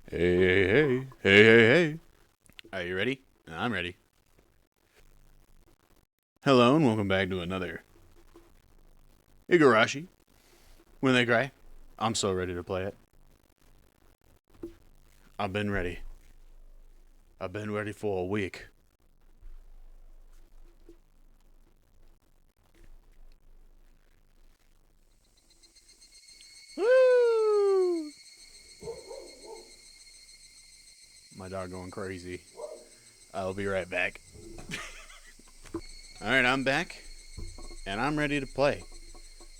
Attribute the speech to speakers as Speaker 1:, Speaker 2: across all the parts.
Speaker 1: Hey, hey, hey, hey, hey, hey. Are you ready? I'm ready. Hello and welcome back to another HIGURASHI. When they cry, I'm so ready to play it. I've been ready. I've been ready for a week. Woo! My dog going crazy. I'll be right back. Alright, I'm back. And I'm ready to play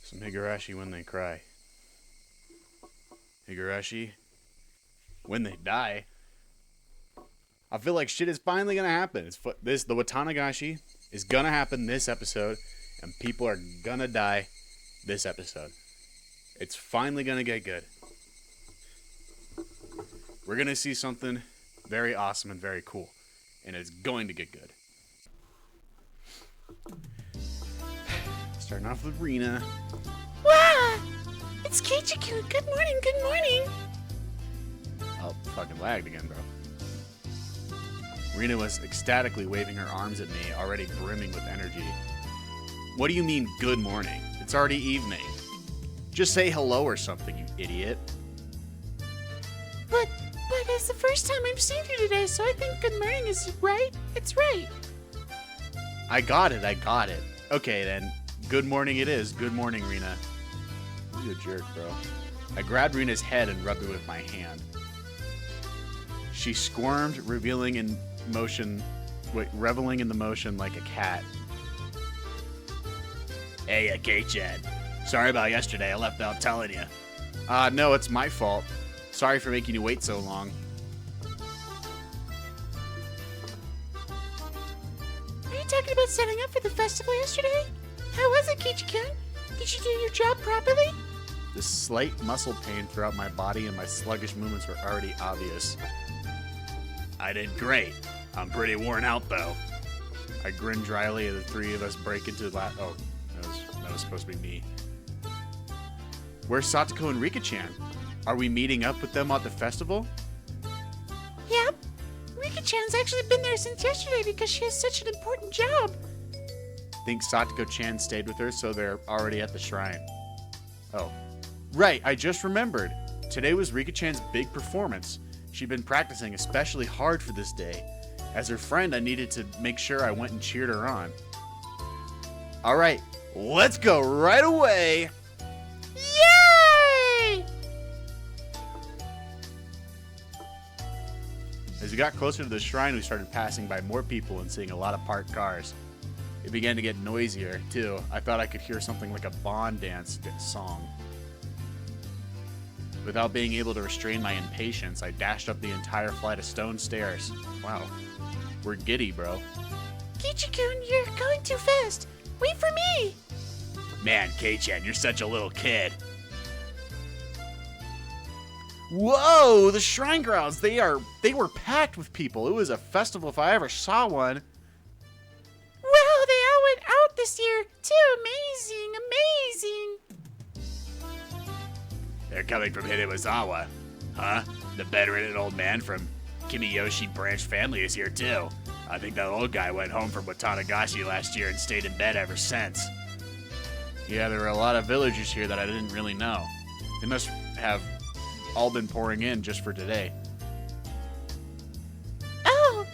Speaker 1: some HIGURASHI when they cry. HIGURASHI when they die. I feel like shit is finally gonna happen. The Watanagashi is gonna happen this episode, and people are gonna die this episode. It's finally gonna get good. We're gonna see something very awesome and very cool, and it's going to get good. Starting off with Rena.
Speaker 2: Wow! It's Keiichi-kun. Good morning, good morning.
Speaker 1: Oh, fucking lagged again, bro. Rena was ecstatically waving her arms at me, already brimming with energy. What do you mean, good morning? It's already evening. Just say hello or something, you idiot.
Speaker 2: But it's the first time I've seen you today, so I think good morning is right. It's right.
Speaker 1: I got it. Okay, then. Good morning it is. Good morning, Rena. You a jerk, bro. I grabbed Rena's head and rubbed it with my hand. She squirmed, reveling in the motion like a cat. Hey, Kei-chan. Sorry about yesterday. I left without telling you. No, it's my fault. Sorry for making you wait so long.
Speaker 2: Are you talking about setting up for the festival yesterday? How was it, Keiichi-kun? Did you do your job properly?
Speaker 1: The slight muscle pain throughout my body and my sluggish movements were already obvious. I did great. I'm pretty worn out, though. I grinned dryly as the three of us break into Oh, that was supposed to be me. Where's Satoko and Rika-chan? Are we meeting up with them at the festival?
Speaker 2: Yep. Rika-chan's actually been there since yesterday because she has such an important job.
Speaker 1: Think Satoko-chan stayed with her, so they're already at the shrine. Oh. Right, I just remembered. Today was Rika-chan's big performance. She'd been practicing especially hard for this day. As her friend, I needed to make sure I went and cheered her on. Alright, let's go right away!
Speaker 2: Yay!
Speaker 1: As we got closer to the shrine, we started passing by more people and seeing a lot of parked cars. It began to get noisier, too. I thought I could hear something like a Bond dance song. Without being able to restrain my impatience, I dashed up the entire flight of stone stairs. Wow. We're giddy, bro.
Speaker 2: Keiichi-kun, you're going too fast. Wait for me.
Speaker 1: Man, Kei-chan, you're such a little kid. Whoa, the shrine grounds, they were packed with people. It was a festival if I ever saw one.
Speaker 2: Wow, they all went out this year, too. Amazing, amazing.
Speaker 1: They're coming from Hidewazawa. Huh? The bedridden old man from Kimiyoshi branch family is here too. I think that old guy went home from Watanagashi last year and stayed in bed ever since. Yeah, there were a lot of villagers here that I didn't really know. They must have all been pouring in just for today.
Speaker 2: Oh,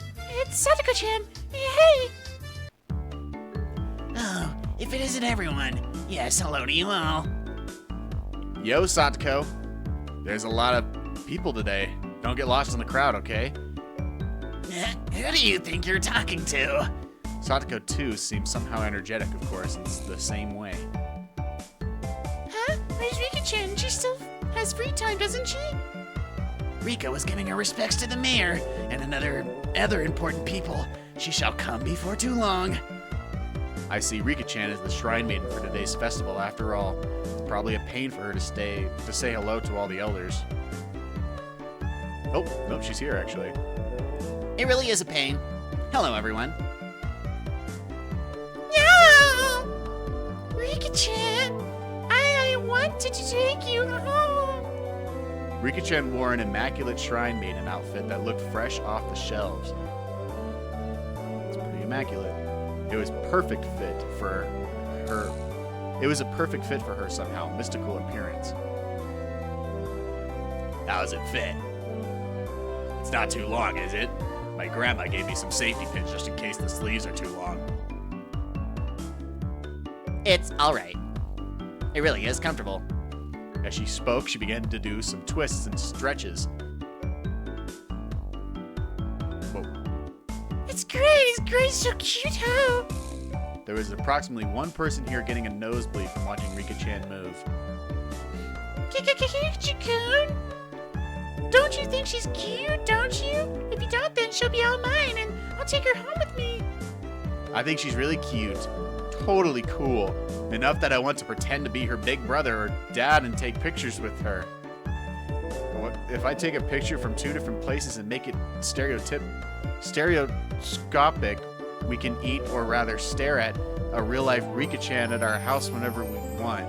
Speaker 2: it's Satoko-chan. Hey!
Speaker 3: Oh, if it isn't everyone, yes, hello to you all.
Speaker 1: Yo, Satoko. There's a lot of people today. Don't get lost in the crowd, okay?
Speaker 3: Who do you think you're talking to?
Speaker 1: Satoko, too, seems somehow energetic, of course. It's the same way.
Speaker 2: Huh? Where's Rika-chan? She still has free time, doesn't she?
Speaker 3: Rika was giving her respects to the mayor and other important people. She shall come before too long.
Speaker 1: I see Rika-chan as the shrine maiden for today's festival after all. It's probably a pain for her to say hello to all the elders. Oh, nope, she's here actually.
Speaker 3: It really is a pain. Hello, everyone.
Speaker 2: Yeah! Rika-chan, I wanted to take you home.
Speaker 1: Rika-chan wore an immaculate shrine maiden outfit that looked fresh off the shelves. It's pretty immaculate. It was perfect fit for her. It was a perfect fit for her somehow mystical appearance.
Speaker 3: How's it fit? It's not too long, is it? My grandma gave me some safety pins just in case the sleeves are too long.
Speaker 4: It's alright. It really is comfortable.
Speaker 1: As she spoke, she began to do some twists and stretches. Whoa.
Speaker 2: It's great, so cute, huh?
Speaker 1: There was approximately one person here getting a nosebleed from watching Rika-chan move.
Speaker 2: Kichi-kun? Don't you think she's cute, don't you? If you don't, then she'll be all mine, and I'll take her home with me.
Speaker 1: I think she's really cute. Totally cool. Enough that I want to pretend to be her big brother or dad and take pictures with her. What if I take a picture from two different places and make it stereoscopic? We can eat, or rather stare at, a real-life Rika-chan at our house whenever we want.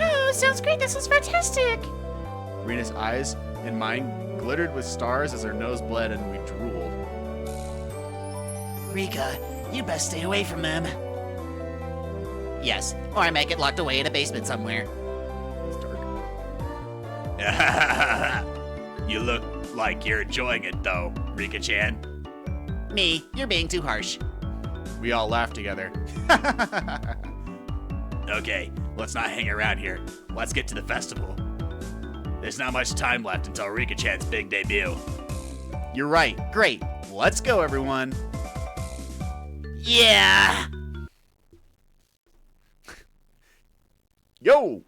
Speaker 2: Oh, sounds great. This is fantastic.
Speaker 1: Rena's eyes and mine glittered with stars as her nose bled and we drooled.
Speaker 3: Rika, you best stay away from them.
Speaker 4: Yes, or I might get locked away in a basement somewhere.
Speaker 1: It's dark.
Speaker 3: You look like you're enjoying it, though, Rika-chan.
Speaker 4: Me, you're being too harsh.
Speaker 1: We all laughed together.
Speaker 3: Okay, let's not hang around here. Let's get to the festival. There's not much time left until Rika-chan's big debut.
Speaker 1: You're right. Great. Let's go, everyone.
Speaker 3: Yeah!
Speaker 1: Yo!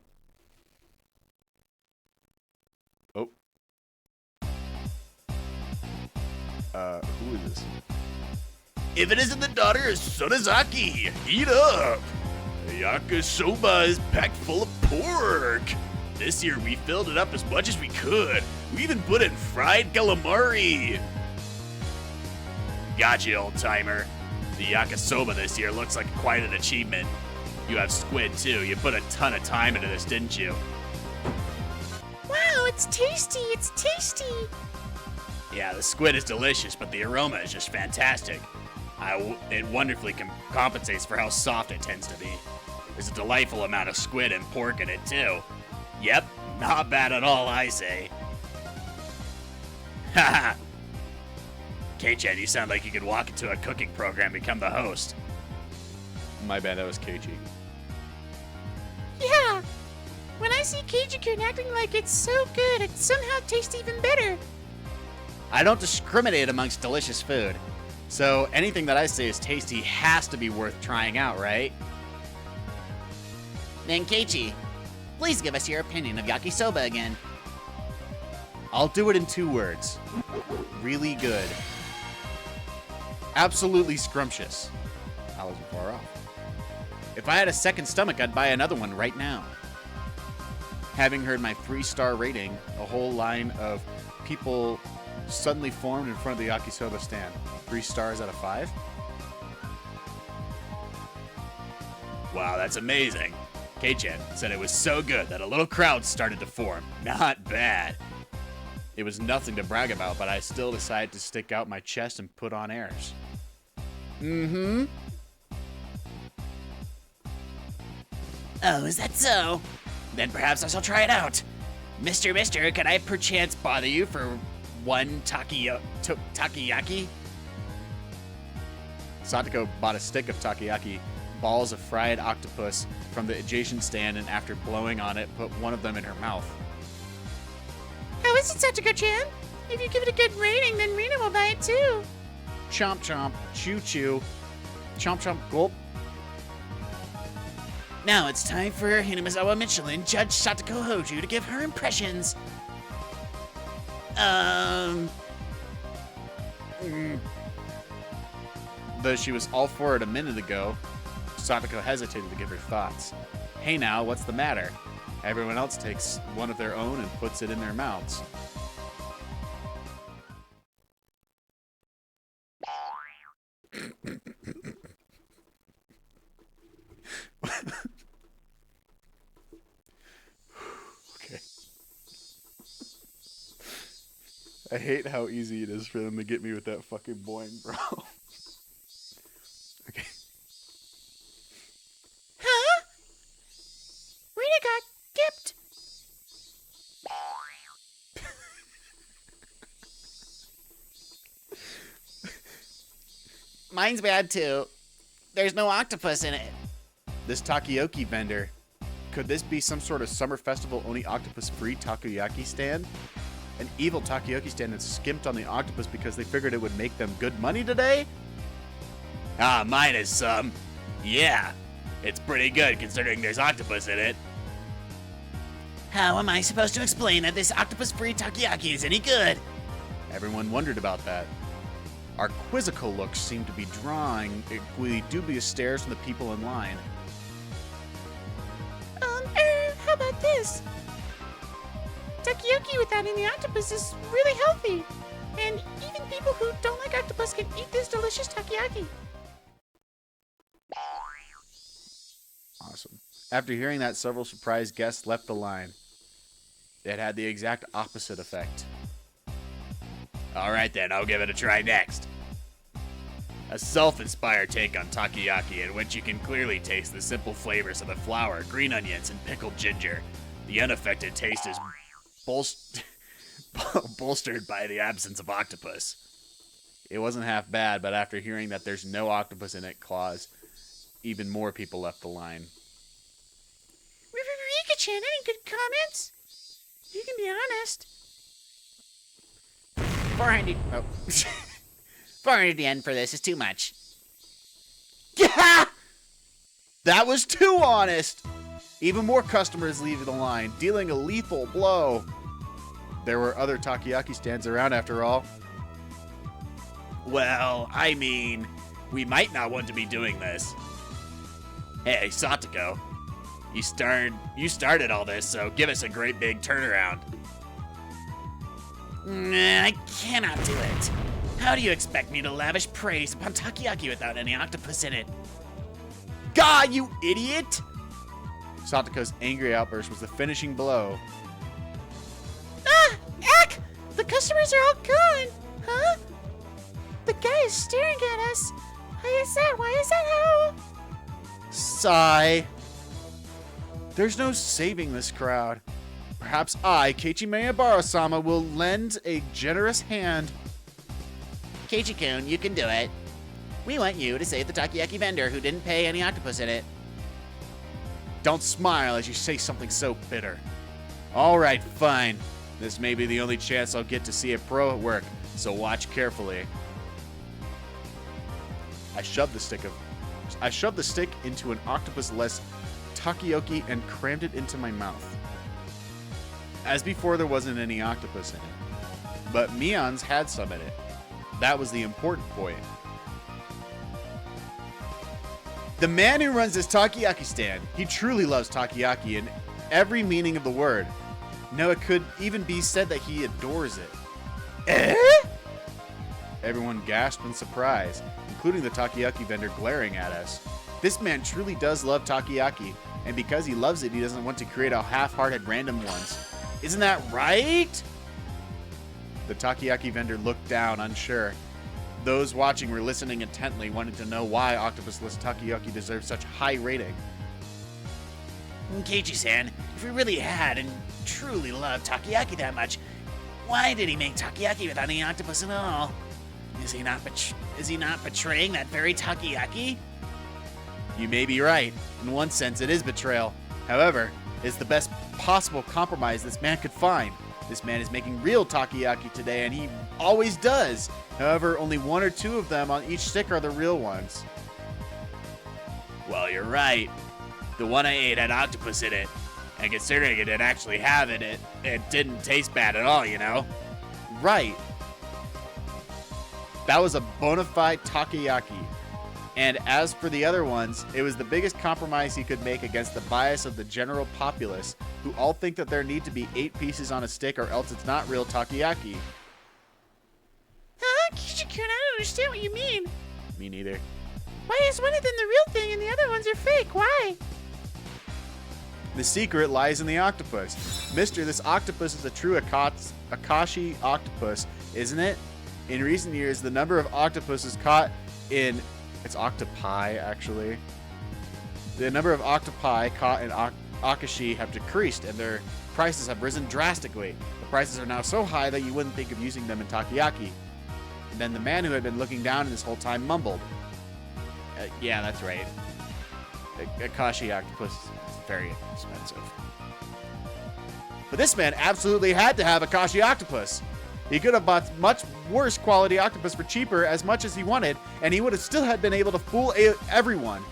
Speaker 1: Oh. Who is this?
Speaker 3: If it isn't the daughter of Sonozaki, heat up! Yakisoba is packed full of pork. This year we filled it up as much as we could. We even put in fried calamari. Gotcha, old timer. The yakisoba this year looks like quite an achievement. You have squid too. You put a ton of time into this, didn't you?
Speaker 2: Wow, it's tasty. It's tasty.
Speaker 3: Yeah, the squid is delicious, but the aroma is just fantastic. It wonderfully compensates for how soft it tends to be. There's a delightful amount of squid and pork in it too. Yep, not bad at all, I say. Haha. K-Chan, you sound like you could walk into a cooking program and become the host.
Speaker 1: My bad, that was Keiichi.
Speaker 2: Yeah. When I see Keiji-kun acting like it's so good, it somehow tastes even better.
Speaker 1: I don't discriminate amongst delicious food. So anything that I say is tasty has to be worth trying out, right?
Speaker 4: Then Keiichi, please give us your opinion of yakisoba again.
Speaker 1: I'll do it in 2 words. Really good. Absolutely scrumptious. I wasn't far off. If I had a second stomach, I'd buy another one right now. Having heard my 3-star rating, a whole line of people suddenly formed in front of the yakisoba stand. 3 stars out of 5?
Speaker 3: Wow, that's amazing. K-Chan said it was so good that a little crowd started to form. Not bad.
Speaker 1: It was nothing to brag about, but I still decided to stick out my chest and put on airs.
Speaker 4: Mm-hmm.
Speaker 3: Oh, is that so? Then perhaps I shall try it out. Mister, could I perchance bother you for one takoyaki?
Speaker 1: Satoko bought a stick of takoyaki, balls of fried octopus, from the adjacent stand, and after blowing on it, put one of them in her mouth.
Speaker 2: How is it, Satoko-chan? If you give it a good rating, then Rina will buy it too.
Speaker 1: Chomp chomp, chew chew, chomp chomp gulp.
Speaker 3: Now it's time for Hinamizawa Michelin Judge Satoko Hoju to give her impressions.
Speaker 1: Though she was all for it a minute ago, Satoko hesitated to give her thoughts. Hey now, what's the matter? Everyone else takes one of their own and puts it in their mouths. I hate how easy it is for them to get me with that fucking boing, bro. Okay.
Speaker 2: Huh? Rita got gipped.
Speaker 4: Mine's bad too. There's no octopus in it.
Speaker 1: This takoyaki vendor. Could this be some sort of summer festival only octopus-free takoyaki stand? An evil takoyaki stand that skimped on the octopus because they figured it would make them good money today?
Speaker 3: Ah, mine is some. Yeah, it's pretty good considering there's octopus in it.
Speaker 4: How am I supposed to explain that this octopus-free takoyaki is any good?
Speaker 1: Everyone wondered about that. Our quizzical looks seemed to be drawing equally dubious stares from the people in line.
Speaker 2: How about this? Takoyaki without any octopus is really healthy. And even people who don't like octopus can eat this delicious takoyaki.
Speaker 1: Awesome. After hearing that, several surprised guests left the line. It had the exact opposite effect.
Speaker 3: Alright then, I'll give it a try next. A self-inspired take on takoyaki in which you can clearly taste the simple flavors of the flour, green onions, and pickled ginger. The unaffected taste is bolstered by the absence of octopus.
Speaker 1: It wasn't half bad, but after hearing that there's no octopus in it clause, even more people left the line.
Speaker 2: Rika-chan, any good comments? You can be honest.
Speaker 4: 400.
Speaker 1: Oh.
Speaker 4: 400 yen for this is too much.
Speaker 1: Yeah! That was too honest! Even more customers leave the line, dealing a lethal blow. There were other takoyaki stands around after all.
Speaker 3: Well, I mean, we might not want to be doing this. Hey, Satoko, you started all this, so give us a great big turnaround.
Speaker 4: Nah, I cannot do it. How do you expect me to lavish praise upon takoyaki without any octopus in it?
Speaker 1: God, you idiot! Satoko's angry outburst was the finishing blow.
Speaker 2: Ah! Eck! The customers are all gone! Huh? The guy is staring at us. Why is that? Why is that? How?
Speaker 1: Sigh. There's no saving this crowd. Perhaps I, Keiichi Miyabara-sama, will lend a generous hand.
Speaker 4: Keiichi-kun, you can do it. We want you to save the takoyaki vendor who didn't pay any octopus in it.
Speaker 1: Don't smile as you say something so bitter. All right, fine. This may be the only chance I'll get to see a pro at work, so watch carefully. I shoved the stick into an octopus-less takoyaki and crammed it into my mouth. As before, there wasn't any octopus in it, but Mion's had some in it. That was the important point. The man who runs this takoyaki stand, he truly loves takoyaki in every meaning of the word. No, it could even be said that he adores it. Eh? Everyone gasped in surprise, including the takoyaki vendor glaring at us. This man truly does love takoyaki, and because he loves it, he doesn't want to create a half-hearted random ones. Isn't that right? The takoyaki vendor looked down, unsure. Those watching were listening intently, wanting to know why octopus-less takoyaki deserves such high rating.
Speaker 4: Keiichi-san, if we really had and truly loved takoyaki that much, why did he make takoyaki without any octopus at all? Is he not betraying that very takoyaki?
Speaker 1: You may be right. In one sense, it is betrayal. However, it's the best possible compromise this man could find. This man is making real takoyaki today, and he always does. However, only one or two of them on each stick are the real ones.
Speaker 3: Well, you're right. The one I ate had octopus in it. And considering it didn't actually have it, it didn't taste bad at all, you know?
Speaker 1: Right. That was a bona fide takoyaki. And as for the other ones, it was the biggest compromise he could make against the bias of the general populace, who all think that there need to be 8 pieces on a stick or else it's not real takoyaki.
Speaker 2: Huh? Keiichi-kun, I don't understand what you mean.
Speaker 1: Me neither.
Speaker 2: Why is one of them the real thing and the other ones are fake? Why?
Speaker 1: The secret lies in the octopus. Mister, this octopus is a true Akashi octopus, isn't it? In recent years, the number of octopuses caught in... It's octopi, actually. The number of octopi caught in Akashi have decreased, and their prices have risen drastically. The prices are now so high that you wouldn't think of using them in takoyaki. And then the man who had been looking down this whole time mumbled. Yeah, that's right. Akashi octopus is very expensive. But this man absolutely had to have Akashi octopus. He could have bought much worse quality octopus for cheaper as much as he wanted, and he would have still had been able to fool everyone.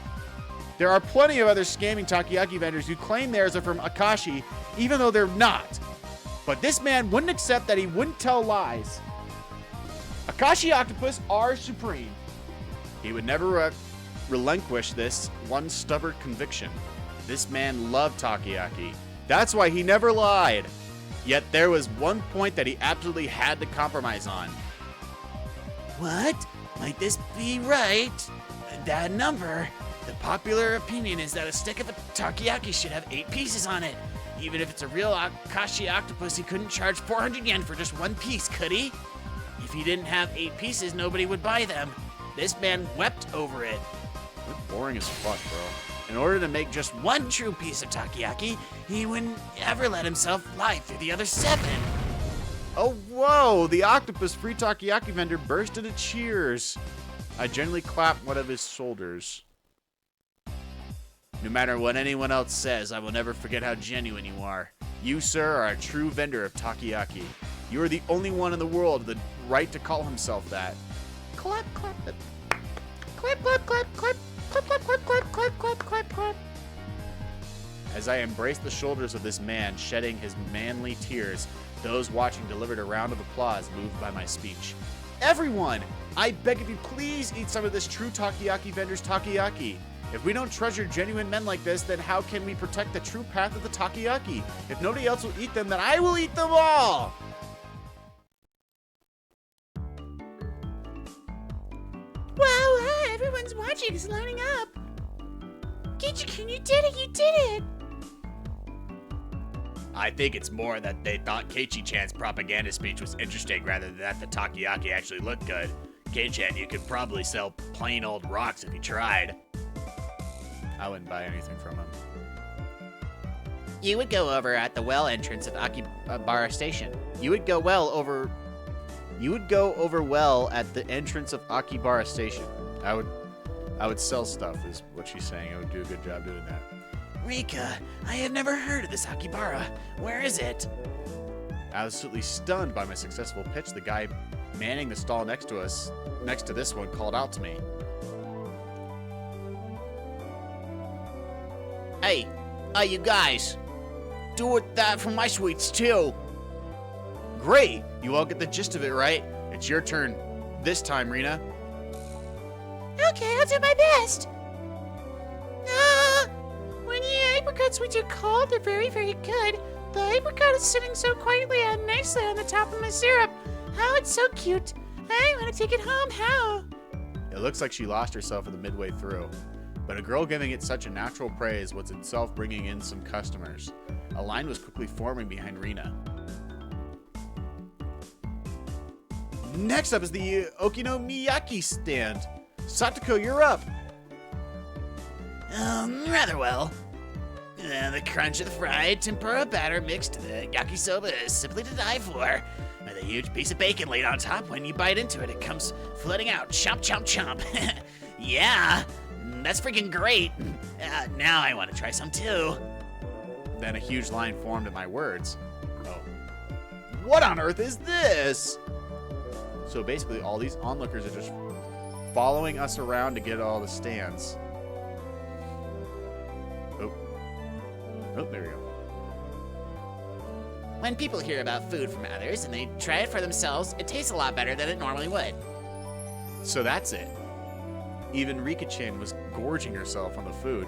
Speaker 1: There are plenty of other scamming takoyaki vendors who claim theirs are from Akashi, even though they're not. But this man wouldn't accept that he wouldn't tell lies. Akashi octopus are supreme. He would never relinquish this one stubborn conviction. This man loved takoyaki. That's why he never lied. Yet there was one point that he absolutely had to compromise on.
Speaker 4: What? Might this be right? That number? The popular opinion is that a stick of a takoyaki should have 8 pieces on it. Even if it's a real Akashi octopus, he couldn't charge 400 yen for just 1 piece, could he? If he didn't have 8 pieces, nobody would buy them. This man wept over it.
Speaker 1: That's boring as fuck, bro.
Speaker 4: In order to make just 1 true piece of takoyaki, he wouldn't ever let himself lie through the other 7.
Speaker 1: Oh, whoa! The octopus-free takoyaki vendor burst into cheers. I gently clapped one of his shoulders. No matter what anyone else says, I will never forget how genuine you are. You, sir, are a true vendor of takoyaki. You are the only one in the world with the right to call himself that.
Speaker 2: Clap, clap, clap. Clap, clap, clap, clap. Clap, clap, clap, clap, clap, clap, clap, clap.
Speaker 1: As I embraced the shoulders of this man, shedding his manly tears, those watching delivered a round of applause moved by my speech. Everyone! I beg of you, please eat some of this true takoyaki vendor's takoyaki. If we don't treasure genuine men like this, then how can we protect the true path of the takoyaki? If nobody else will eat them, then I will eat them all!
Speaker 2: Wow, everyone's watching. It's lining up. Kichi-kun, you did it. You did it.
Speaker 3: I think it's more that they thought Keiichi-chan's propaganda speech was interesting rather than that the takoyaki actually looked good. Kei-chan, you could probably sell plain old rocks if you tried.
Speaker 1: I wouldn't buy anything from him.
Speaker 4: You would go over at the well entrance of Akibara Station. You would go over well at the entrance of Akibara Station.
Speaker 1: I would sell stuff, is what she's saying. I would do a good job doing that.
Speaker 4: Rika, I have never heard of this Akibara. Where is it?
Speaker 1: Absolutely stunned by my successful pitch, the guy manning the stall next to this one, called out to me.
Speaker 4: Hey, you guys. Do that for my sweets too.
Speaker 1: Great! You all get the gist of it, right? It's your turn this time, Rina.
Speaker 2: Okay, I'll do my best. When the apricot sweets are cold, they're very, very good. The apricot is sitting so quietly and nicely on the top of my syrup. Oh, it's so cute. I want to take it home. How?
Speaker 1: It looks like she lost herself in the midway through. But a girl giving it such a natural praise was itself bringing in some customers. A line was quickly forming behind Rina. Next up is the Okonomiyaki stand. Satoko, you're up.
Speaker 4: Rather well. The crunch of the fried tempura batter mixed to the yakisoba is simply to die for. With a huge piece of bacon laid on top, when you bite into it, it comes flooding out. Chomp, chomp, chomp. Yeah, that's freaking great. Now I want to try some too.
Speaker 1: Then a huge line formed at my words. Oh. What on earth is this? So basically all these onlookers are just following us around to get all the stands. Oh, there we go.
Speaker 4: When people hear about food from others and they try it for themselves, it tastes a lot better than it normally would.
Speaker 1: So that's it. Even Rika-chan was gorging herself on the food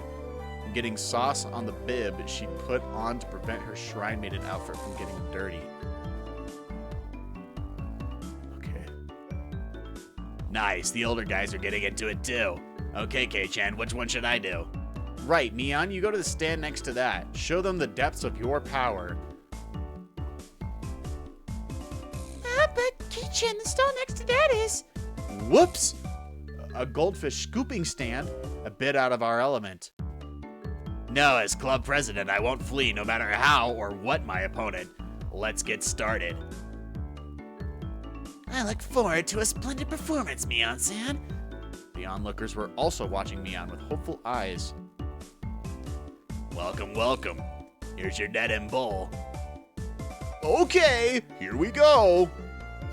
Speaker 1: and getting sauce on the bib she put on to prevent her shrine maiden outfit from getting dirty. Okay.
Speaker 3: Nice, the older guys are getting into it too. Okay, Kei-chan, which one should I do?
Speaker 1: Right, Neon, you go to the stand next to that. Show them the depths of your power.
Speaker 2: But Kei-chan, the stall next to that is...
Speaker 1: Whoops! A goldfish scooping stand, a bit out of our element.
Speaker 3: No, as club president, I won't flee no matter how or what my opponent. Let's get started.
Speaker 4: I look forward to a splendid performance, Mion-san.
Speaker 1: The onlookers were also watching Neon with hopeful eyes.
Speaker 3: Welcome, welcome. Here's your net and bowl.
Speaker 1: Okay, here we go.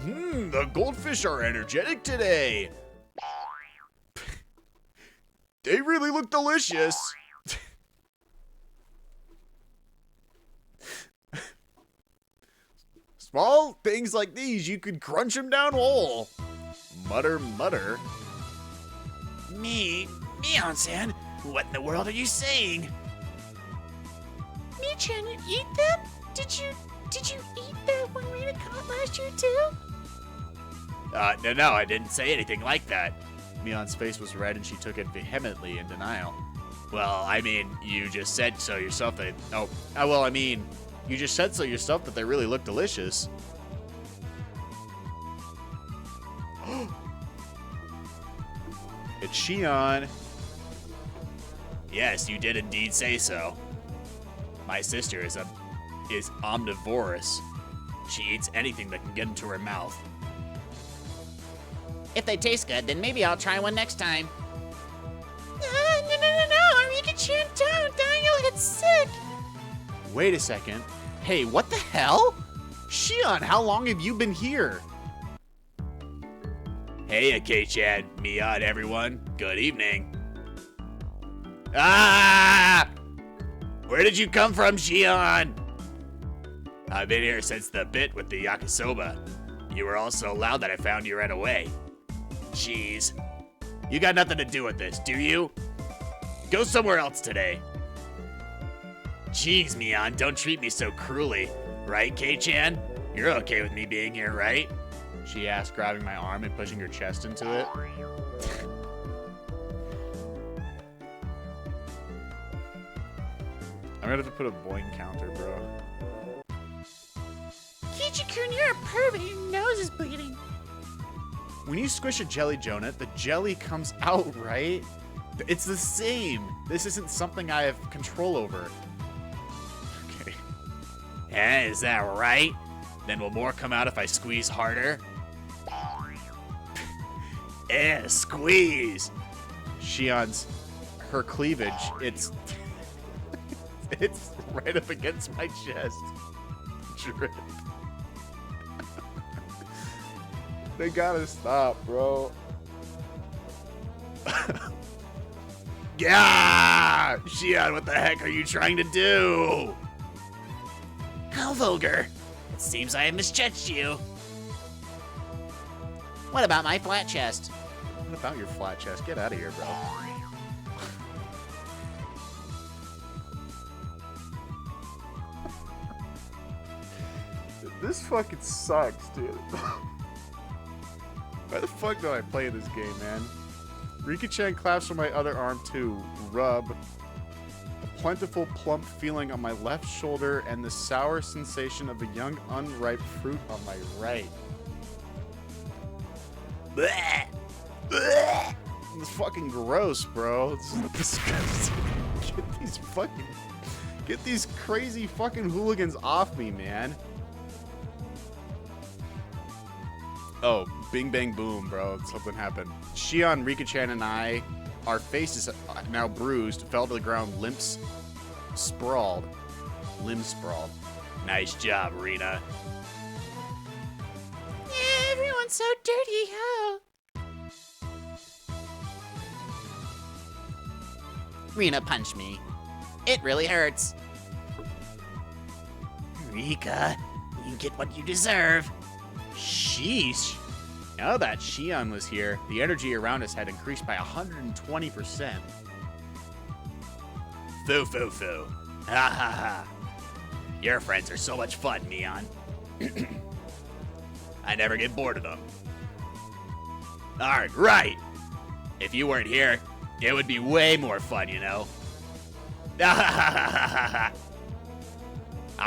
Speaker 1: The goldfish are energetic today. They really look delicious. Small things like these, you could crunch them down whole. Mutter, mutter.
Speaker 4: Mion-san, what in the world are you saying?
Speaker 2: Mi-chan, you eat them? Did you eat that one Rita caught last year too?
Speaker 3: No, I didn't say anything like that.
Speaker 1: Mion's face was red and she took it vehemently in denial.
Speaker 3: Well, I mean, you just said so yourself that...
Speaker 1: You just said so yourself that they really look delicious. It's Shion.
Speaker 3: Yes, you did indeed say so. My sister is omnivorous. She eats anything that can get into her mouth.
Speaker 4: If they taste good, then maybe I'll try one next time.
Speaker 2: No, Rika-chan, don't you'll get sick.
Speaker 1: Wait a second. Hey, what the hell? Shion, how long have you been here?
Speaker 3: Hey, Kei-chan, Mion, everyone. Good evening. Ah! Where did you come from, Shion? I've been here since the bit with the yakisoba. You were all so loud that I found you right away. Jeez. You got nothing to do with this, do you? Go somewhere else today. Jeez, Mion, don't treat me so cruelly. Right, Kei-chan? You're okay with me being here, right?
Speaker 1: She asked, grabbing my arm and pushing her chest into it. I'm gonna have to put a boing counter, bro.
Speaker 2: Kichi-kun, you're a pervert. Your nose is bleeding.
Speaker 1: When you squish a jelly donut, the jelly comes out, right? It's the same. This isn't something I have control over. Okay.
Speaker 3: Is that right? Then will more come out if I squeeze harder? Squeeze!
Speaker 1: Her cleavage, it's right up against my chest. Drip. They gotta stop, bro.
Speaker 3: Yeah! Shion, what the heck are you trying to do?
Speaker 4: How vulgar. It seems I have misjudged you. What about my flat chest?
Speaker 1: What about your flat chest? Get out of here, bro. This fucking sucks, dude. Why the fuck do I play this game, man? Rika-chan claps on my other arm too. Rub. A plentiful, plump feeling on my left shoulder and the sour sensation of a young, unripe fruit on my right.
Speaker 3: Blech. Blech.
Speaker 1: It's fucking gross, bro. It's disgusting. Get these crazy fucking hooligans off me, man. Oh, bing bang boom, bro. Something happened. Shion, Rika-chan, and I, our faces now bruised, fell to the ground limbs sprawled.
Speaker 3: Nice job, Rena.
Speaker 2: Yeah, everyone's so dirty, huh?
Speaker 4: Rena punched me. It really hurts. Rika, you get what you deserve.
Speaker 1: Sheesh. Now that Shion was here, the energy around us had increased by 120%.
Speaker 3: Foo foo foo. Ha ha ha. Your friends are so much fun, Mion. I never get bored of them. Alright, right. If you weren't here, it would be way more fun, you know. I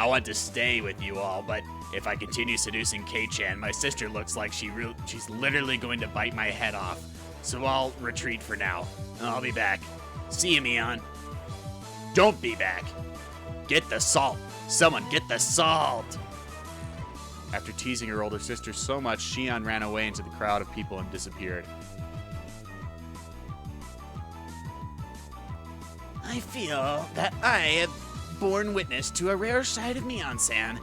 Speaker 3: want to stay with you all, but if I continue seducing K-chan, my sister looks like she's literally going to bite my head off. So I'll retreat for now, and I'll be back. See you, Mion. Don't be back. Get the salt. Someone get the salt.
Speaker 1: After teasing her older sister so much, Shion ran away into the crowd of people and disappeared.
Speaker 4: I feel that I have borne witness to a rare side of Mion-san.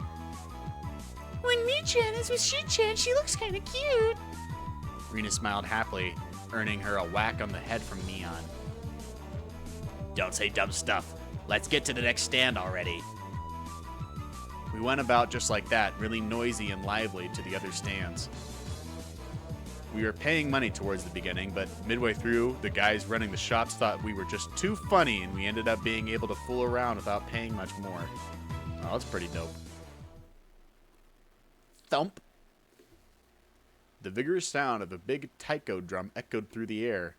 Speaker 2: When Mi-chan is with Shi-chan, she looks kind of cute.
Speaker 1: Rina smiled happily, earning her a whack on the head from Mion.
Speaker 3: Don't say dumb stuff. Let's get to the next stand already.
Speaker 1: We went about just like that, really noisy and lively to the other stands. We were paying money towards the beginning, but midway through, the guys running the shops thought we were just too funny, and we ended up being able to fool around without paying much more. Oh, that's pretty dope. Thump! The vigorous sound of a big taiko drum echoed through the air.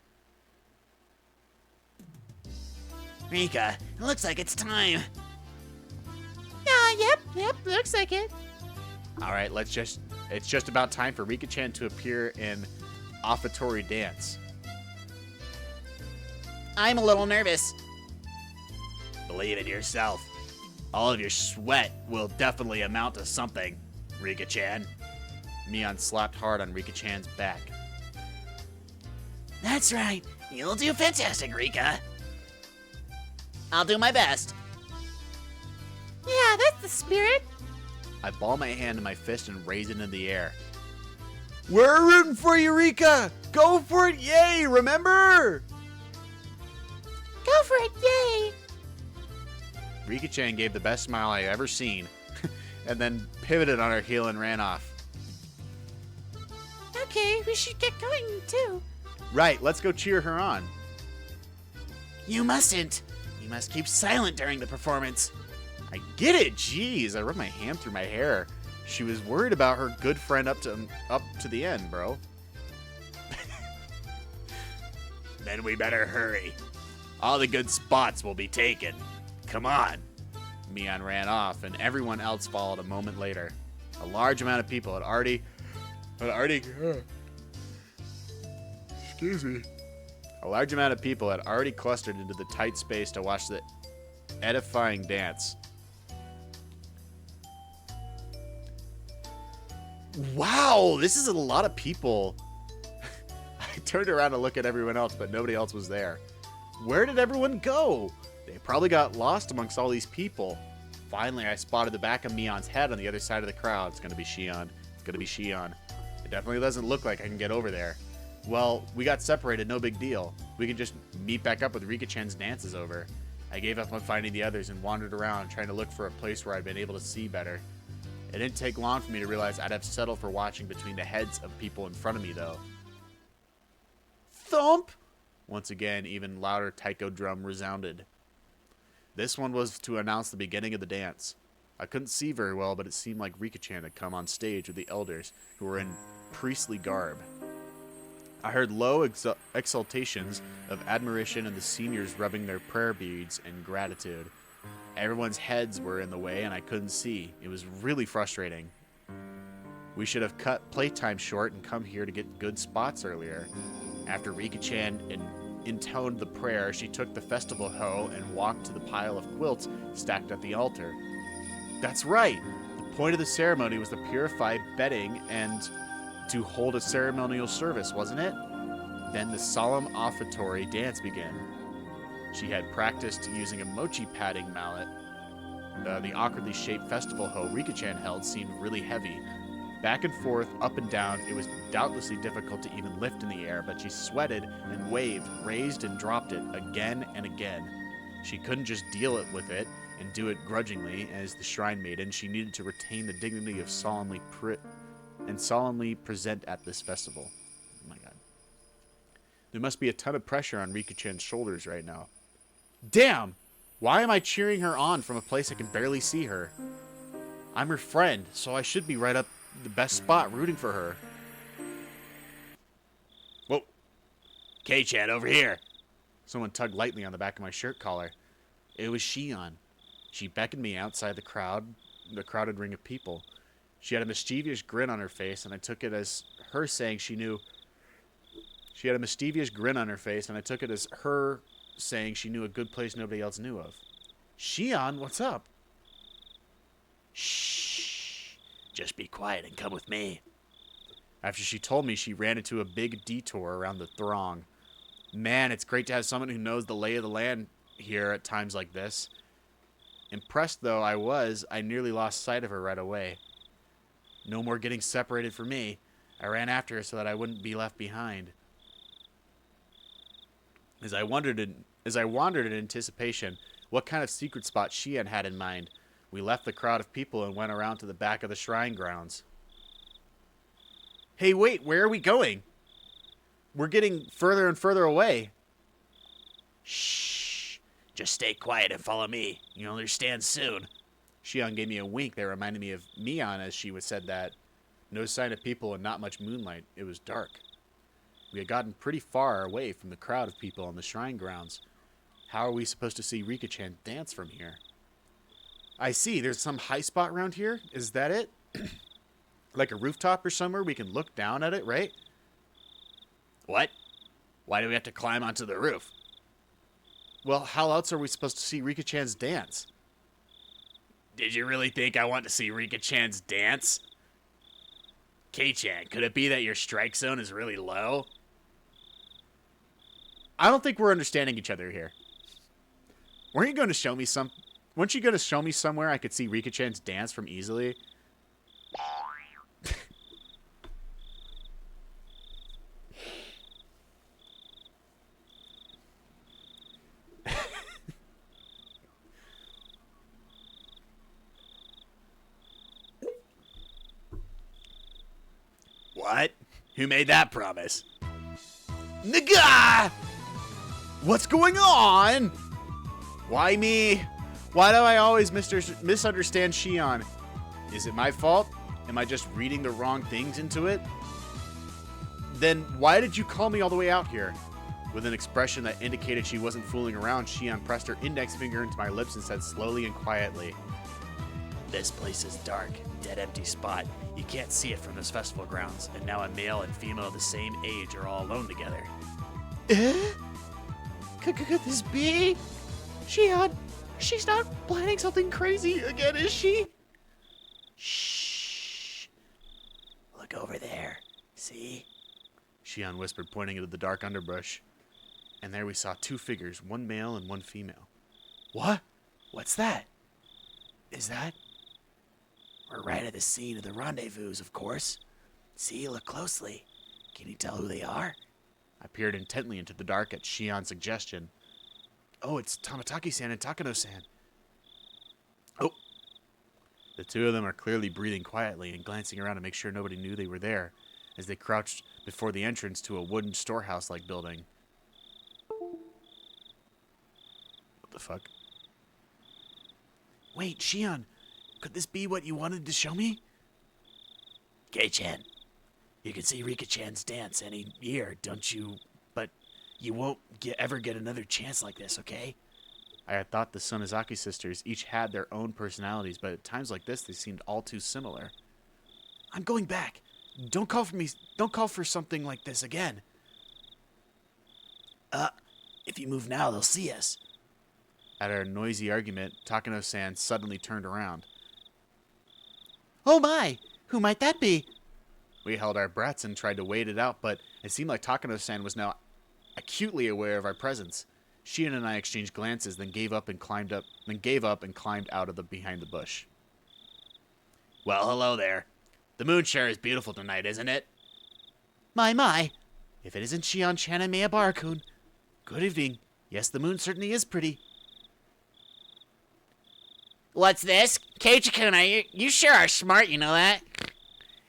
Speaker 4: Rika, it looks like it's time.
Speaker 2: Yep, looks like it.
Speaker 1: Alright, it's just about time for Rika-chan to appear in offertory dance.
Speaker 4: I'm a little nervous.
Speaker 3: Believe in yourself. All of your sweat will definitely amount to something, Rika-chan.
Speaker 1: Mion slapped hard on Rika-chan's back.
Speaker 4: That's right. You'll do fantastic, Rika. I'll do my best.
Speaker 2: Yeah, that's the spirit.
Speaker 1: I ball my hand in my fist and raise it in the air. We're rooting for you, Rika! Go for it, yay! Remember?
Speaker 2: Go for it, yay!
Speaker 1: Rika-chan gave the best smile I've ever seen, and then pivoted on her heel and ran off.
Speaker 2: Okay, we should get going too.
Speaker 1: Right, let's go cheer her on.
Speaker 4: You mustn't. You must keep silent during the performance.
Speaker 1: I get it, jeez. I run my hand through my hair. She was worried about her good friend up to the end, bro.
Speaker 3: Then we better hurry. All the good spots will be taken. Come on.
Speaker 1: Mion ran off, and everyone else followed a moment later. A large amount of people had already excuse me. A large amount of people had already clustered into the tight space to watch the edifying dance. Wow, this is a lot of people. I turned around to look at everyone else, but nobody else was there. Where did everyone go? They probably got lost amongst all these people. Finally, I spotted the back of Mion's head on the other side of the crowd. It's gonna be Shion. It's gonna be Shion. It definitely doesn't look like I can get over there. Well, we got separated, no big deal. We can just meet back up with Rika-chan's dance is over. I gave up on finding the others and wandered around, trying to look for a place where I'd been able to see better. It didn't take long for me to realize I'd have settled for watching between the heads of people in front of me, though. Thump! Once again, even louder taiko drum resounded. This one was to announce the beginning of the dance. I couldn't see very well, but it seemed like Rika-chan had come on stage with the elders, who were in priestly garb. I heard low exultations of admiration and the seniors rubbing their prayer beads in gratitude. Everyone's heads were in the way and I couldn't see. It was really frustrating. We should have cut playtime short and come here to get good spots earlier. After Rika-chan intoned the prayer, she took the festival hoe and walked to the pile of quilts stacked at the altar. That's right! The point of the ceremony was to purify bedding and to hold a ceremonial service, wasn't it? Then the solemn offertory dance began. She had practiced using a mochi padding mallet. The awkwardly shaped festival hoe Rika-chan held seemed really heavy. Back and forth, up and down, it was doubtlessly difficult to even lift in the air, but she sweated and waved, raised and dropped it again and again. She couldn't just deal with it and do it grudgingly as the shrine maiden. She needed to retain the dignity of solemnly present at this festival. Oh my god. There must be a ton of pressure on Rika-chan's shoulders right now. Damn! Why am I cheering her on from a place I can barely see her? I'm her friend, so I should be right up the best spot rooting for her.
Speaker 3: Whoa. K-chan, over here.
Speaker 1: Someone tugged lightly on the back of my shirt collar. It was Shion. She beckoned me outside the crowded ring of people. She had a mischievous grin on her face, and I took it as her saying she knew. She had a mischievous grin on her face, and I took it as her saying she knew a good place nobody else knew of. Shion, what's up?
Speaker 3: Shh. Just be quiet and come with me.
Speaker 1: After she told me, she ran into a big detour around the throng. Man, it's great to have someone who knows the lay of the land here at times like this. Impressed though I nearly lost sight of her right away. No more getting separated from me. I ran after her so that I wouldn't be left behind. As I wandered in anticipation, what kind of secret spot Shion had in mind, we left the crowd of people and went around to the back of the shrine grounds. Hey, wait, where are we going? We're getting further and further away.
Speaker 3: Shh. Just stay quiet and follow me. You'll understand soon.
Speaker 1: Shion gave me a wink that reminded me of Mion as she said that. No sign of people and not much moonlight. It was dark. We had gotten pretty far away from the crowd of people on the shrine grounds. How are we supposed to see Rika-chan dance from here? I see. There's some high spot around here. Is that it? Like a rooftop or somewhere we can look down at it, right?
Speaker 3: What? Why do we have to climb onto the roof?
Speaker 1: Well, how else are we supposed to see Rika-chan's dance?
Speaker 3: Did you really think I want to see Rika-chan's dance? K-chan, could it be that your strike zone is really low?
Speaker 1: I don't think we're understanding each other here. Weren't you going to show me somewhere I could see Rika-chan's dance from easily?
Speaker 3: What? Who made that promise?
Speaker 1: Naga! What's going on? Why me? Why do I always misunderstand Shion? Is it my fault? Am I just reading the wrong things into it? Then why did you call me all the way out here? With an expression that indicated she wasn't fooling around, Shion pressed her index finger into my lips and said slowly and quietly,
Speaker 3: This place is dark, dead empty spot. You can't see it from this festival grounds, and now a male and female of the same age are all alone together.
Speaker 2: Could this be? Shion, she's not planning something crazy again, is she?
Speaker 3: Shh. Look over there. See?
Speaker 1: Shion whispered, pointing into the dark underbrush. And there we saw two figures, one male and one female. What? What's that?
Speaker 3: Is that? We're right at the scene of the rendezvous, of course. See, look closely. Can you tell who they are?
Speaker 1: I peered intently into the dark at Shion's suggestion. Oh, it's Tamataki-san and Takano-san. Oh. The two of them are clearly breathing quietly and glancing around to make sure nobody knew they were there, as they crouched before the entrance to a wooden storehouse-like building. What the fuck? Wait, Shion, could this be what you wanted to show me?
Speaker 3: K-chan, you can see Rika-chan's dance any year, don't you? But you won't ever get another chance like this, okay?
Speaker 1: I had thought the Sonozaki sisters each had their own personalities, but at times like this, they seemed all too similar. I'm going back. Don't call for something like this again.
Speaker 3: If you move now, they'll see us.
Speaker 1: At our noisy argument, Takano-san suddenly turned around.
Speaker 2: Oh my, who might that be?
Speaker 1: We held our breaths and tried to wait it out, but it seemed like Takano-san was now acutely aware of our presence. Shion and I exchanged glances, then gave up and climbed out of behind the bush.
Speaker 3: Well, hello there. The moon sure is beautiful tonight, isn't it?
Speaker 2: My. If it isn't Shion-chan and Miyabara-kun. Good evening. Yes, the moon certainly is pretty.
Speaker 5: What's this? Keiichi-kun, you sure are smart, you know that?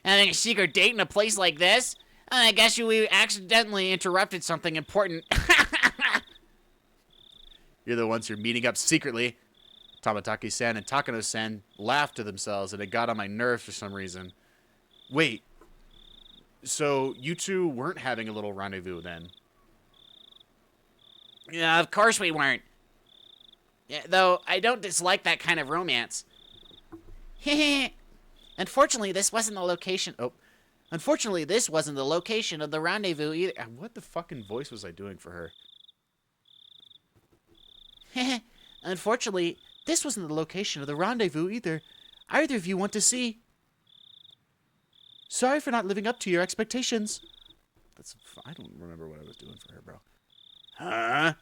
Speaker 5: Having a secret date in a place like this? I guess we accidentally interrupted something important.
Speaker 1: You're the ones who are meeting up secretly. Tamataki-san and Takano-san laughed to themselves, and it got on my nerves for some reason. Wait, so you two weren't having a little rendezvous then?
Speaker 5: Yeah, of course we weren't. Yeah, though I don't dislike that kind of romance. Unfortunately, this wasn't the location. Oh, unfortunately, this wasn't the location of the rendezvous either.
Speaker 1: What the fucking voice was I doing for her?
Speaker 5: Unfortunately, this wasn't the location of the rendezvous either. Either of you want to see. Sorry for not living up to your expectations.
Speaker 1: I don't remember what I was doing for her, bro.
Speaker 3: Huh?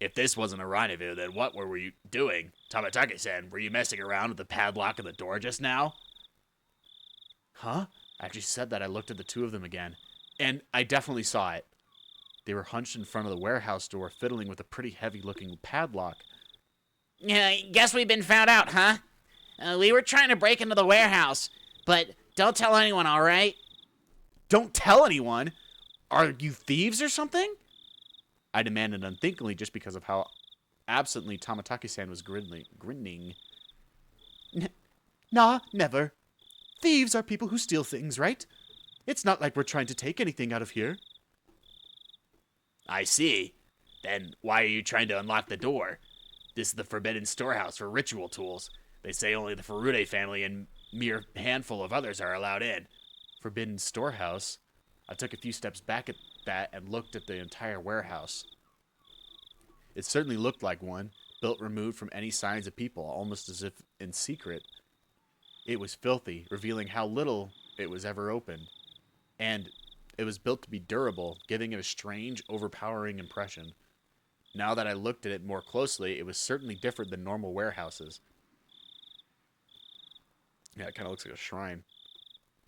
Speaker 3: If this wasn't a rendezvous, then what were you doing? Tamatake-san, were you messing around with the padlock of the door just now?
Speaker 1: Huh? After she said that, I looked at the two of them again, and I definitely saw it. They were hunched in front of the warehouse door, fiddling with a pretty heavy-looking padlock.
Speaker 5: Yeah, guess we've been found out, huh? We were trying to break into the warehouse, but don't tell anyone, all right?
Speaker 1: Don't tell anyone! Are you thieves or something? I demanded unthinkingly just because of how absently Tamatake-san was grinning. Nah, never. Thieves are people who steal things, right? It's not like we're trying to take anything out of here.
Speaker 3: I see. Then why are you trying to unlock the door? This is the forbidden storehouse for ritual tools. They say only the Furude family and mere handful of others are allowed in.
Speaker 1: Forbidden storehouse? I took a few steps back at that and looked at the entire warehouse. It certainly looked like one, built removed from any signs of people, almost as if in secret. It was filthy, revealing how little it was ever opened. And it was built to be durable, giving it a strange, overpowering impression. Now that I looked at it more closely, it was certainly different than normal warehouses. Yeah, it kind of looks like a shrine.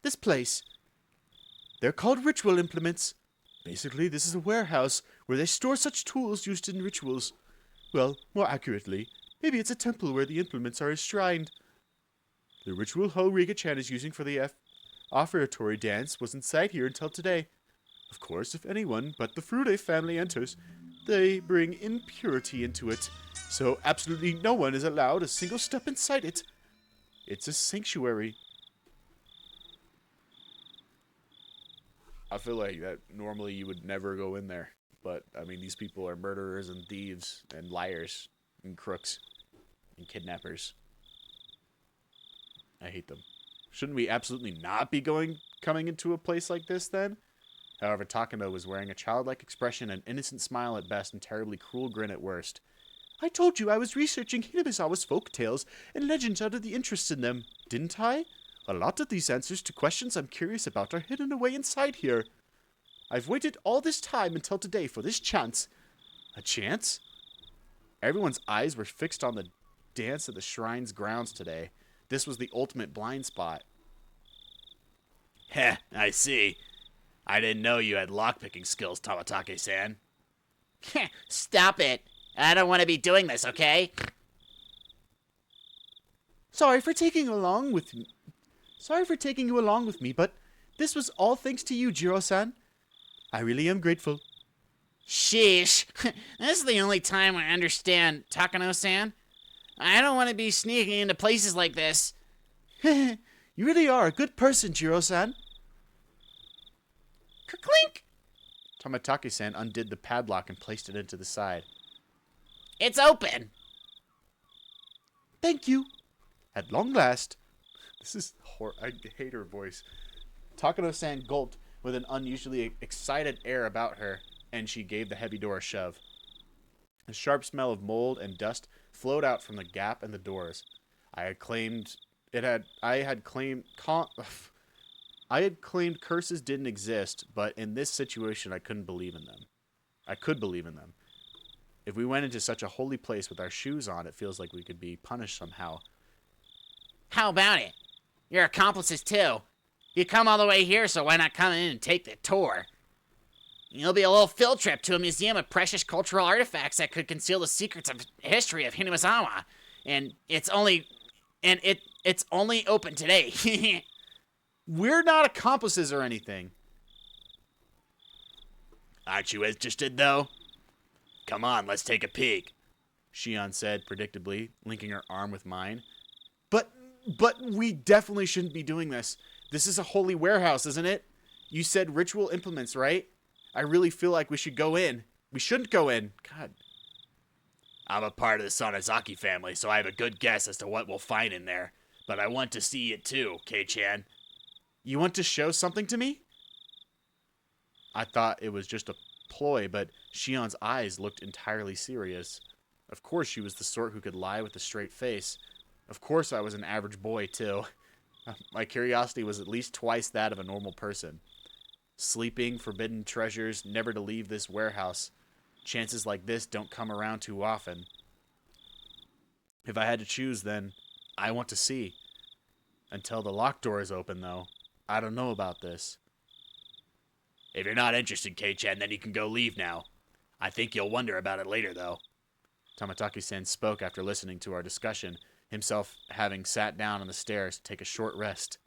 Speaker 1: This place. They're called ritual implements. Basically, this is a warehouse where they store such tools used in rituals. Well, more accurately, maybe it's a temple where the implements are enshrined. The ritual Ho Riga-chan is using for the offertory dance was inside here until today. Of course, if anyone but the Furude family enters, they bring impurity into it, so absolutely no one is allowed a single step inside it. It's a sanctuary. I feel like that normally you would never go in there, but I mean, these people are murderers and thieves and liars and crooks and kidnappers. I hate them. Shouldn't we absolutely not be coming into a place like this then? However, Takano was wearing a childlike expression, an innocent smile at best, and terribly cruel grin at worst. I told you I was researching Hinabisawa's folk tales and legends out of the interest in them, didn't I? A lot of these answers to questions I'm curious about are hidden away inside here. I've waited all this time until today for this chance. A chance? Everyone's eyes were fixed on the dance at the shrine's grounds today. This was the ultimate blind spot.
Speaker 3: Heh, I see. I didn't know you had lockpicking skills, Tamatake-san.
Speaker 5: Stop it. I don't want to be doing this, okay?
Speaker 1: Sorry for taking you along with me, but this was all thanks to you, Jiro-san. I really am grateful.
Speaker 5: Sheesh. This is the only time I understand Takano-san. I don't want to be sneaking into places like this.
Speaker 1: You really are a good person, Jiro-san.
Speaker 5: Clink!
Speaker 1: Tamatake-san undid the padlock and placed it into the side.
Speaker 5: It's open.
Speaker 1: Thank you. At long last. I hate her voice. Takano-san gulped with an unusually excited air about her, and she gave the heavy door a shove. A sharp smell of mold and dust flowed out from the gap in the doors. I had claimed curses didn't exist, but in this situation I couldn't believe in them. I could believe in them. If we went into such a holy place with our shoes on, it feels like we could be punished somehow.
Speaker 5: How about it? You're accomplices too. You come all the way here, so why not come in and take the tour? It'll be a little field trip to a museum of precious cultural artifacts that could conceal the secrets of history of Hinabisawa. And it's only open today.
Speaker 1: We're not accomplices or anything.
Speaker 3: Aren't you interested, though? Come on, let's take a peek.
Speaker 1: Shion said predictably, linking her arm with mine. But we definitely shouldn't be doing this. This is a holy warehouse, isn't it? You said ritual implements, right? I really feel like we should go in. We shouldn't go in. God.
Speaker 3: I'm a part of the Sonozaki family, so I have a good guess as to what we'll find in there. But I want to see it too, Kei-chan.
Speaker 1: You want to show something to me? I thought it was just a ploy, but Shion's eyes looked entirely serious. Of course she was the sort who could lie with a straight face. Of course I was an average boy, too. My curiosity was at least twice that of a normal person. Sleeping, forbidden treasures, never to leave this warehouse. Chances like this don't come around too often. If I had to choose, then I want to see. Until the locked door is open, though, I don't know about this.
Speaker 3: If you're not interested, Kei-chan, then you can go leave now. I think you'll wonder about it later, though.
Speaker 1: Tamataki-san spoke after listening to our discussion, himself having sat down on the stairs to take a short rest.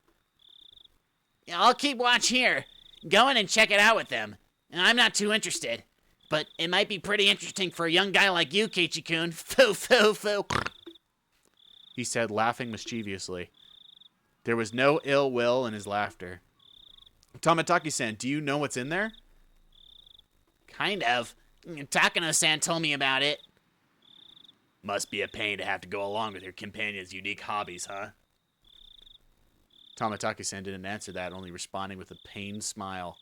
Speaker 5: I'll keep watch here. Go in and check it out with them. I'm not too interested. But it might be pretty interesting for a young guy like you, Keiichi-kun. Foo, foo, foo.
Speaker 1: He said, laughing mischievously. There was no ill will in his laughter. Tamataki-san, do you know what's in there?
Speaker 5: Kind of. Takano-san told me about it.
Speaker 3: Must be a pain to have to go along with your companion's unique hobbies, huh?
Speaker 1: Tamataki-san didn't answer that, only responding with a pained smile.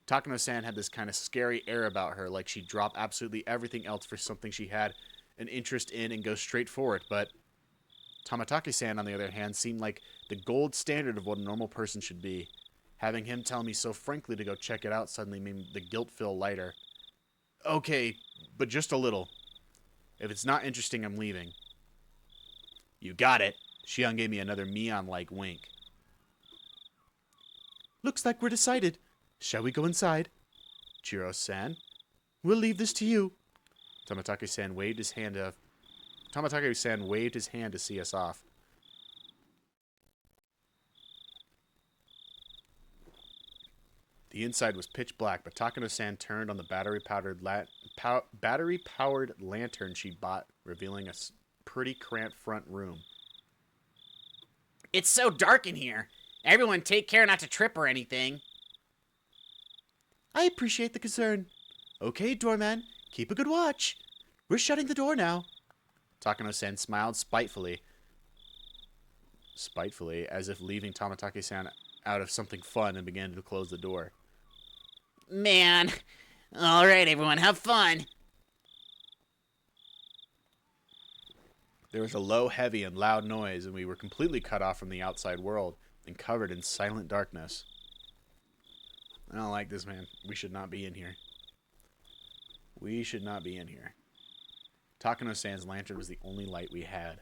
Speaker 1: Takano-san had this kind of scary air about her, like she'd drop absolutely everything else for something she had an interest in and go straight for it, but Tamataki-san, on the other hand, seemed like the gold standard of what a normal person should be. Having him tell me so frankly to go check it out suddenly made the guilt feel lighter. Okay, but just a little. If it's not interesting, I'm leaving. You got it. Shion gave me another Mion-like wink. Looks like we're decided. Shall we go inside? Jiro-san, we'll leave this to you. Tamataki-san waved his hand to see us off. The inside was pitch black, but Takano-san turned on the battery-powered lantern she bought, revealing a pretty cramped front room.
Speaker 5: It's so dark in here. Everyone take care not to trip or anything.
Speaker 1: I appreciate the concern. Okay, doorman, keep a good watch. We're shutting the door now. Takano-san smiled spitefully, as if leaving Tamataki-san out of something fun, and began to close the door.
Speaker 5: Man. All right, everyone, have fun.
Speaker 1: There was a low, heavy, and loud noise, and we were completely cut off from the outside world and covered in silent darkness. I don't like this, man. We should not be in here. We should not be in here. Takano-san's lantern was the only light we had.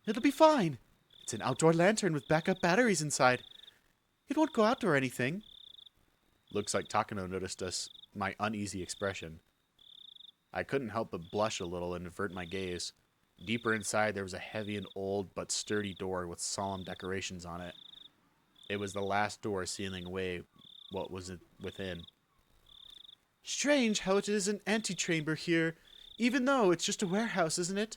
Speaker 1: It'll be fine. It's an outdoor lantern with backup batteries inside. It won't go out or anything. Looks like Takano noticed my uneasy expression. I couldn't help but blush a little and avert my gaze. Deeper inside, there was a heavy and old but sturdy door with solemn decorations on it. It was the last door sealing away what was within. Strange how it is an antechamber here, even though it's just a warehouse, isn't it?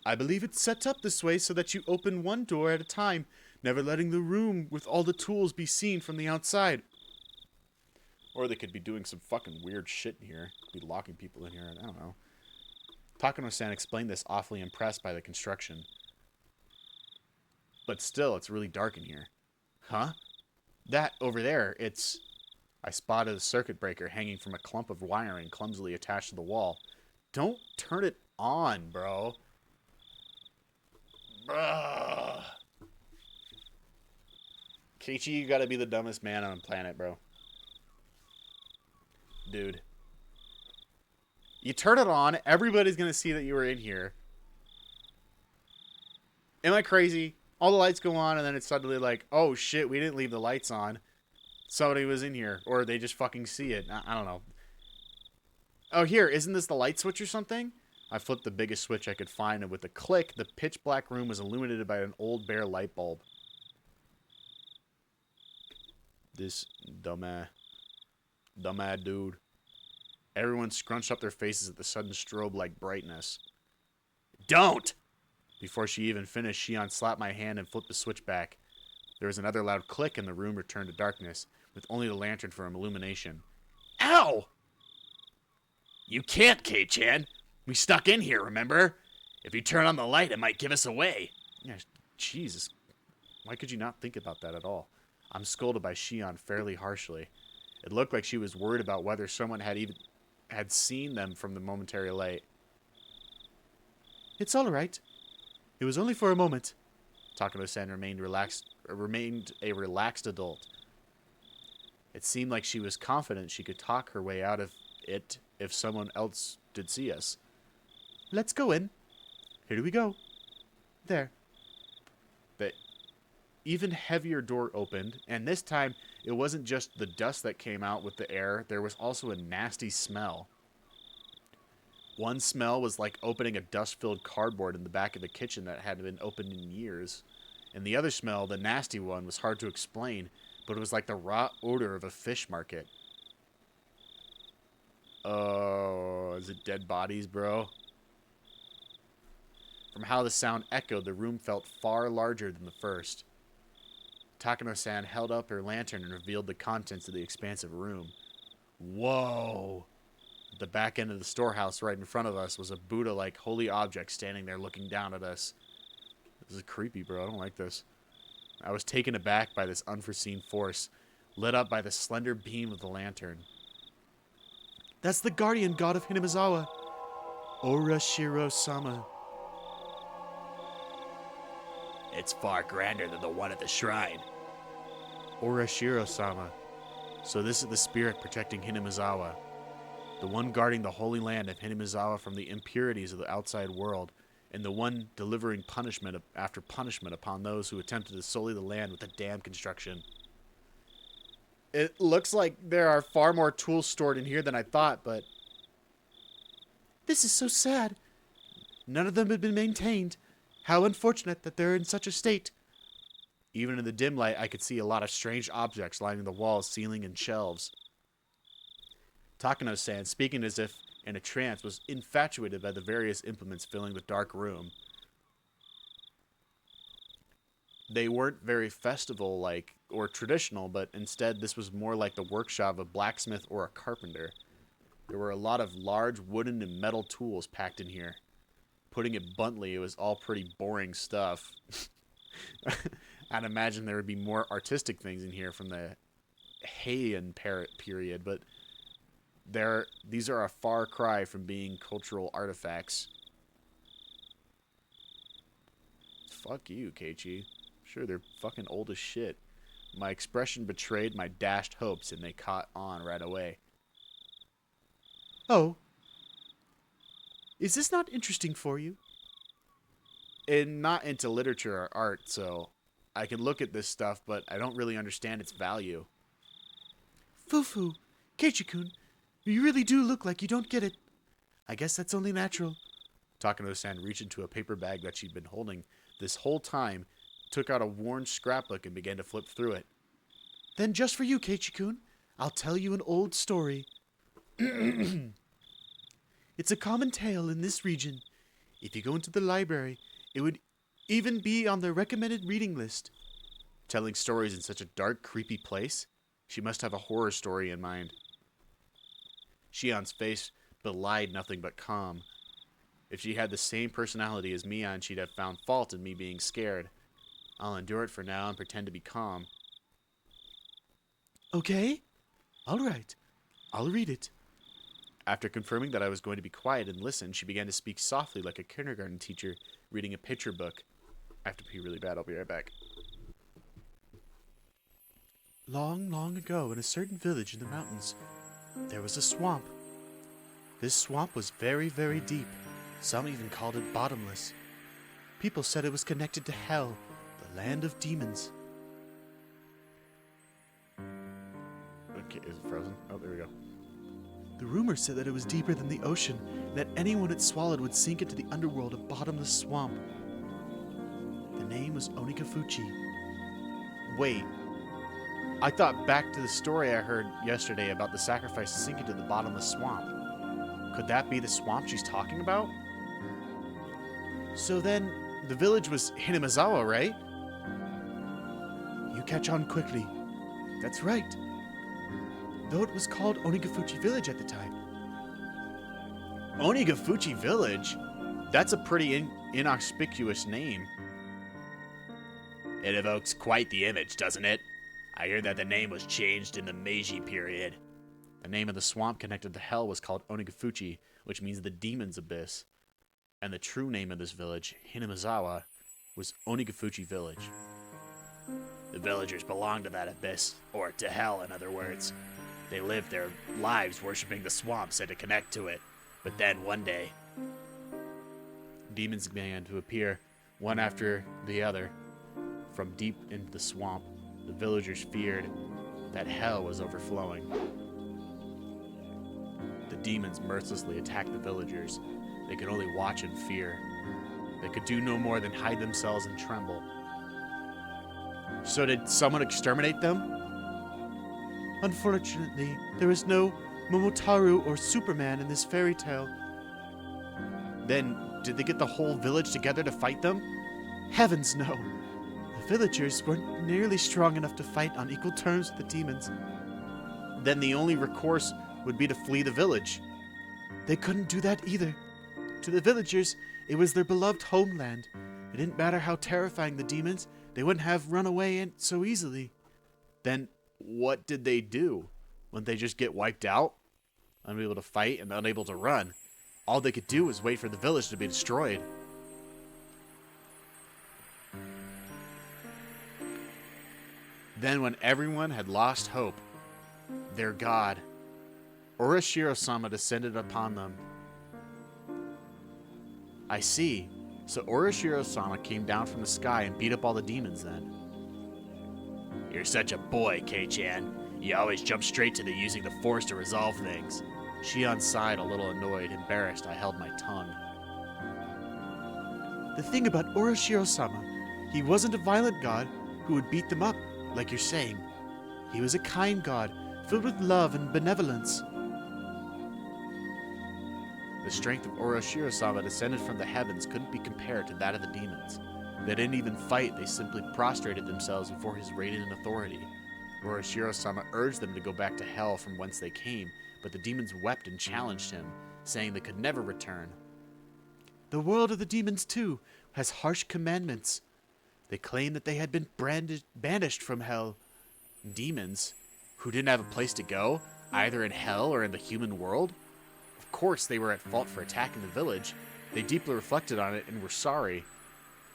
Speaker 1: I believe it's set up this way so that you open one door at a time, never letting the room with all the tools be seen from the outside. Or they could be doing some fucking weird shit in here. Be locking people in here, I don't know. Takano-san explained this, awfully impressed by the construction. But still, it's really dark in here. Huh? That over there, it's... I spotted a circuit breaker hanging from a clump of wiring clumsily attached to the wall. Don't turn it on, bro. Bruh. Keiichi, you gotta be the dumbest man on the planet, bro. Dude. You turn it on, everybody's gonna see that you were in here. Am I crazy? All the lights go on, and then it's suddenly like, oh shit, we didn't leave the lights on. Somebody was in here. Or they just fucking see it. I don't know. Oh, here, isn't this the light switch or something? I flipped the biggest switch I could find, and with a click, the pitch black room was illuminated by an old bare light bulb. This dumbass dude. Everyone scrunched up their faces at the sudden strobe-like brightness. Don't! Before she even finished, Shion slapped my hand and flipped the switch back. There was another loud click, and the room returned to darkness, with only the lantern for illumination. Ow!
Speaker 3: You can't, Kei-chan. We stuck in here, remember? If you turn on the light, it might give us away.
Speaker 1: Yeah, Jesus. Why could you not think about that at all? I'm scolded by Shion fairly harshly. It looked like she was worried about whether someone had seen them from the momentary light. It's all right. It was only for a moment. Takano-san remained a relaxed adult. It seemed like she was confident she could talk her way out of it if someone else did see us. Let's go in. Here we go. There. The even heavier door opened, and this time it wasn't just the dust that came out with the air, there was also a nasty smell. One smell was like opening a dust-filled cardboard in the back of the kitchen that hadn't been opened in years. And the other smell, the nasty one, was hard to explain, but it was like the raw odor of a fish market. Oh, is it dead bodies, bro? From how the sound echoed, the room felt far larger than the first. Takano-san held up her lantern and revealed the contents of the expansive room. Whoa! At the back end of the storehouse right in front of us was a Buddha-like holy object standing there looking down at us. This is creepy, bro. I don't like this. I was taken aback by this unforeseen force, lit up by the slender beam of the lantern. That's the guardian god of Hinamizawa, Orashiro-sama.
Speaker 3: It's far grander than the one at the shrine.
Speaker 1: Orashiro-sama. So this is the spirit protecting Hinamizawa, the one guarding the holy land of Hinamizawa from the impurities of the outside world, and the one delivering punishment after punishment upon those who attempted to sully the land with a dam construction. It looks like there are far more tools stored in here than I thought, but... This is so sad. None of them have been maintained. How unfortunate that they're in such a state. Even in the dim light, I could see a lot of strange objects lining the walls, ceiling, and shelves. Takano-san, speaking as if in a trance, was infatuated by the various implements filling the dark room. They weren't very festival-like or traditional, but instead this was more like the workshop of a blacksmith or a carpenter. There were a lot of large wooden and metal tools packed in here. Putting it bluntly, it was all pretty boring stuff. I'd imagine there would be more artistic things in here from the Heian period, but these are a far cry from being cultural artifacts. Fuck you, Keiichi. Sure, they're fucking old as shit. My expression betrayed my dashed hopes, and they caught on right away. Oh. Is this not interesting for you? I'm not into literature or art, so I can look at this stuff, but I don't really understand its value. Fufu, Keiichi-kun, you really do look like you don't get it. I guess that's only natural. Takano-san reached into a paper bag that she'd been holding this whole time, took out a worn scrapbook and began to flip through it. Then just for you, Keiichi-kun, I'll tell you an old story. It's a common tale in this region. If you go into the library, it would even be on the recommended reading list. Telling stories in such a dark, creepy place? She must have a horror story in mind. Shion's face belied nothing but calm. If she had the same personality as Mion, she'd have found fault in me being scared. I'll endure it for now and pretend to be calm. Okay? All right. I'll read it. After confirming that I was going to be quiet and listen, she began to speak softly like a kindergarten teacher reading a picture book. I have to pee really bad. I'll be right back. Long, long ago, in a certain village in the mountains, there was a swamp. This swamp was very, very deep. Some even called it bottomless. People said it was connected to hell, the land of demons. Okay, is it frozen? Oh, there we go. The rumor said that it was deeper than the ocean, and that anyone it swallowed would sink into the underworld of bottomless swamp. The name was Onikafuchi. Wait. I thought back to the story I heard yesterday about the sacrifice sinking to the bottomless swamp. Could that be the swamp she's talking about? So then, the village was Hinamizawa, right? You catch on quickly. That's right. Though it was called Onikafuchi Village at the time. Onigafuchi Village? That's a pretty inauspicious name.
Speaker 3: It evokes quite the image, doesn't it? I hear that the name was changed in the Meiji period.
Speaker 1: The name of the swamp connected to hell was called Onigafuchi, which means the demon's abyss. And the true name of this village, Hinamizawa, was Onigafuchi Village.
Speaker 3: The villagers belong to that abyss, or to hell in other words. They lived their lives worshipping the swamp said to connect to it. But then one day,
Speaker 1: demons began to appear, one after the other. From deep into the swamp, the villagers feared that hell was overflowing. The demons mercilessly attacked the villagers. They could only watch in fear. They could do no more than hide themselves and tremble. So did someone exterminate them? Unfortunately, there is no Momotaru or Superman in this fairy tale. Then, did they get the whole village together to fight them? Heavens no! The villagers weren't nearly strong enough to fight on equal terms with the demons. Then the only recourse would be to flee the village. They couldn't do that either. To the villagers, it was their beloved homeland. It didn't matter how terrifying the demons, they wouldn't have run away so easily. Then what did they do? Wouldn't they just get wiped out? Unable to fight and unable to run. All they could do was wait for the village to be destroyed. Then when everyone had lost hope, their god, Urashiro-sama, descended upon them. I see. So Urashiro-sama came down from the sky and beat up all the demons then.
Speaker 3: You're such a boy, Kei-chan. You always jump straight to the using the force to resolve things.
Speaker 1: Shion sighed, a little annoyed. Embarrassed, I held my tongue. The thing about Urashiro-sama, he wasn't a violent god who would beat them up, like you're saying. He was a kind god, filled with love and benevolence. The strength of Urashiro-sama descended from the heavens couldn't be compared to that of the demons. They didn't even fight, they simply prostrated themselves before his radiant authority. Urashiro-sama urged them to go back to hell from whence they came, but the demons wept and challenged him, saying they could never return. The world of the demons, too, has harsh commandments. They claim that they had been banished from hell. Demons, who didn't have a place to go, either in hell or in the human world? Of course they were at fault for attacking the village. They deeply reflected on it and were sorry.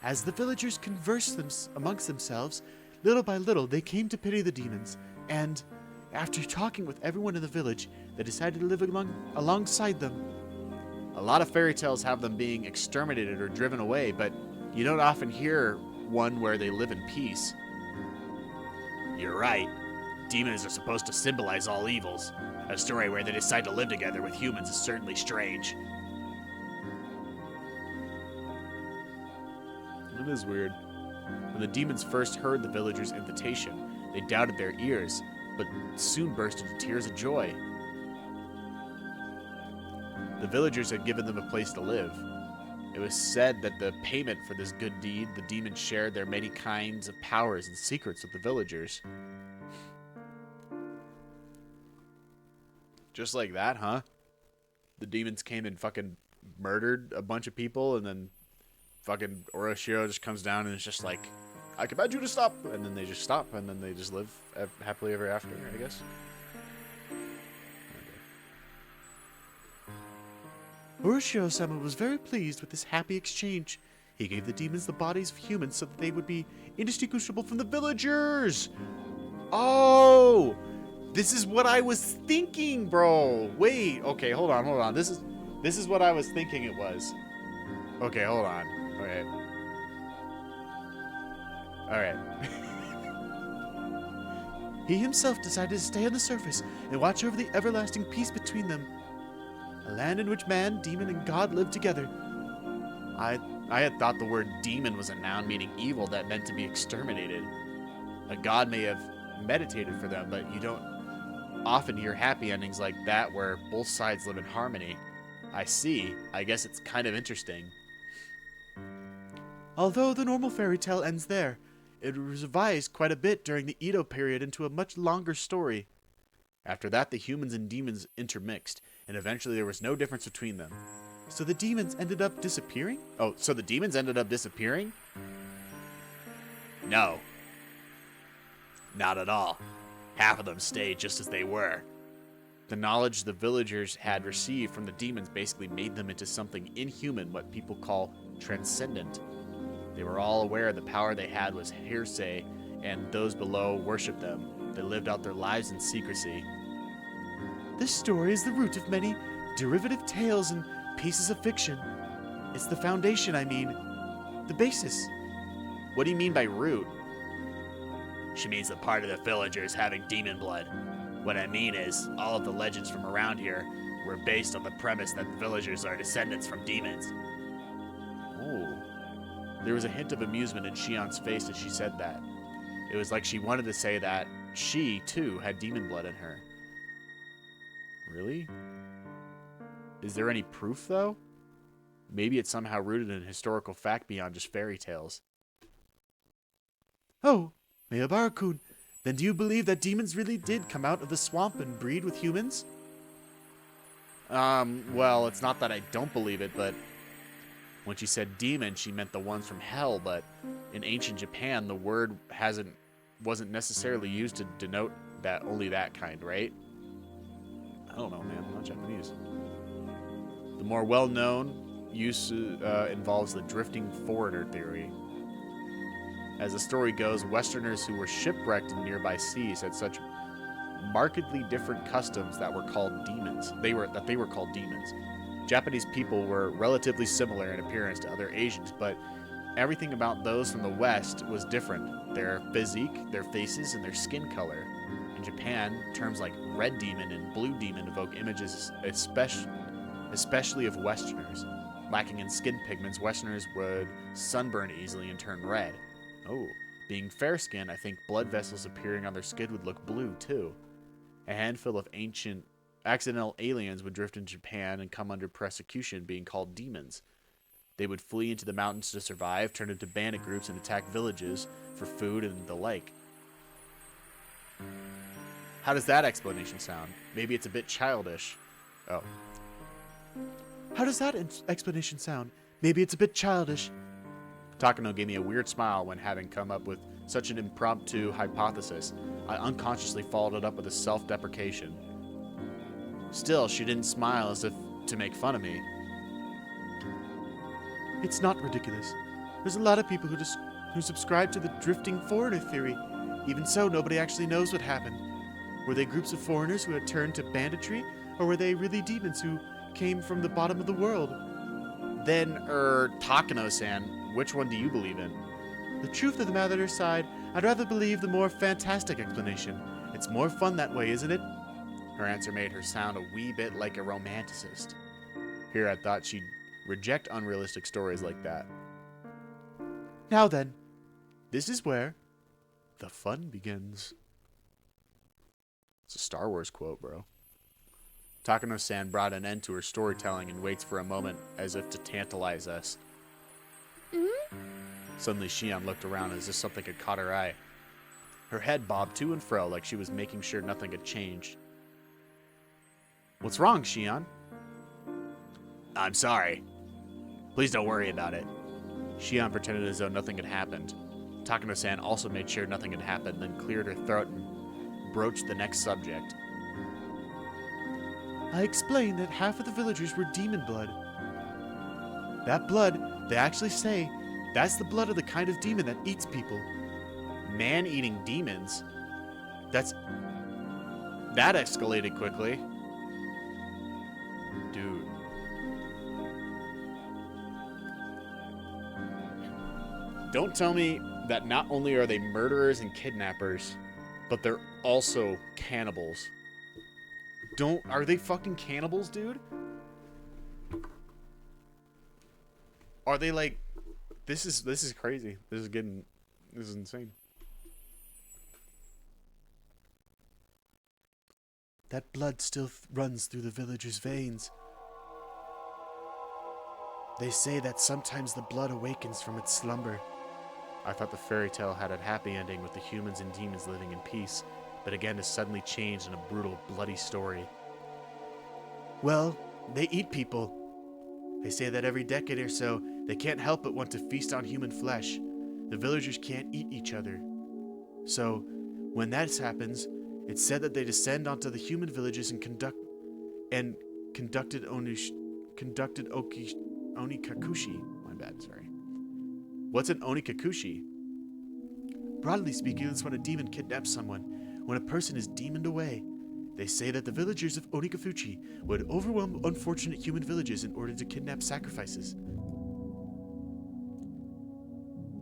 Speaker 1: As the villagers conversed amongst themselves, little by little they came to pity the demons, and, after talking with everyone in the village, they decided to live alongside them. A lot of fairy tales have them being exterminated or driven away, but you don't often hear one where they live in peace.
Speaker 3: You're right. Demons are supposed to symbolize all evils. A story where they decide to live together with humans is certainly strange.
Speaker 1: It is weird. When the demons first heard the villagers' invitation, they doubted their ears, but soon burst into tears of joy. The villagers had given them a place to live. It was said that the payment for this good deed, the demons shared their many kinds of powers and secrets with the villagers. Just like that, huh? The demons came and fucking murdered a bunch of people, and then fucking Oroshiro just comes down and is just like, I command you to stop! And then they just stop, and then they just live happily ever after, I guess. Oroshiro-sama was very pleased with this happy exchange. He gave the demons the bodies of humans so that they would be indistinguishable from the villagers! Oh! This is what I was thinking, bro! Wait, okay, hold on. This is what I was thinking it was. Okay, hold on. Okay. Alright. He himself decided to stay on the surface and watch over the everlasting peace between them. A land in which man, demon, and god live together. I had thought the word demon was a noun meaning evil that meant to be exterminated. A god may have meditated for them, but you don't often hear happy endings like that where both sides live in harmony. I see. I guess it's kind of interesting. Although the normal fairy tale ends there, it was revised quite a bit during the Edo period into a much longer story. After that, the humans and demons intermixed, and eventually there was no difference between them. So the demons ended up disappearing? Oh, so the demons ended up disappearing?
Speaker 3: No. Not at all. Half of them stayed just as they were.
Speaker 1: The knowledge the villagers had received from the demons basically made them into something inhuman, what people call transcendent. They were all aware the power they had was hearsay, and those below worshipped them. They lived out their lives in secrecy. This story is the root of many derivative tales and pieces of fiction. It's the foundation, I mean. The basis.
Speaker 3: What do you mean by root? She means the part of the villagers having demon blood. What I mean is, all of the legends from around here were based on the premise that villagers are descendants from demons.
Speaker 1: Oh. There was a hint of amusement in Shion's face as she said that. It was like she wanted to say that she, too, had demon blood in her. Really? Is there any proof, though? Maybe it's somehow rooted in historical fact beyond just fairy tales. Oh, Meobara-kun, then do you believe that demons really did come out of the swamp and breed with humans? Well, it's not that I don't believe it, but when she said demon, she meant the ones from hell, but in ancient Japan, the word wasn't necessarily used to denote that only that kind, right? I don't know, man. I'm not Japanese. The more well-known use involves the drifting foreigner theory. As the story goes, Westerners who were shipwrecked in nearby seas had such markedly different customs that were called demons. They were called demons. Japanese people were relatively similar in appearance to other Asians, but everything about those from the West was different. Their physique, their faces, and their skin color. In Japan, terms like red demon and blue demon evoke images especially of Westerners. Lacking in skin pigments, Westerners would sunburn easily and turn red. Oh, being fair-skinned, I think blood vessels appearing on their skin would look blue, too. A handful of ancient accidental aliens would drift into Japan and come under persecution, being called demons. They would flee into the mountains to survive, turn into bandit groups, and attack villages for food and the like. How does that explanation sound? Maybe it's a bit childish. Oh. How does that explanation sound? Maybe it's a bit childish. Takano gave me a weird smile when having come up with such an impromptu hypothesis. I unconsciously followed it up with a self-deprecation. Still, she didn't smile as if to make fun of me. It's not ridiculous. There's a lot of people who subscribe to the drifting foreigner theory. Even so, nobody actually knows what happened. Were they groups of foreigners who had turned to banditry, or were they really demons who came from the bottom of the world? Then, Takano-san, which one do you believe in? The truth of the matter aside, I'd rather believe the more fantastic explanation. It's more fun that way, isn't it? Her answer made her sound a wee bit like a romanticist. Here I thought she'd reject unrealistic stories like that. Now then, this is where the fun begins. It's a Star Wars quote, bro. Takano-san brought an end to her storytelling and waits for a moment as if to tantalize us. Suddenly Shion looked around as if something had caught her eye. Her head bobbed to and fro like she was making sure nothing had changed. What's wrong, Shion?
Speaker 3: I'm sorry. Please don't worry about it.
Speaker 1: Shion pretended as though nothing had happened. Takano-san also made sure nothing had happened, then cleared her throat and broached the next subject. I explained that half of the villagers were demon blood. That blood, they actually say, that's the blood of the kind of demon that eats people. Man-eating demons? That escalated quickly. Dude. Don't tell me that not only are they murderers and kidnappers, but they're also cannibals. Are they fucking cannibals, dude? Are they like, this is crazy. This is insane. That blood still runs through the villagers' veins. They say that sometimes the blood awakens from its slumber. I thought the fairy tale had a happy ending with the humans and demons living in peace, but again is suddenly changed in a brutal, bloody story. Well, they eat people. They say that every decade or so, they can't help but want to feast on human flesh. The villagers can't eat each other. So, when that happens, it's said that they descend onto the human villages and conducted onikakushi. My bad, sorry. What's an onikakushi? Broadly speaking, it's when a demon kidnaps someone. When a person is demoned away, they say that the villagers of Onikafuchi would overwhelm unfortunate human villages in order to kidnap sacrifices.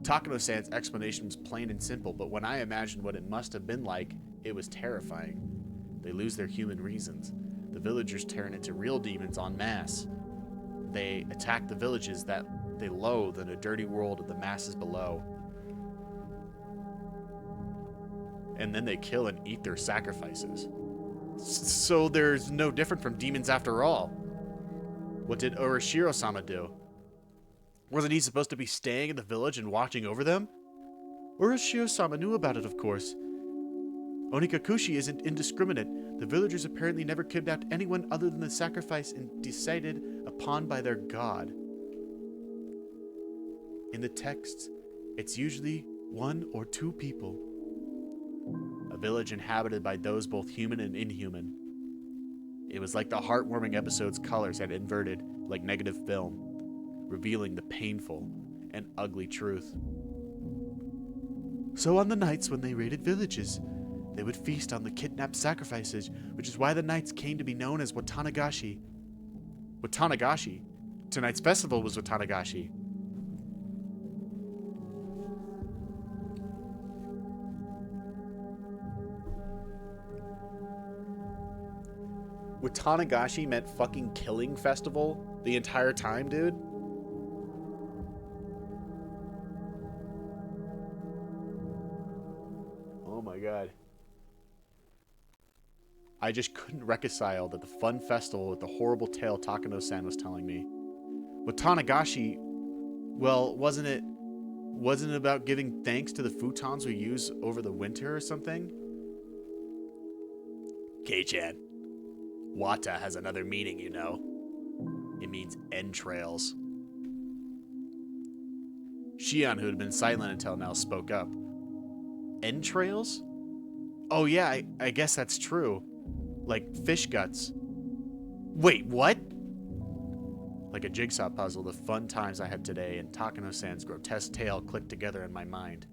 Speaker 1: Takano-san's explanation was plain and simple, but when I imagined what it must have been like, it was terrifying. They lose their human reasons. The villagers turn into real demons en masse. They attack the villages that they loathe in a dirty world of the masses below. And then they kill and eat their sacrifices. So there's no different from demons after all. What did Urashiro-sama do? Wasn't he supposed to be staying in the village and watching over them? Urashiro-sama knew about it, of course. Onikakushi isn't indiscriminate. The villagers apparently never kidnapped anyone other than the sacrifice and decided upon by their god. In the texts, it's usually 1 or 2 people. A village inhabited by those both human and inhuman. It was like the heartwarming episode's colors had inverted like negative film, revealing the painful and ugly truth. So on the nights when they raided villages, they would feast on the kidnapped sacrifices, which is why the nights came to be known as Watanagashi. Watanagashi? Tonight's festival was Watanagashi. Watanagashi meant fucking killing festival the entire time, dude? Oh my god. I just couldn't reconcile that the fun festival with the horrible tale Takano-san was telling me. Watanagashi, well, wasn't it about giving thanks to the futons we use over the winter or something?
Speaker 3: K-chan, Wata has another meaning, you know. It means entrails.
Speaker 1: Shion, who had been silent until now, spoke up. Entrails? Oh yeah, I guess that's true. Like fish guts. Wait, what? Like a jigsaw puzzle, the fun times I had today and Takano-san's grotesque tale clicked together in my mind.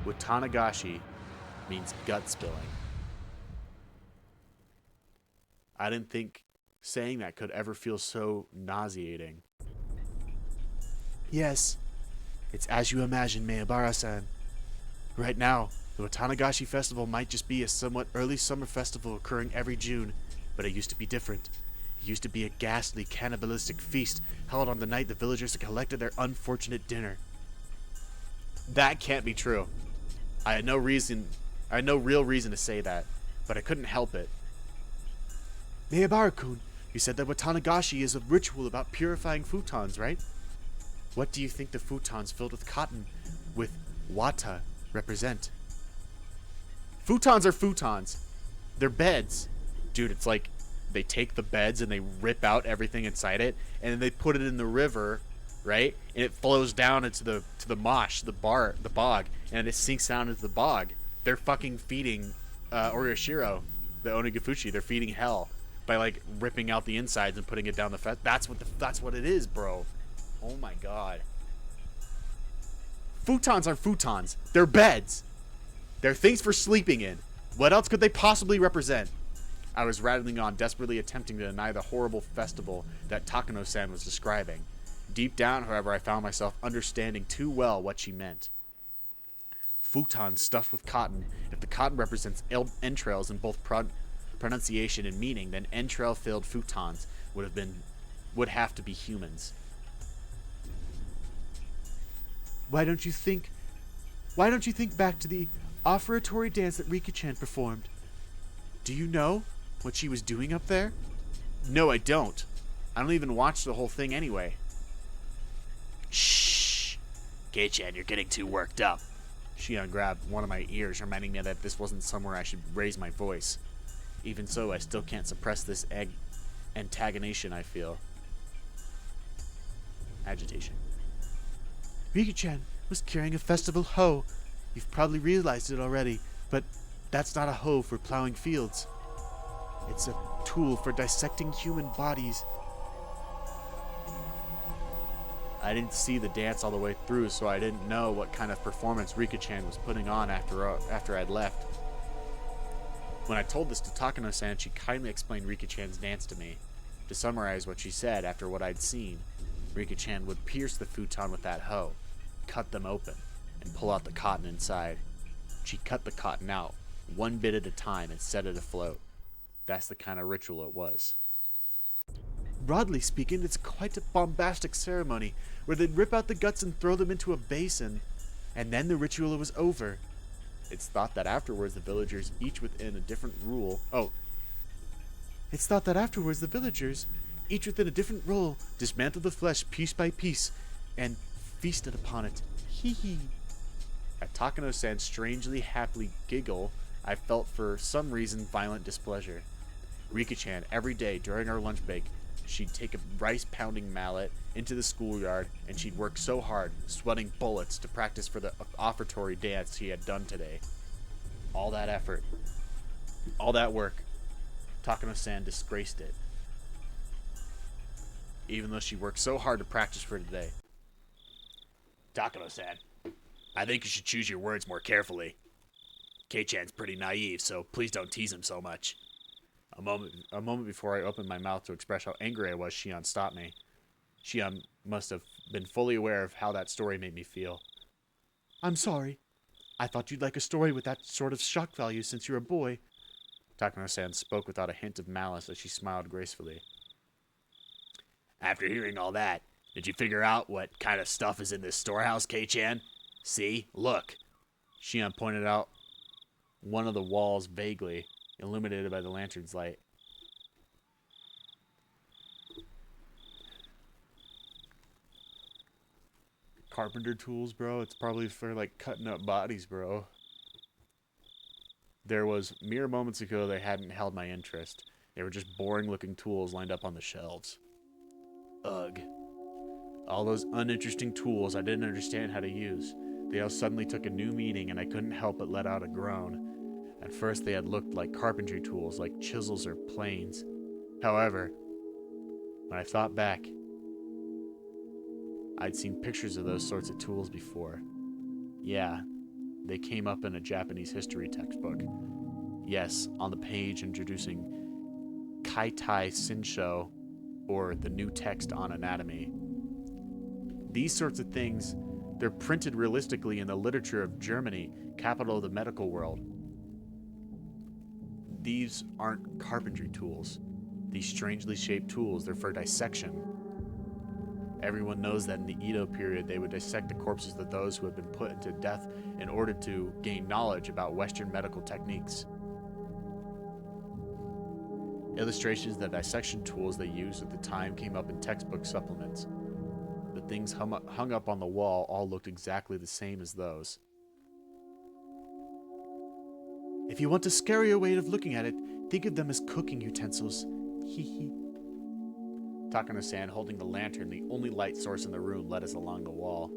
Speaker 1: Watanagashi means gut spilling. I didn't think saying that could ever feel so nauseating. Yes, it's as you imagine, Miyabara-san. Right now, the Watanagashi festival might just be a somewhat early summer festival occurring every June, but it used to be different. It used to be a ghastly, cannibalistic feast held on the night the villagers collected their unfortunate dinner. That can't be true. I had no real reason to say that, but I couldn't help it. Miyabara-kun, you said that Watanagashi is a ritual about purifying futons, right? What do you think the futons filled with cotton with wata represent? Futons are futons. They're beds. Dude, it's like they take the beds and they rip out everything inside it, and then they put it in the river, right? And it flows down into the marsh, the bog, and it sinks down into the bog. They're fucking feeding Oryoshiro, the Onigafuchi. They're feeding hell by like ripping out the insides and putting it down the that's what it is, bro. Oh my god. Futons are futons. They're beds. They're things for sleeping in. What else could they possibly represent? I was rattling on, desperately attempting to deny the horrible festival that Takano-san was describing. Deep down, however, I found myself understanding too well what she meant. Futons stuffed with cotton. If the cotton represents entrails in both pronunciation and meaning, then entrail-filled futons would have to be humans. Why don't you think back to the offertory dance that Rika-chan performed? Do you know what she was doing up there? No, I don't. I don't even watch the whole thing anyway.
Speaker 3: Shh! Kei-chan, you're getting too worked up.
Speaker 1: Shion grabbed one of my ears, reminding me that this wasn't somewhere I should raise my voice. Even so, I still can't suppress this antagonization I feel. Agitation. Rika-chan was carrying a festival hoe. You've probably realized it already, but that's not a hoe for plowing fields. It's a tool for dissecting human bodies. I didn't see the dance all the way through, so I didn't know what kind of performance Rika-chan was putting on after I'd left. When I told this to Takano-san, she kindly explained Rika-chan's dance to me. To summarize what she said after what I'd seen, Rika-chan would pierce the futon with that hoe, cut them open, and pull out the cotton inside. She cut the cotton out, one bit at a time, and set it afloat. That's the kind of ritual it was. Broadly speaking, it's quite a bombastic ceremony, where they'd rip out the guts and throw them into a basin, and then the ritual was over. It's thought that afterwards the villagers, each within a different rule, dismantled the flesh piece by piece, and feasted upon it. Hee hee. At Takano-san's strangely happy giggle, I felt for some reason violent displeasure. Rika-chan, every day during our lunch break, she'd take a rice-pounding mallet into the schoolyard, and she'd work so hard, sweating bullets, to practice for the offertory dance she had done today. All that effort, all that work, Takano-san disgraced it. Even though she worked so hard to practice for today.
Speaker 3: Takano-san, I think you should choose your words more carefully. Kei-chan's pretty naive, so please don't tease him so much.
Speaker 1: A moment before I opened my mouth to express how angry I was, Shion stopped me. Shion must have been fully aware of how that story made me feel. I'm sorry. I thought you'd like a story with that sort of shock value since you're a boy. Takano-san spoke without a hint of malice as she smiled gracefully.
Speaker 3: After hearing all that, did you figure out what kind of stuff is in this storehouse, Kei-chan? See? Look.
Speaker 1: Shion pointed out one of the walls vaguely, illuminated by the lantern's light. Carpenter tools, bro. It's probably for like cutting up bodies, bro. There was mere moments ago they hadn't held my interest. They were just boring looking tools lined up on the shelves. Ugh. All those uninteresting tools I didn't understand how to use. They all suddenly took a new meaning, and I couldn't help but let out a groan. At first they had looked like carpentry tools, like chisels or planes. However, when I thought back, I'd seen pictures of those sorts of tools before. Yeah, they came up in a Japanese history textbook. Yes, on the page introducing Kaitai Shinsho, or the new text on anatomy. These sorts of things, they're printed realistically in the literature of Germany, capital of the medical world. These aren't carpentry tools. These strangely shaped tools, they're for dissection. Everyone knows that in the Edo period, they would dissect the corpses of those who had been put into death in order to gain knowledge about Western medical techniques. Illustrations of the dissection tools they used at the time came up in textbook supplements. The things hung up on the wall all looked exactly the same as those. If you want a scarier way of looking at it, think of them as cooking utensils. Hee hee. Takano-san, holding the lantern, the only light source in the room, led us along the wall.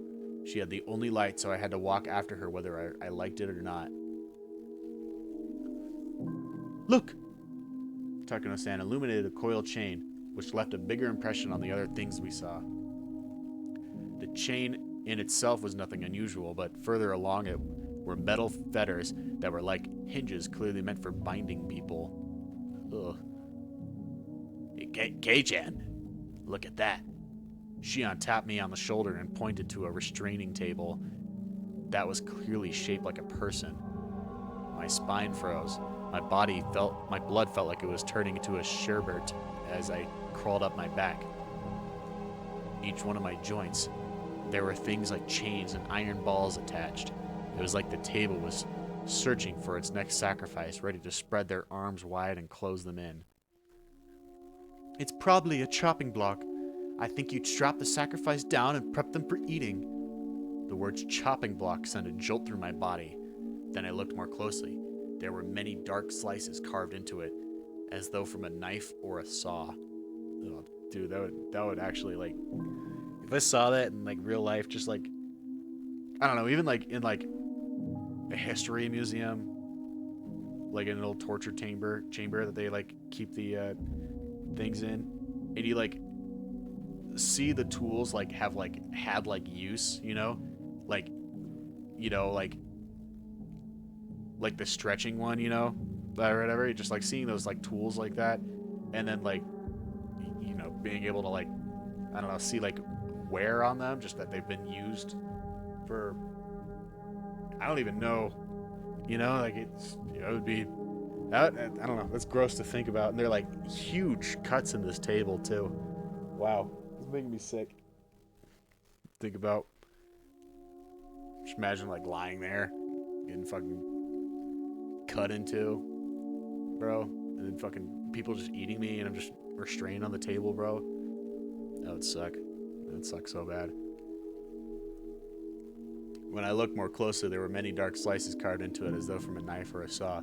Speaker 1: She had the only light, so I had to walk after her whether I liked it or not. Look! Takano-san illuminated a coiled chain, which left a bigger impression on the other things we saw. The chain in itself was nothing unusual, but further along it were metal fetters that were like hinges, clearly meant for binding people. Ugh.
Speaker 3: Kei-chan, look at that.
Speaker 1: Shion tapped me on the shoulder and pointed to a restraining table that was clearly shaped like a person. My spine froze. My blood felt like it was turning into a sherbet as I crawled up my back. Each one of my joints, there were things like chains and iron balls attached. It was like the table was searching for its next sacrifice, ready to spread their arms wide and close them in. It's probably a chopping block. I think you'd strap the sacrifice down and prep them for eating. The words chopping block sent a jolt through my body. Then I looked more closely. There were many dark slices carved into it, as though from a knife or a saw. Oh, dude, that would actually, like, if I saw that in, like, real life, just, like, I don't know, even, like, in, like, a history museum, like in an old torture chamber that they, like, keep the things in, and you, like, see the tools, like, have, like, had, like, use, you know, like the stretching one, you know, or whatever. Just, like, seeing those, like, tools like that, and then, like, you know, being able to, like, I don't know, see, like, wear on them, just that they've been used for, I don't even know, you know, like, it's, you know, it would be, I don't know, that's gross to think about. And they're, like, huge cuts in this table too. Wow, it's making me sick. Think about, just imagine, like, lying there, getting fucking cut into, bro, and then fucking people just eating me, and I'm just restrained on the table, bro. That would suck. That would suck so bad. When I looked more closely, there were many dark slices carved into it, as though from a knife or a saw.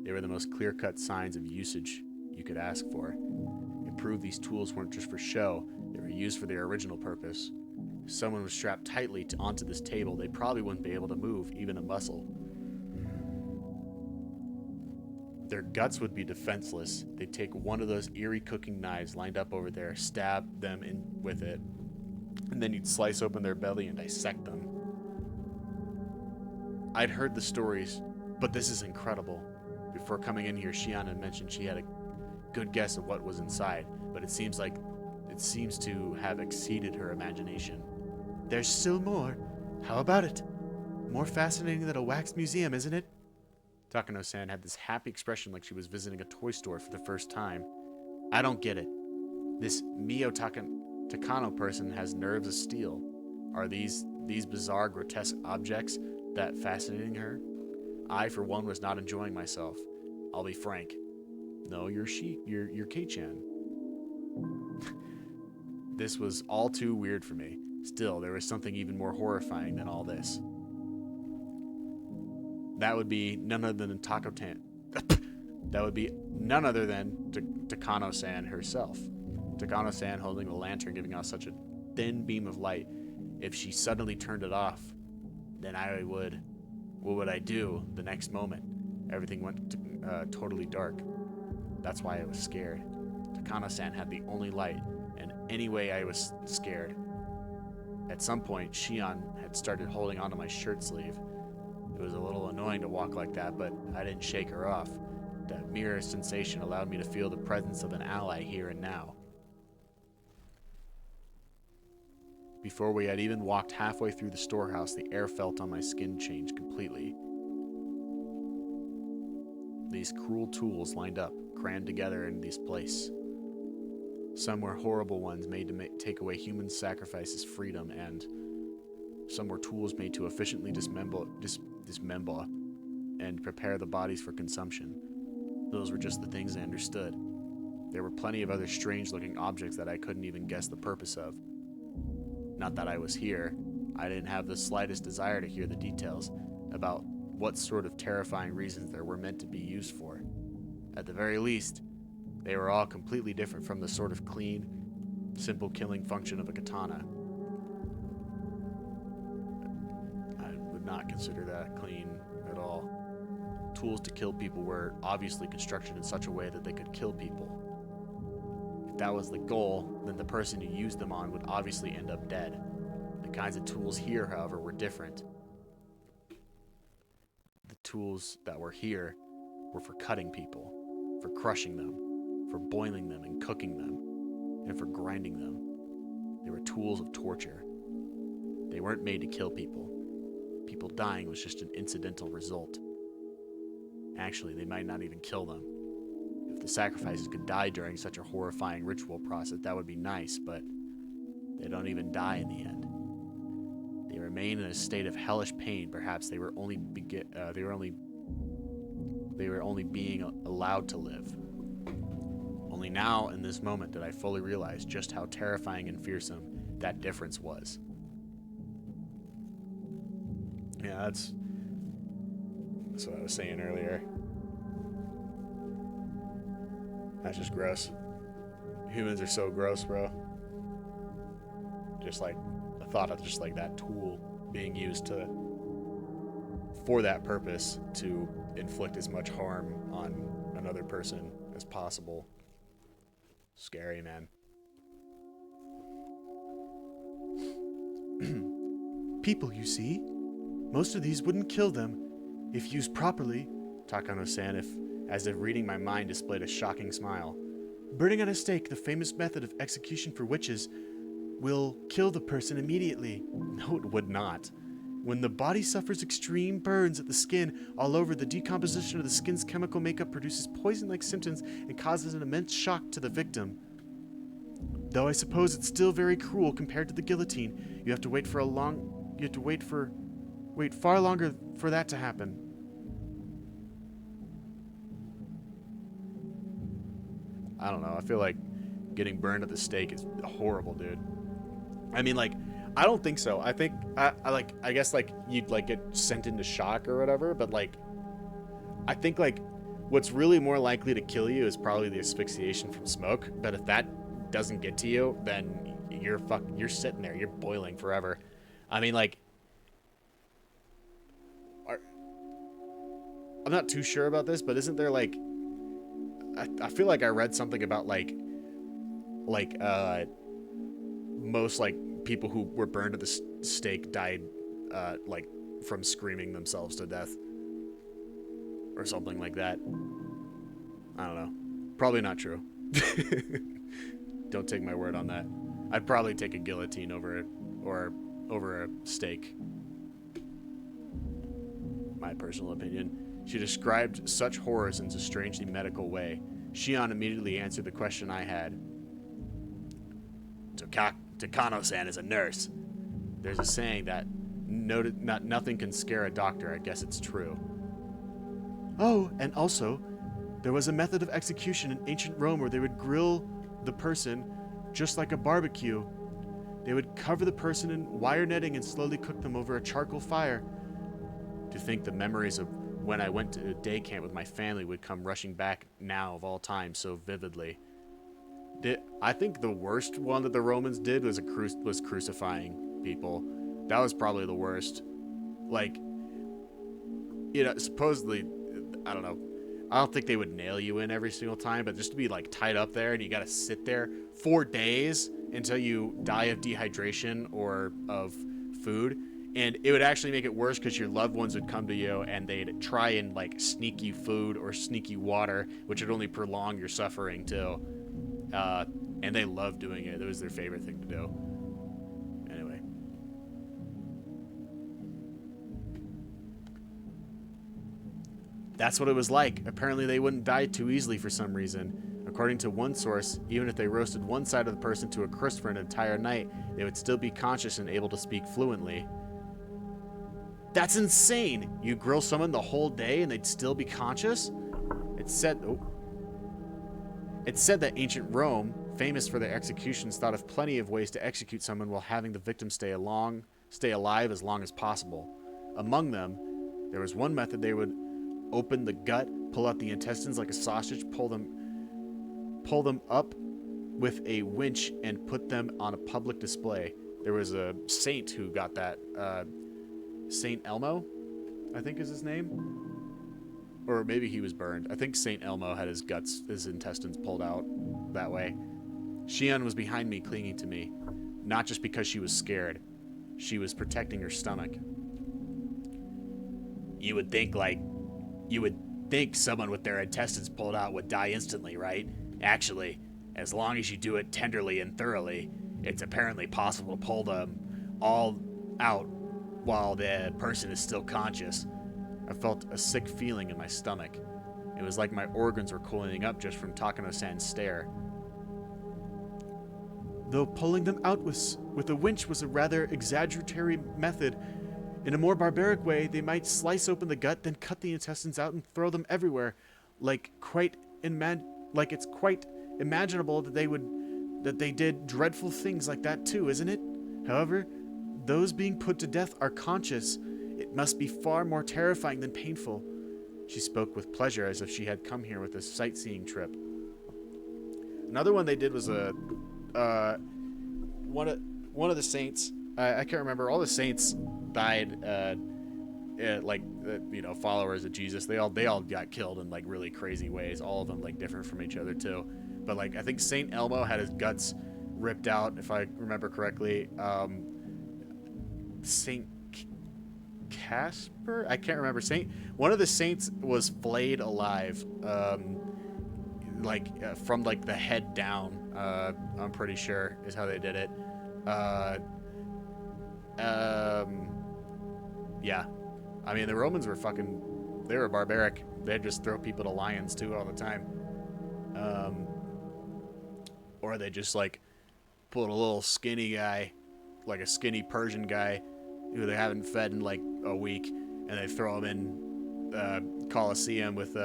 Speaker 1: They were the most clear-cut signs of usage you could ask for. It proved these tools weren't just for show, they were used for their original purpose. If someone was strapped tightly onto this table, they probably wouldn't be able to move, even a muscle. Their guts would be defenseless. They'd take one of those eerie cooking knives lined up over there, stab them in with it, and then you'd slice open their belly and dissect them. I'd heard the stories, but this is incredible. Before coming in here, Shion had mentioned she had a good guess of what was inside, but it seems to have exceeded her imagination.
Speaker 2: There's still more. How about it? More fascinating than a wax museum, isn't it?
Speaker 1: Takano-san had this happy expression like she was visiting a toy store for the first time. I don't get it. This Mio Takano person has nerves of steel. Are these bizarre, grotesque objects that fascinating her? I, for one, was not enjoying myself. I'll be frank. No, you're Kei-chan. This was all too weird for me. Still, there was something even more horrifying than all this. That would be none other than Takano-san herself. Takano-san holding the lantern, giving out such a thin beam of light. If she suddenly turned it off, then what would I do the next moment? Everything went totally dark. That's why I was scared. Takano-san had the only light, and anyway I was scared. At some point, Shion had started holding onto my shirt sleeve. It was a little annoying to walk like that, but I didn't shake her off. That mere sensation allowed me to feel the presence of an ally here and now. Before we had even walked halfway through the storehouse, the air felt on my skin change completely. These cruel tools lined up, crammed together in this place. Some were horrible ones made to take away human sacrifices' freedom, and some were tools made to efficiently dismember and prepare the bodies for consumption. Those were just the things I understood. There were plenty of other strange-looking objects that I couldn't even guess the purpose of. Not that I was here. I didn't have the slightest desire to hear the details about what sort of terrifying reasons they were meant to be used for. At the very least, they were all completely different from the sort of clean, simple killing function of a katana. I would not consider that clean at all. Tools to kill people were obviously constructed in such a way that they could kill people. If that was the goal, then the person who used them on would obviously end up dead. The kinds of tools here, however, were different. The tools that were here were for cutting people, for crushing them, for boiling them and cooking them, and for grinding them. They were tools of torture. They weren't made to kill people. People dying was just an incidental result. Actually, they might not even kill them. If the sacrifices could die during such a horrifying ritual process, that would be nice, but they don't even die in the end. They remain in a state of hellish pain. Perhaps they were only being allowed to live. Only now, in this moment, did I fully realize just how terrifying and fearsome that difference was. Yeah, that's what I was saying earlier. That's just gross. Humans are so gross, bro. Just like the thought of just like that tool being used for that purpose to inflict as much harm on another person as possible. Scary, man. People, you see? Most of these wouldn't kill them if used properly, Takano-san, as if reading my mind, displayed a shocking smile. Burning at a stake, the famous method of execution for witches, will kill the person immediately. No, it would not. When the body suffers extreme burns at the skin all over, the decomposition of the skin's chemical makeup produces poison-like symptoms and causes an immense shock to the victim. Though I suppose it's still very cruel compared to the guillotine. You have to wait far longer for that to happen. I don't know. I feel like getting burned at the stake is horrible, dude. I mean, like, I don't think so. I think, I guess, like, you'd, like, get sent into shock or whatever, but, like, I think, like, what's really more likely to kill you is probably the asphyxiation from smoke, but if that doesn't get to you, then you're sitting there, you're boiling forever. I mean, like, I'm not too sure about this, but isn't there, like, I feel like I read something about, like, most, like, people who were burned at the stake died, like, from screaming themselves to death. Or something like that. I don't know. Probably not true. Don't take my word on that. I'd probably take a guillotine over it, or over a stake. My personal opinion. She described such horrors in a strangely medical way. Shion immediately answered the question I had. Takano-san is a nurse. There's a saying that nothing can scare a doctor. I guess it's true. Oh, and also, there was a method of execution in ancient Rome where they would grill the person just like a barbecue. They would cover the person in wire netting and slowly cook them over a charcoal fire. To think the memories of when I went to a day camp with my family would come rushing back now of all time so vividly. I think the worst one that the Romans did was crucifying people. That was probably the worst. Like, you know, supposedly, I don't know. I don't think they would nail you in every single time, but just to be like tied up there and you got to sit there 4 days until you die of dehydration or of food. And it would actually make it worse because your loved ones would come to you and they'd try and like sneak you food or sneak you water, which would only prolong your suffering too. And they loved doing it. It was their favorite thing to do. Anyway. That's what it was like. Apparently they wouldn't die too easily for some reason. According to one source, even if they roasted one side of the person to a crisp for an entire night, they would still be conscious and able to speak fluently. That's insane! You grill someone the whole day and they'd still be conscious? It said that ancient Rome, famous for their executions, thought of plenty of ways to execute someone while having the victim stay alive as long as possible. Among them, there was one method they would open the gut, pull out the intestines like a sausage, pull them up with a winch, and put them on a public display. There was a saint who got that. Saint Elmo, I think is his name. Or maybe he was burned. I think Saint Elmo had his intestines pulled out that way. Shion was behind me, clinging to me. Not just because she was scared. She was protecting her stomach. You would think someone with their intestines pulled out would die instantly, right? Actually, as long as you do it tenderly and thoroughly, it's apparently possible to pull them all out while the person is still conscious. I felt a sick feeling in my stomach. It was like my organs were cooling up just from Takano-san's stare. Though pulling them out with a winch was a rather exaggeratory method, in a more barbaric way, they might slice open the gut, then cut the intestines out and throw them everywhere, like it's quite imaginable that they did dreadful things like that too, isn't it? However, those being put to death are conscious. It must be far more terrifying than painful. She spoke with pleasure as if she had come here with a sightseeing trip. Another one they did was one of the saints. I can't remember. All the saints died. Followers of Jesus. They all got killed in like really crazy ways. All of them like different from each other too. But like I think Saint Elmo had his guts ripped out, if I remember correctly. Saint Casper? I can't remember. One of the saints was flayed alive, from like the head down. I'm pretty sure is how they did it. Yeah. I mean, the Romans were they were barbaric. They'd just throw people to lions too all the time. Or they just like put a little skinny guy, like a skinny Persian guy who they haven't fed in like a week, and they throw him in Colosseum with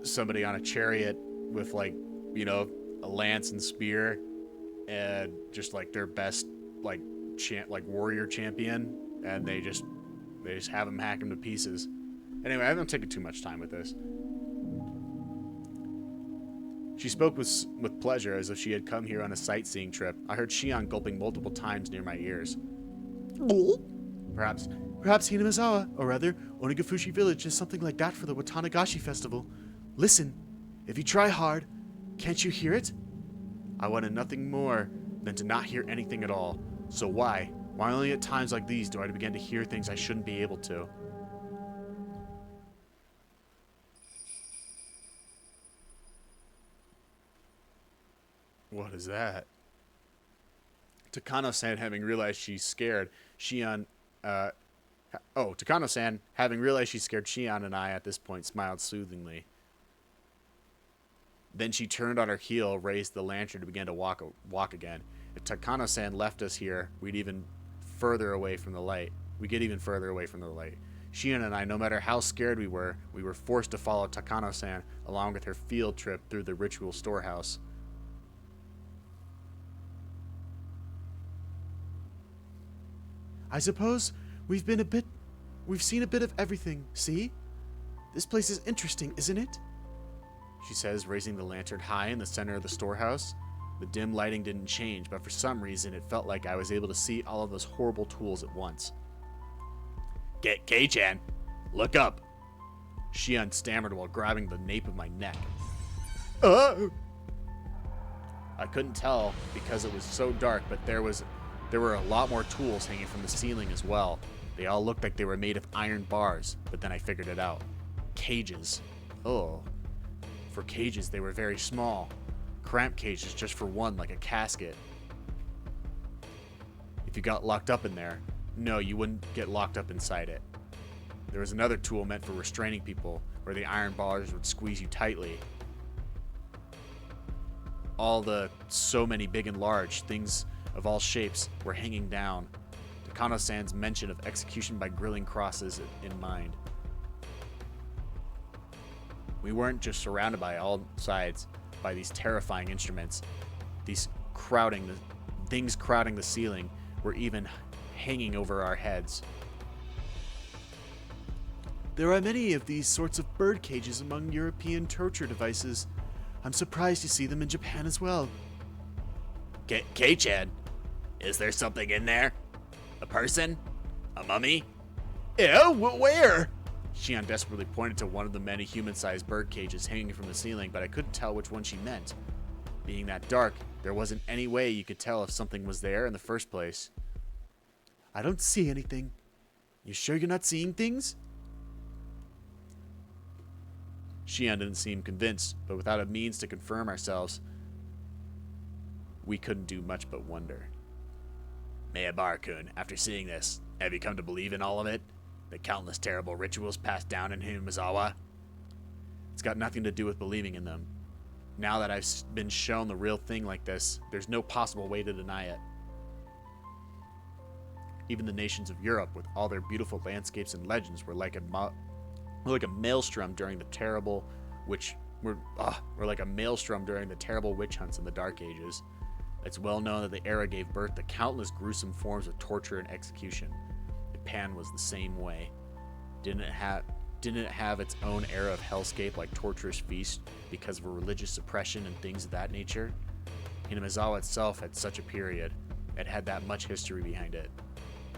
Speaker 1: somebody on a chariot with like, a lance and spear, and just like their best like warrior champion, and they just have him hack him to pieces. Anyway, I haven't taken too much time with this. She spoke with pleasure as if she had come here on a sightseeing trip. I heard Shion gulping multiple times near my ears. Perhaps Hinamizawa, or rather, Onigafushi Village, is something like that for the Watanagashi festival. Listen, if you try hard, can't you hear it? I wanted nothing more than to not hear anything at all. So why only at times like these do I begin to hear things I shouldn't be able to? What is that? Takano-san, having realized she's scared, Takano-san, having realized she scared Shion and I at this point, smiled soothingly. Then she turned on her heel, raised the lantern, and began to walk again. If Takano-san left us here, we'd get even further away from the light. Shion and I, no matter how scared we were forced to follow Takano-san along with her field trip through the ritual storehouse. I suppose we've seen a bit of everything, see? This place is interesting, isn't it? She says, raising the lantern high in the center of the storehouse. The dim lighting didn't change, but for some reason it felt like I was able to see all of those horrible tools at once.
Speaker 3: Kei-chan, look up.
Speaker 1: Shion stammered while grabbing the nape of my neck. I couldn't tell because it was so dark, but there were a lot more tools hanging from the ceiling as well. They all looked like they were made of iron bars, but then I figured it out. Cages. Oh. For cages, they were very small. Cramped cages just for one, like a casket. If you got locked up in there, no, you wouldn't get locked up inside it. There was another tool meant for restraining people, where the iron bars would squeeze you tightly. So many big and large, things of all shapes were hanging down. Takano-san's mention of execution by grilling crosses in mind. We weren't just surrounded by all sides by these terrifying instruments. Things crowding the ceiling were even hanging over our heads. There are many of these sorts of bird cages among European torture devices. I'm surprised to see them in Japan as well.
Speaker 3: Kei-chan, is there something in there? A person? A mummy?
Speaker 1: Ew, where? Shion desperately pointed to one of the many human-sized bird cages hanging from the ceiling, but I couldn't tell which one she meant. Being that dark, there wasn't any way you could tell if something was there in the first place. I don't see anything. You sure you're not seeing things? Shion didn't seem convinced, but without a means to confirm ourselves, we couldn't do much but wonder.
Speaker 3: Meabar-kun, after seeing this, have you come to believe in all of it? The countless terrible rituals passed down in Hinamizawa?
Speaker 1: It's got nothing to do with believing in them. Now that I've been shown the real thing like this, there's no possible way to deny it. Even the nations of Europe, with all their beautiful landscapes and legends, were like a maelstrom during the terrible were like a maelstrom during the terrible witch hunts in the Dark Ages. It's well known that the era gave birth to countless gruesome forms of torture and execution. Japan was the same way. Didn't it have its own era of hellscape like torturous feasts because of religious suppression and things of that nature? Hinamizawa itself had such a period. It had that much history behind it.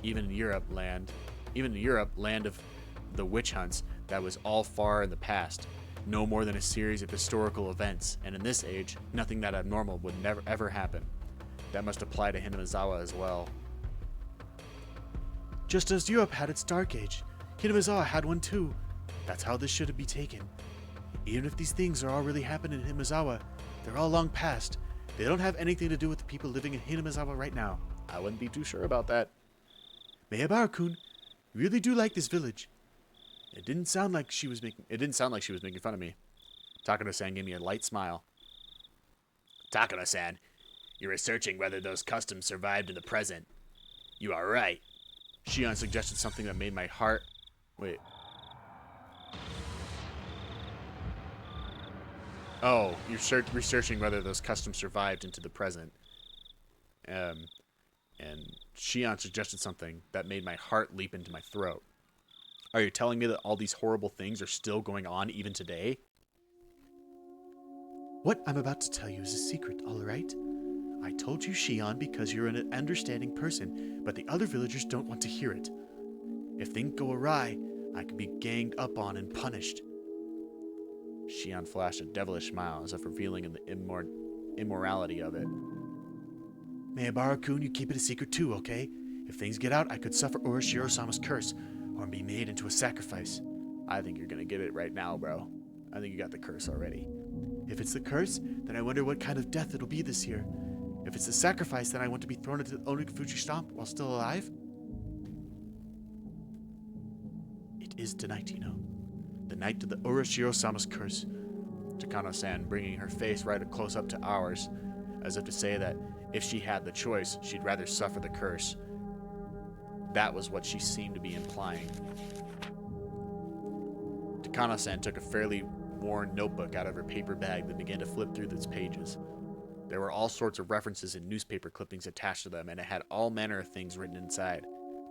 Speaker 1: Even in Europe, land of the witch hunts, that was all far in the past. No more than a series of historical events, and in this age, nothing that abnormal would never ever happen. That must apply to Hinamizawa as well.
Speaker 6: Just as Europe had its Dark Age, Hinamizawa had one too. That's how this should be taken. Even if these things are all really happening in Hinamizawa, they're all long past. They don't have anything to do with the people living in Hinamizawa right now.
Speaker 1: I wouldn't be too sure about that.
Speaker 6: Meibara-kun, you really do like this village. It didn't sound like she was making
Speaker 1: fun of me. Takano-san gave me a light smile.
Speaker 3: Takano-san, you're researching whether those customs survived in the present. You are right.
Speaker 1: Shion suggested something that made my heart... Wait. Oh, you're researching whether those customs survived into the present. And Shion suggested something that made my heart leap into my throat. Are you telling me that all these horrible things are still going on even today?
Speaker 6: What I'm about to tell you is a secret, all right? I told you, Shion, because you're an understanding person, but the other villagers don't want to hear it. If things go awry, I could be ganged up on and punished.
Speaker 1: Shion flashed a devilish smile as if revealing in the immorality of it.
Speaker 6: Meibara-kun, you keep it a secret too, okay? If things get out, I could suffer Urashiro-sama's curse, or be made into a sacrifice.
Speaker 1: I think you're gonna get it right now, bro. I think you got the curse already.
Speaker 6: If it's the curse, then I wonder what kind of death it'll be this year. If it's the sacrifice, then I want to be thrown into the Onikafuji stomp while still alive. It is tonight, you know. The night of the Urashiro-sama's curse.
Speaker 1: Takano-san bringing her face right close up to ours, as if to say that if she had the choice, she'd rather suffer the curse. That was what she seemed to be implying. Takano-san took a fairly worn notebook out of her paper bag and began to flip through its pages. There were all sorts of references and newspaper clippings attached to them, and it had all manner of things written inside.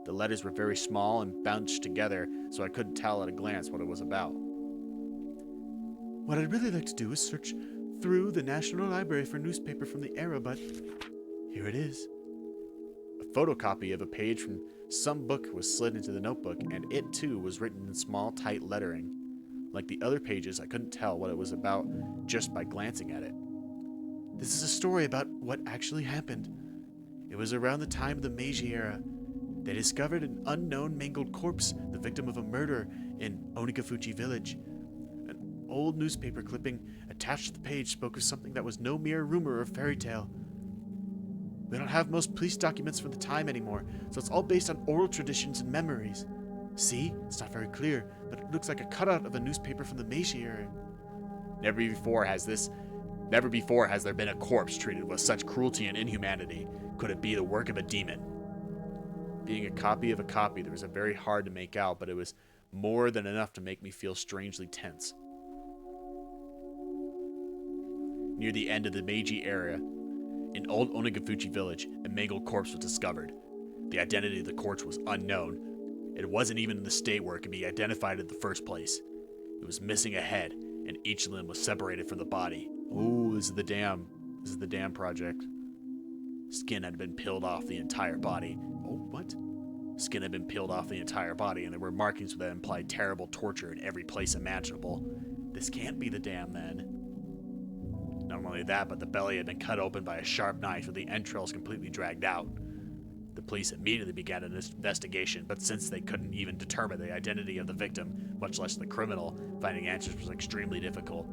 Speaker 1: The letters were very small and bunched together, so I couldn't tell at a glance what it was about.
Speaker 6: What I'd really like to do is search through the National Library for newspaper from the era, but here it is.
Speaker 1: A photocopy of a page from some book was slid into the notebook, and it too was written in small, tight lettering. Like the other pages, I couldn't tell what it was about just by glancing at it.
Speaker 6: This is a story about what actually happened. It was around the time of the Meiji era. They discovered an unknown mangled corpse, the victim of a murder in Onikafuji village. An old newspaper clipping attached to the page spoke of something that was no mere rumor or fairy tale. We don't have most police documents from the time anymore, so it's all based on oral traditions and memories. See? It's not very clear, but it looks like a cutout of a newspaper from the Meiji era.
Speaker 1: Never before has there been a corpse treated with such cruelty and inhumanity. Could it be the work of a demon? Being a copy of a copy, there was a very hard to make out, but it was more than enough to make me feel strangely tense. Near the end of the Meiji era, in old Onikafuji village, a mangled corpse was discovered. The identity of the corpse was unknown. It wasn't even in the state where it could be identified in the first place. It was missing a head, and each limb was separated from the body. Ooh, this is the dam project. Skin had been peeled off the entire body. Oh, what? Skin had been peeled off the entire body, and there were markings that implied terrible torture in every place imaginable. This can't be the dam, then. Not only that, but the belly had been cut open by a sharp knife with the entrails completely dragged out. The police immediately began an investigation, but since they couldn't even determine the identity of the victim, much less the criminal, finding answers was extremely difficult.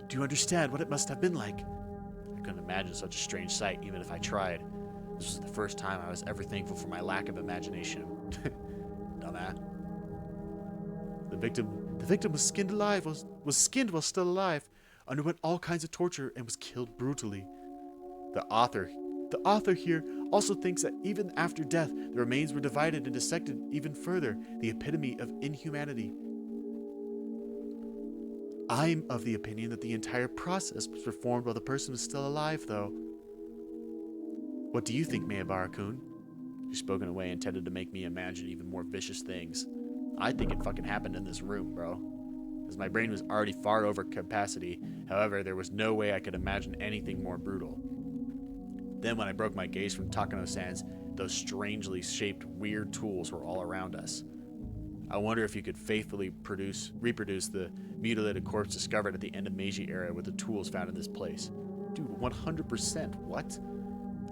Speaker 6: Do you understand what it must have been like?
Speaker 1: I couldn't imagine such a strange sight, even if I tried. This was the first time I was ever thankful for my lack of imagination. Dumbass.
Speaker 6: The victim was skinned while still alive, underwent all kinds of torture, and was killed brutally. The author here also thinks that even after death, the remains were divided and dissected even further, the epitome of inhumanity. I'm of the opinion that the entire process was performed while the person was still alive, though. What do you think, Miyabara-kun? She spoke in a way intended to make me imagine even more vicious things. I think it fucking happened in this room, bro. As my brain was already far over capacity, however, there was no way I could imagine anything more brutal. Then when I broke my gaze from Takano-san's, those strangely shaped weird tools were all around us. I wonder if you could faithfully reproduce the mutilated corpse discovered at the end of Meiji era with the tools found in this place. Dude, 100%, what?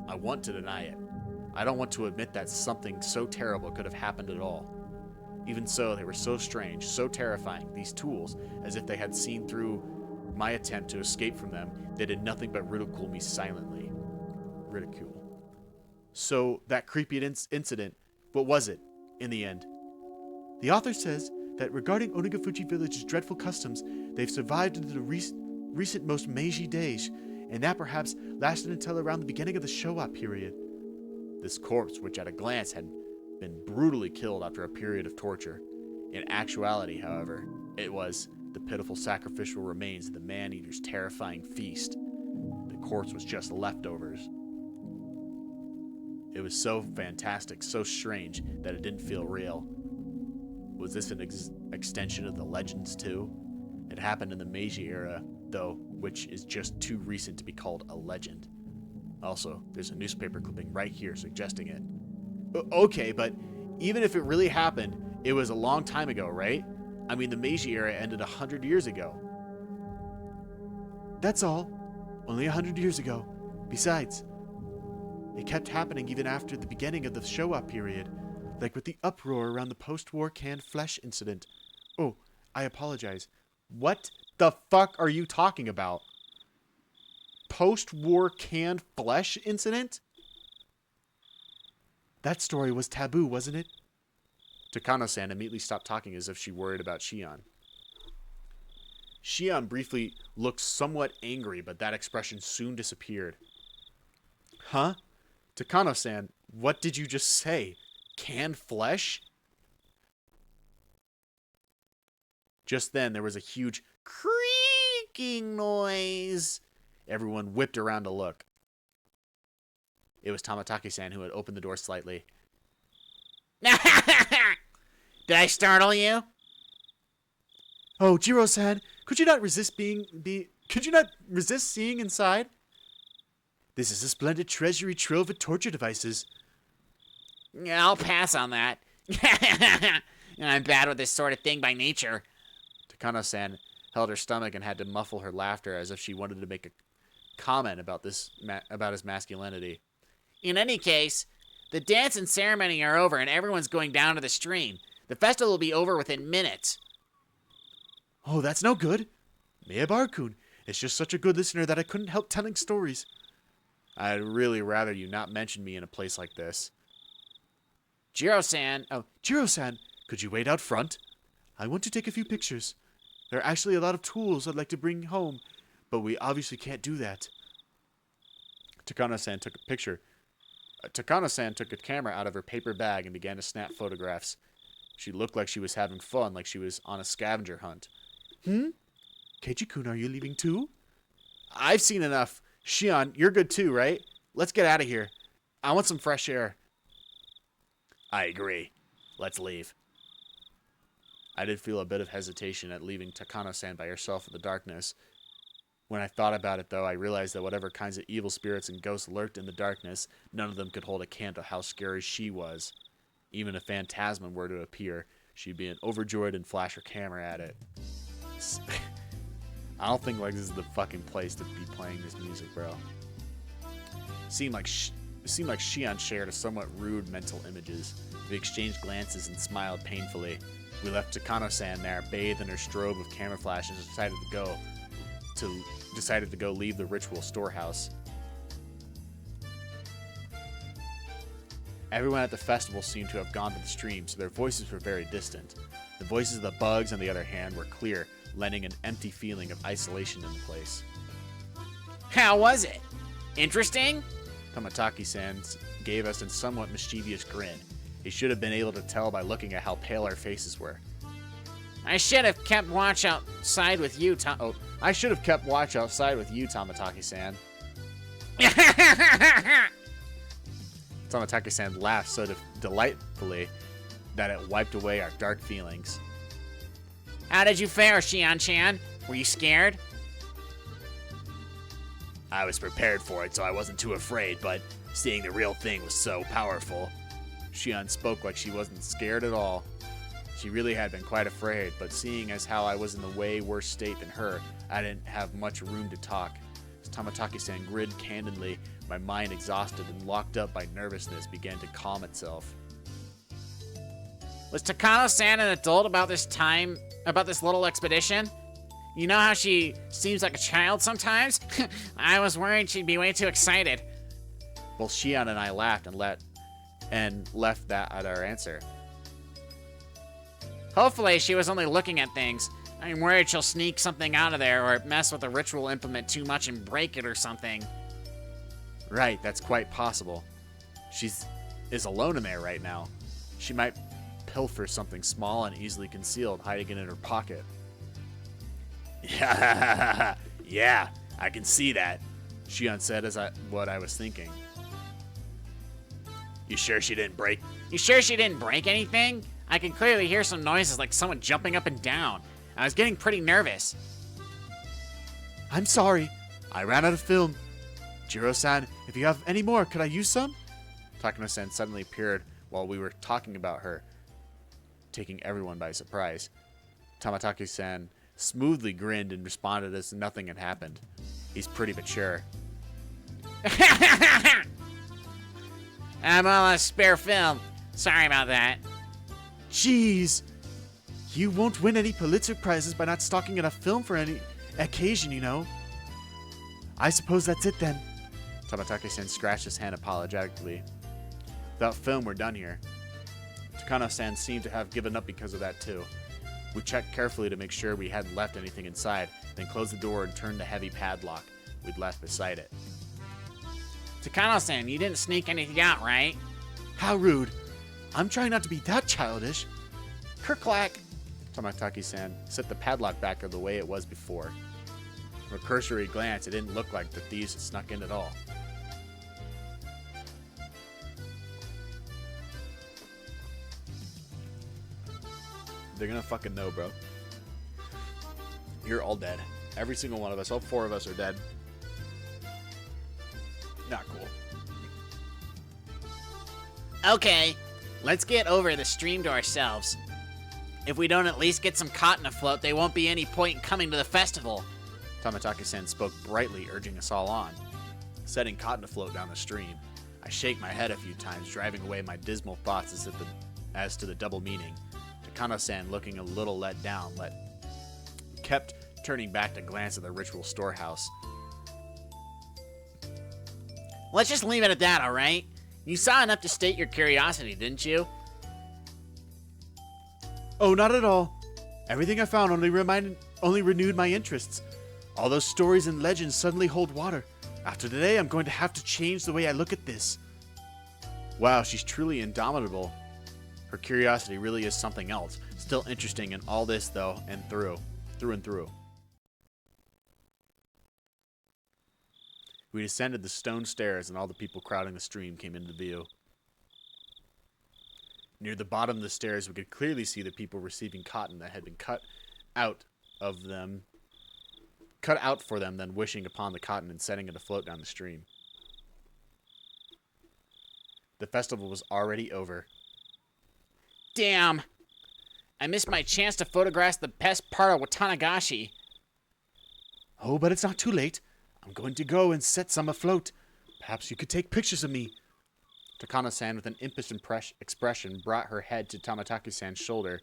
Speaker 6: I want to deny it. I don't want to admit that something so terrible could have happened at all. Even so, they were so strange, so terrifying, these tools, as if they had seen through my attempt to escape from them. They did nothing but ridicule me silently. Ridicule. So, that creepy incident, what was it, in the end? The author says that regarding Onagafuchi Village's dreadful customs, they've survived into the recent most Meiji days, and that perhaps lasted until around the beginning of the Showa period. This corpse, which at a glance had been brutally killed after a period of torture. In actuality, however, it was the pitiful sacrificial remains of the man-eater's terrifying feast. The corpse was just leftovers. It was so fantastic, so strange, that it didn't feel real. Was this an extension of the legends too? It happened in the Meiji era, though, which is just too recent to be called a legend. Also, there's a newspaper clipping right here suggesting it. Okay, but even if it really happened, it was a long time ago, right? I mean, the Meiji era ended 100 years ago. That's all. Only 100 years ago. Besides, it kept happening even after the beginning of the Showa period, like with the uproar around the post-war canned flesh incident. Oh, I apologize. What the fuck are you talking about? Post-war canned flesh incident? That story was taboo, wasn't it? Takano-san immediately stopped talking as if she worried about Shion. Shion briefly looked somewhat angry, but that expression soon disappeared. Huh? Takano-san, what did you just say? Canned flesh? Just then, there was a huge creaking noise. Everyone whipped around to look. It was Tamataki-san who had opened the door slightly.
Speaker 5: Did I startle you?
Speaker 6: Oh, Jiro-san, could you not resist seeing inside? This is a splendid treasury trove of torture devices.
Speaker 5: I'll pass on that. I'm bad with this sort of thing by nature.
Speaker 1: Takano-san held her stomach and had to muffle her laughter as if she wanted to make a comment about about his masculinity.
Speaker 5: In any case, the dance and ceremony are over and everyone's going down to the stream. The festival will be over within minutes.
Speaker 6: Oh, that's no good. Miyabara-kun is just such a good listener that I couldn't help telling stories.
Speaker 1: I'd really rather you not mention me in a place like this.
Speaker 5: Jiro-san,
Speaker 6: Jiro-san, could you wait out front? I want to take a few pictures. There are actually a lot of tools I'd like to bring home, but we obviously can't do that.
Speaker 1: Takano-san took a picture. Takano-san took a camera out of her paper bag and began to snap photographs. She looked like she was having fun, like she was on a scavenger hunt.
Speaker 6: Keiji-kun, are you leaving too?
Speaker 1: I've seen enough. Shion, you're good too, right? Let's get out of here. I want some fresh air.
Speaker 3: I agree. Let's leave.
Speaker 1: I did feel a bit of hesitation at leaving Takano-san by herself in the darkness. When I thought about it, though, I realized that whatever kinds of evil spirits and ghosts lurked in the darkness, none of them could hold a candle to how scary she was. Even if Phantasma were to appear, she'd be overjoyed and flash her camera at it. I don't think like this is the fucking place to be playing this music, bro. It seemed like Shion shared a somewhat rude mental images. We exchanged glances and smiled painfully. We left Takano-san there, bathed in her strobe of camera flashes, and decided to go leave the ritual storehouse. Everyone at the festival seemed to have gone to the stream, so their voices were very distant. The voices of the bugs, on the other hand, were clear, lending an empty feeling of isolation in the place.
Speaker 5: how was it? Interesting?
Speaker 1: Tamataki-san gave us a somewhat mischievous grin. He should have been able to tell by looking at how pale our faces were.
Speaker 5: I should have kept watch outside with you,
Speaker 1: I should have kept watch outside with you, Tamataki-san. Tamataki-san laughed so delightfully that it wiped away our dark feelings.
Speaker 5: How did you fare, Shion-chan? Were you scared?
Speaker 3: I was prepared for it, so I wasn't too afraid, but seeing the real thing was so powerful.
Speaker 1: Shion spoke like she wasn't scared at all. She really had been quite afraid, but seeing as how I was in a way worse state than her, I didn't have much room to talk. As Tamataki-san grinned candidly, my mind exhausted and locked up by nervousness began to calm itself.
Speaker 5: Was Takano-san an adult about this little expedition? You know how she seems like a child sometimes? I was worried she'd be way too excited.
Speaker 1: Both Shion and I laughed and left that at our answer.
Speaker 5: Hopefully she was only looking at things. I'm worried she'll sneak something out of there or mess with the ritual implement too much and break it or something.
Speaker 1: Right, that's quite possible. Is alone in there right now. She might pilfer something small and easily concealed, hiding it in her pocket.
Speaker 3: Yeah, I can see that.
Speaker 1: Shion said what I was thinking.
Speaker 3: You sure she didn't break?
Speaker 5: You sure she didn't break anything? I can clearly hear some noises like someone jumping up and down. I was getting pretty nervous.
Speaker 6: I'm sorry. I ran out of film. Jiro-san, if you have any more, could I use some?
Speaker 1: Takano-san suddenly appeared while we were talking about her, taking everyone by surprise. Tamataki-san smoothly grinned and responded as nothing had happened. He's pretty mature.
Speaker 5: I'm all out of spare film. Sorry about that.
Speaker 6: Jeez. You won't win any Pulitzer Prizes by not stocking enough film for any occasion, you know. I suppose that's it then.
Speaker 1: Tamataki-san scratched his hand apologetically. Without film, we're done here. Takano-san seemed to have given up because of that too. We checked carefully to make sure we hadn't left anything inside, then closed the door and turned the heavy padlock we'd left beside it.
Speaker 5: Takano-san, you didn't sneak anything out, right?
Speaker 6: How rude. I'm trying not to be that childish.
Speaker 1: Kerclack! Tamataki-san set the padlock back the way it was before. From a cursory glance, it didn't look like the thieves had snuck in at all. They're gonna fucking know, bro. You're all dead. Every single one of us, all four of us are dead. Not cool.
Speaker 5: Okay, let's get over the stream to ourselves. If we don't at least get some cotton afloat, there won't be any point in coming to the festival.
Speaker 1: Tamataki-san spoke brightly, urging us all on. Setting cotton afloat down the stream, I shake my head a few times, driving away my dismal thoughts as to the double meaning. Takano-san, looking a little let down, kept turning back to glance at the ritual storehouse.
Speaker 5: Let's just leave it at that, alright? You saw enough to state your curiosity, didn't you?
Speaker 6: Oh, not at all. Everything I found only renewed my interests. All those stories and legends suddenly hold water. After today, I'm going to have to change the way I look at this.
Speaker 1: Wow, she's truly indomitable. Her curiosity really is something else. Still interesting in all this, though, and through and through. We descended the stone stairs, and all the people crowding the stream came into view. Near the bottom of the stairs, we could clearly see the people receiving cotton that had been cut out for them, then wishing upon the cotton and setting it afloat down the stream. The festival was already over.
Speaker 5: Damn! I missed my chance to photograph the best part of Watanagashi.
Speaker 6: Oh, but it's not too late. I'm going to go and set some afloat. Perhaps you could take pictures of me.
Speaker 1: Takano-san, with an impish expression, brought her head to Tamataki-san's shoulder.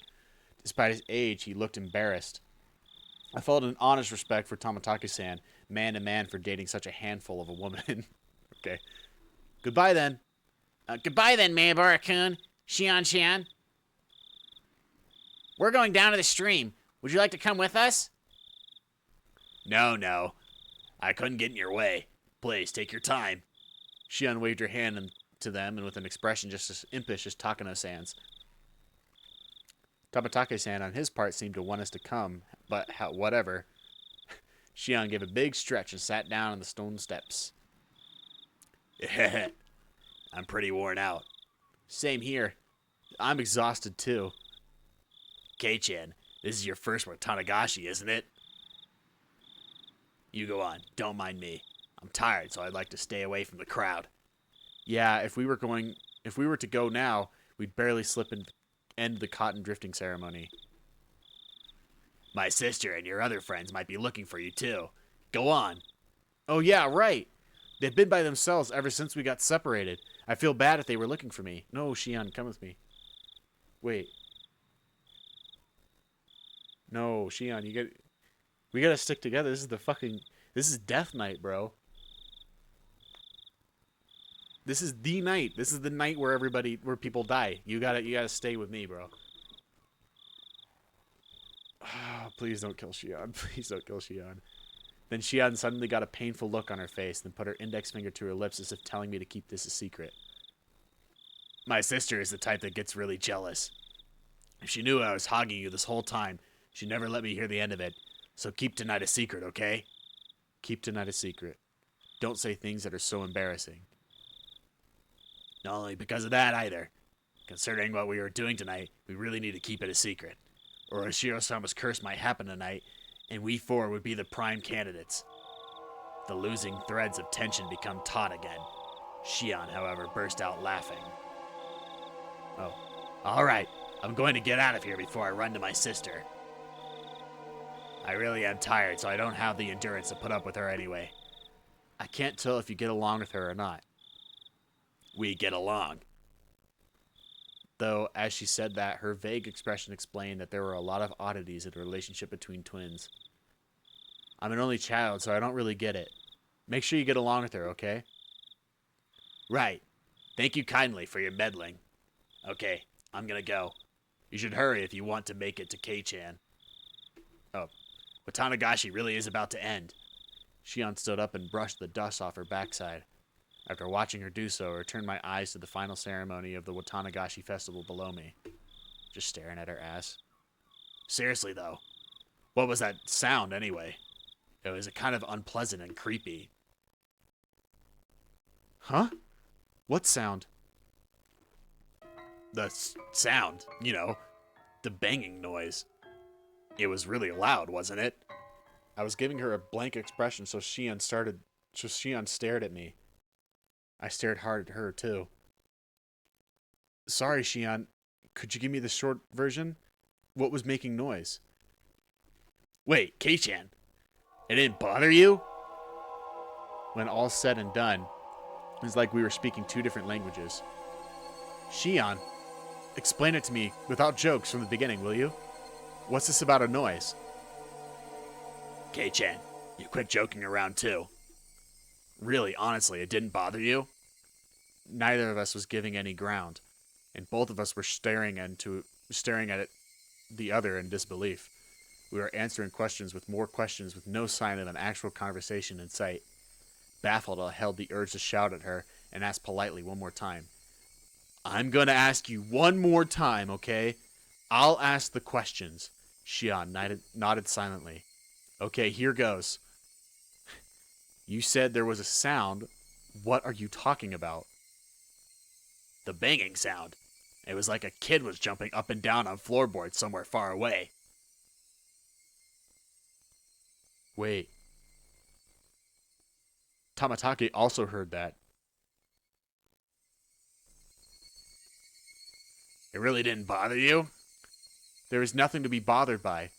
Speaker 1: Despite his age, he looked embarrassed. I felt an honest respect for Tamataki-san, man to man, for dating such a handful of a woman. Okay. Goodbye, then.
Speaker 5: Goodbye then, Mayabara-kun. Shion-chan. We're going down to the stream. Would you like to come with us?
Speaker 3: No. I couldn't get in your way. Please, take your time.
Speaker 1: Shion waved her hand to them, and with an expression just as impish as Takano-san's. Tamatake-san on his part seemed to want us to come, but whatever. Shion gave a big stretch and sat down on the stone steps.
Speaker 3: I'm pretty worn out.
Speaker 1: Same here. I'm exhausted too.
Speaker 3: Kei-chan, this is your first Watanagashi, isn't it? You go on. Don't mind me. I'm tired, so I'd like to stay away from the crowd.
Speaker 1: Yeah, if we were to go now, we'd barely slip and end the cotton drifting ceremony.
Speaker 3: My sister and your other friends might be looking for you, too. Go on.
Speaker 1: Oh yeah, right. They've been by themselves ever since we got separated. I feel bad if they were looking for me. No, Shion, come with me. Wait. No, Shion, we gotta stick together. This is death night, bro. This is the night. This is the night where people die. You gotta stay with me, bro. Oh, please don't kill Shion. Please don't kill Shion. Then Shion suddenly got a painful look on her face, then put her index finger to her lips as if telling me to keep this a secret.
Speaker 3: My sister is the type that gets really jealous. If she knew I was hogging you this whole time, she'd never let me hear the end of it. So keep tonight a secret, okay?
Speaker 1: Keep tonight a secret. Don't say things that are so embarrassing.
Speaker 3: Not only because of that either. Considering what we were doing tonight, we really need to keep it a secret. Or Shiro-sama's curse might happen tonight, and we four would be the prime candidates. The losing threads of tension become taut again. Shion, however, burst out laughing. Oh, alright, I'm going to get out of here before I run to my sister. I really am tired, so I don't have the endurance to put up with her anyway.
Speaker 1: I can't tell if you get along with her or not.
Speaker 3: We get along.
Speaker 1: Though, as she said that, her vague expression explained that there were a lot of oddities in the relationship between twins. I'm an only child, so I don't really get it. Make sure you get along with her, okay?
Speaker 3: Right. Thank you kindly for your meddling. Okay, I'm gonna go. You should hurry if you want to make it to Kei-chan. Oh, Watanagashi really is about to end.
Speaker 1: Shion stood up and brushed the dust off her backside. After watching her do so, I turned my eyes to the final ceremony of the Watanagashi festival below me. Just staring at her ass.
Speaker 3: Seriously, though, what was that sound anyway? It was kind of unpleasant and creepy.
Speaker 1: Huh? What sound?
Speaker 3: The sound, you know, the banging noise. It was really loud, wasn't it?
Speaker 1: I was giving her a blank expression, so Shion stared at me. I stared hard at her, too. Sorry, Shion. Could you give me the short version? What was making noise?
Speaker 3: Wait, Kei-chan. It didn't bother you?
Speaker 1: When all's said and done, it was like we were speaking two different languages. Shion, explain it to me without jokes from the beginning, will you? What's this about a noise?
Speaker 3: Kei-chan, you quit joking around, too. Really, honestly, it didn't bother you?
Speaker 1: Neither of us was giving any ground, and both of us were staring at the other in disbelief. We were answering questions with more questions with no sign of an actual conversation in sight. Baffled, I held the urge to shout at her and ask politely one more time. I'm going to ask you one more time, okay? I'll ask the questions. Shion nodded silently. Okay, here goes. You said there was a sound. What are you talking about?
Speaker 3: The banging sound. It was like a kid was jumping up and down on floorboards somewhere far away.
Speaker 1: Wait. Tamatake also heard that.
Speaker 3: It really didn't bother you?
Speaker 1: There is nothing to be bothered by.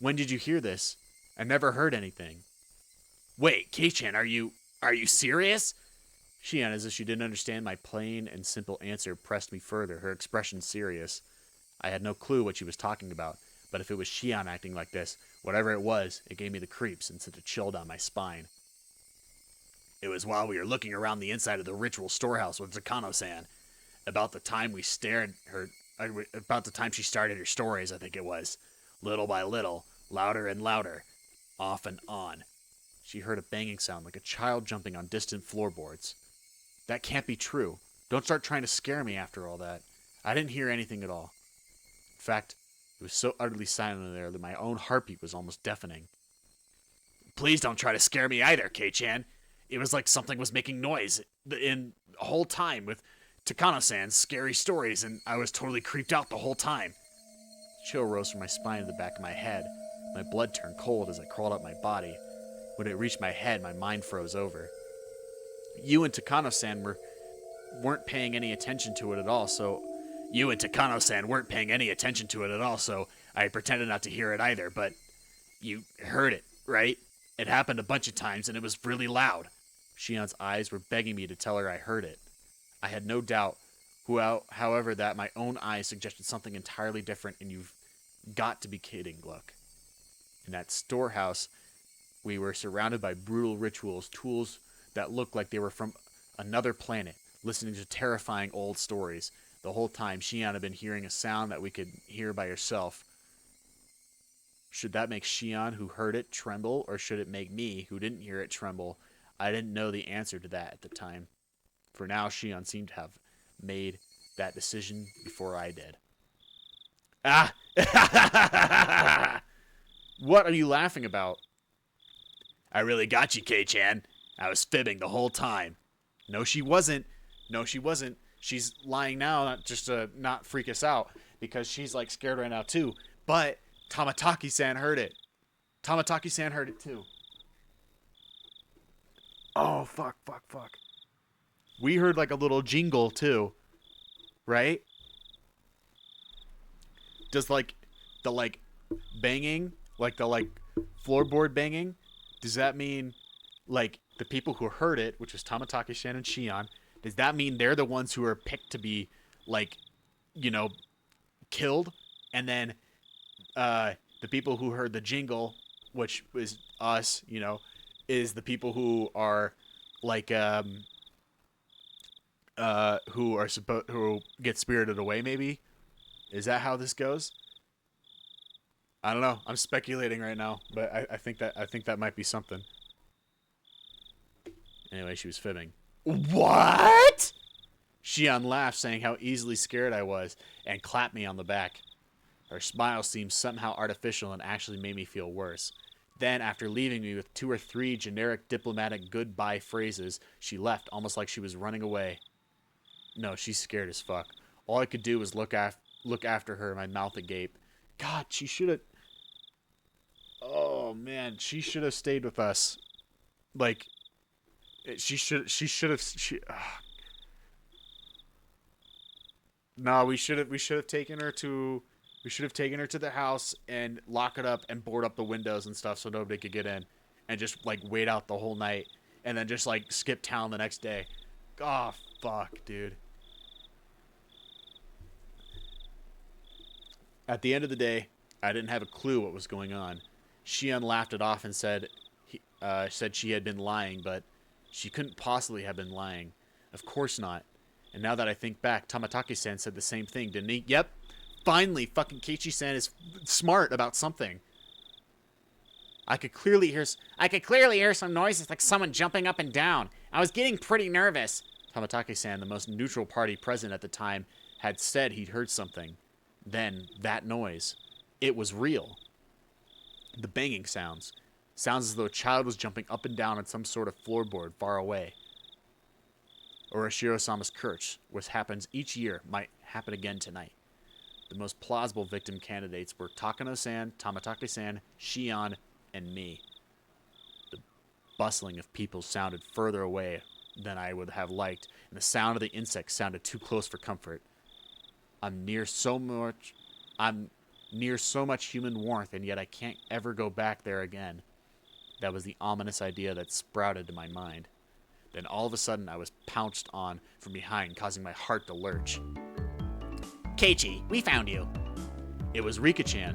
Speaker 1: When did you hear this? I never heard anything.
Speaker 3: Wait, Kei-chan, are you serious?
Speaker 1: Shion, as if she didn't understand my plain and simple answer, pressed me further, her expression serious. I had no clue what she was talking about, but if it was Shion acting like this, whatever it was, it gave me the creeps and sent a chill down my spine.
Speaker 3: It was while we were looking around the inside of the ritual storehouse with Zakano-san. About the time she started her stories, I think it was. Little by little, louder and louder, off and on. She heard a banging sound like a child jumping on distant floorboards. That can't be true. Don't start trying to scare me after all that. I didn't hear anything at all. In fact, it
Speaker 1: was so utterly silent in there that my own heartbeat was almost deafening. Please don't try to scare me either, Kei-chan. It was like something was making noise in the whole time with Takano-san's scary stories, and I was totally creeped out the whole time. Chill rose from my spine to the back of my head. My blood turned cold as I crawled up my body. When it reached my head, my mind froze over. You and Takano-san weren't paying any attention to it at all, so I pretended not to hear it either, but you heard it, right? It happened a bunch of times, and it was really loud. Shion's eyes were begging me to tell her I heard it. I had no doubt, however, that my own eyes suggested something entirely different, and you've got to be kidding, look. In that storehouse, we were surrounded by brutal rituals, tools that looked like they were from another planet, listening to terrifying old stories. The whole time, Shion had been hearing a sound that we could hear by herself. Should that make Shion, who heard it, tremble, or should it make me, who didn't hear it, tremble? I didn't know the answer to that at the time. For now, Shion seemed to have made that decision before I did. Ah! What are you laughing about?
Speaker 3: I really got you, Kei-chan. I was fibbing the whole time.
Speaker 1: No, she wasn't. She's lying now, not just to not freak us out, because she's like scared right now too. But Tamataki-san heard it. Tamataki-san heard it too. Oh, fuck. We heard like a little jingle too, right? Does like the like banging, like the like floorboard banging, does that mean like the people who heard it, which was Tamataki-san and Shion, does that mean they're the ones who are picked to be like, you know, killed? And then the people who heard the jingle, which was us, you know, is the people who are like who get spirited away, maybe? Is that how this goes? I don't know. I'm speculating right now, but I think that might be something. Anyway, she was fibbing. What? Shion laughed, saying how easily scared I was, and clapped me on the back. Her smile seemed somehow artificial and actually made me feel worse. Then, after leaving me with 2 or 3 generic diplomatic goodbye phrases, she left, almost like she was running away. No, she's scared as fuck. All I could do was look after her, my mouth agape. God, she should have... Oh, man, she should have stayed with us. Like, she should have... No, we should have taken her to... We should have taken her to the house and lock it up and board up the windows and stuff so nobody could get in. And just, like, wait out the whole night. And then just, like, skip town the next day. Oh, fuck, dude. At the end of the day, I didn't have a clue what was going on. Shion laughed it off and said she had been lying, but she couldn't possibly have been lying. Of course not. And now that I think back, Tamataki-san said the same thing, didn't he? Yep. Finally, fucking Keiichi-san is smart about something. I could clearly hear
Speaker 5: some noises like someone jumping up and down. I was getting pretty nervous.
Speaker 1: Tamataki-san, the most neutral party present at the time, had said he'd heard something. Then, that noise. It was real. The banging sounds. Sounds as though a child was jumping up and down on some sort of floorboard far away. Urashiro-sama's curse, which happens each year, might happen again tonight. The most plausible victim candidates were Takano-san, Tamataki-san, Shion, and me. The bustling of people sounded further away than I would have liked, and the sound of the insects sounded too close for comfort. I'm near so much human warmth, and yet I can't ever go back there again. That was the ominous idea that sprouted in my mind. Then all of a sudden I was pounced on from behind, causing my heart to lurch.
Speaker 5: Keiichi, we found you.
Speaker 1: It was Rika-chan.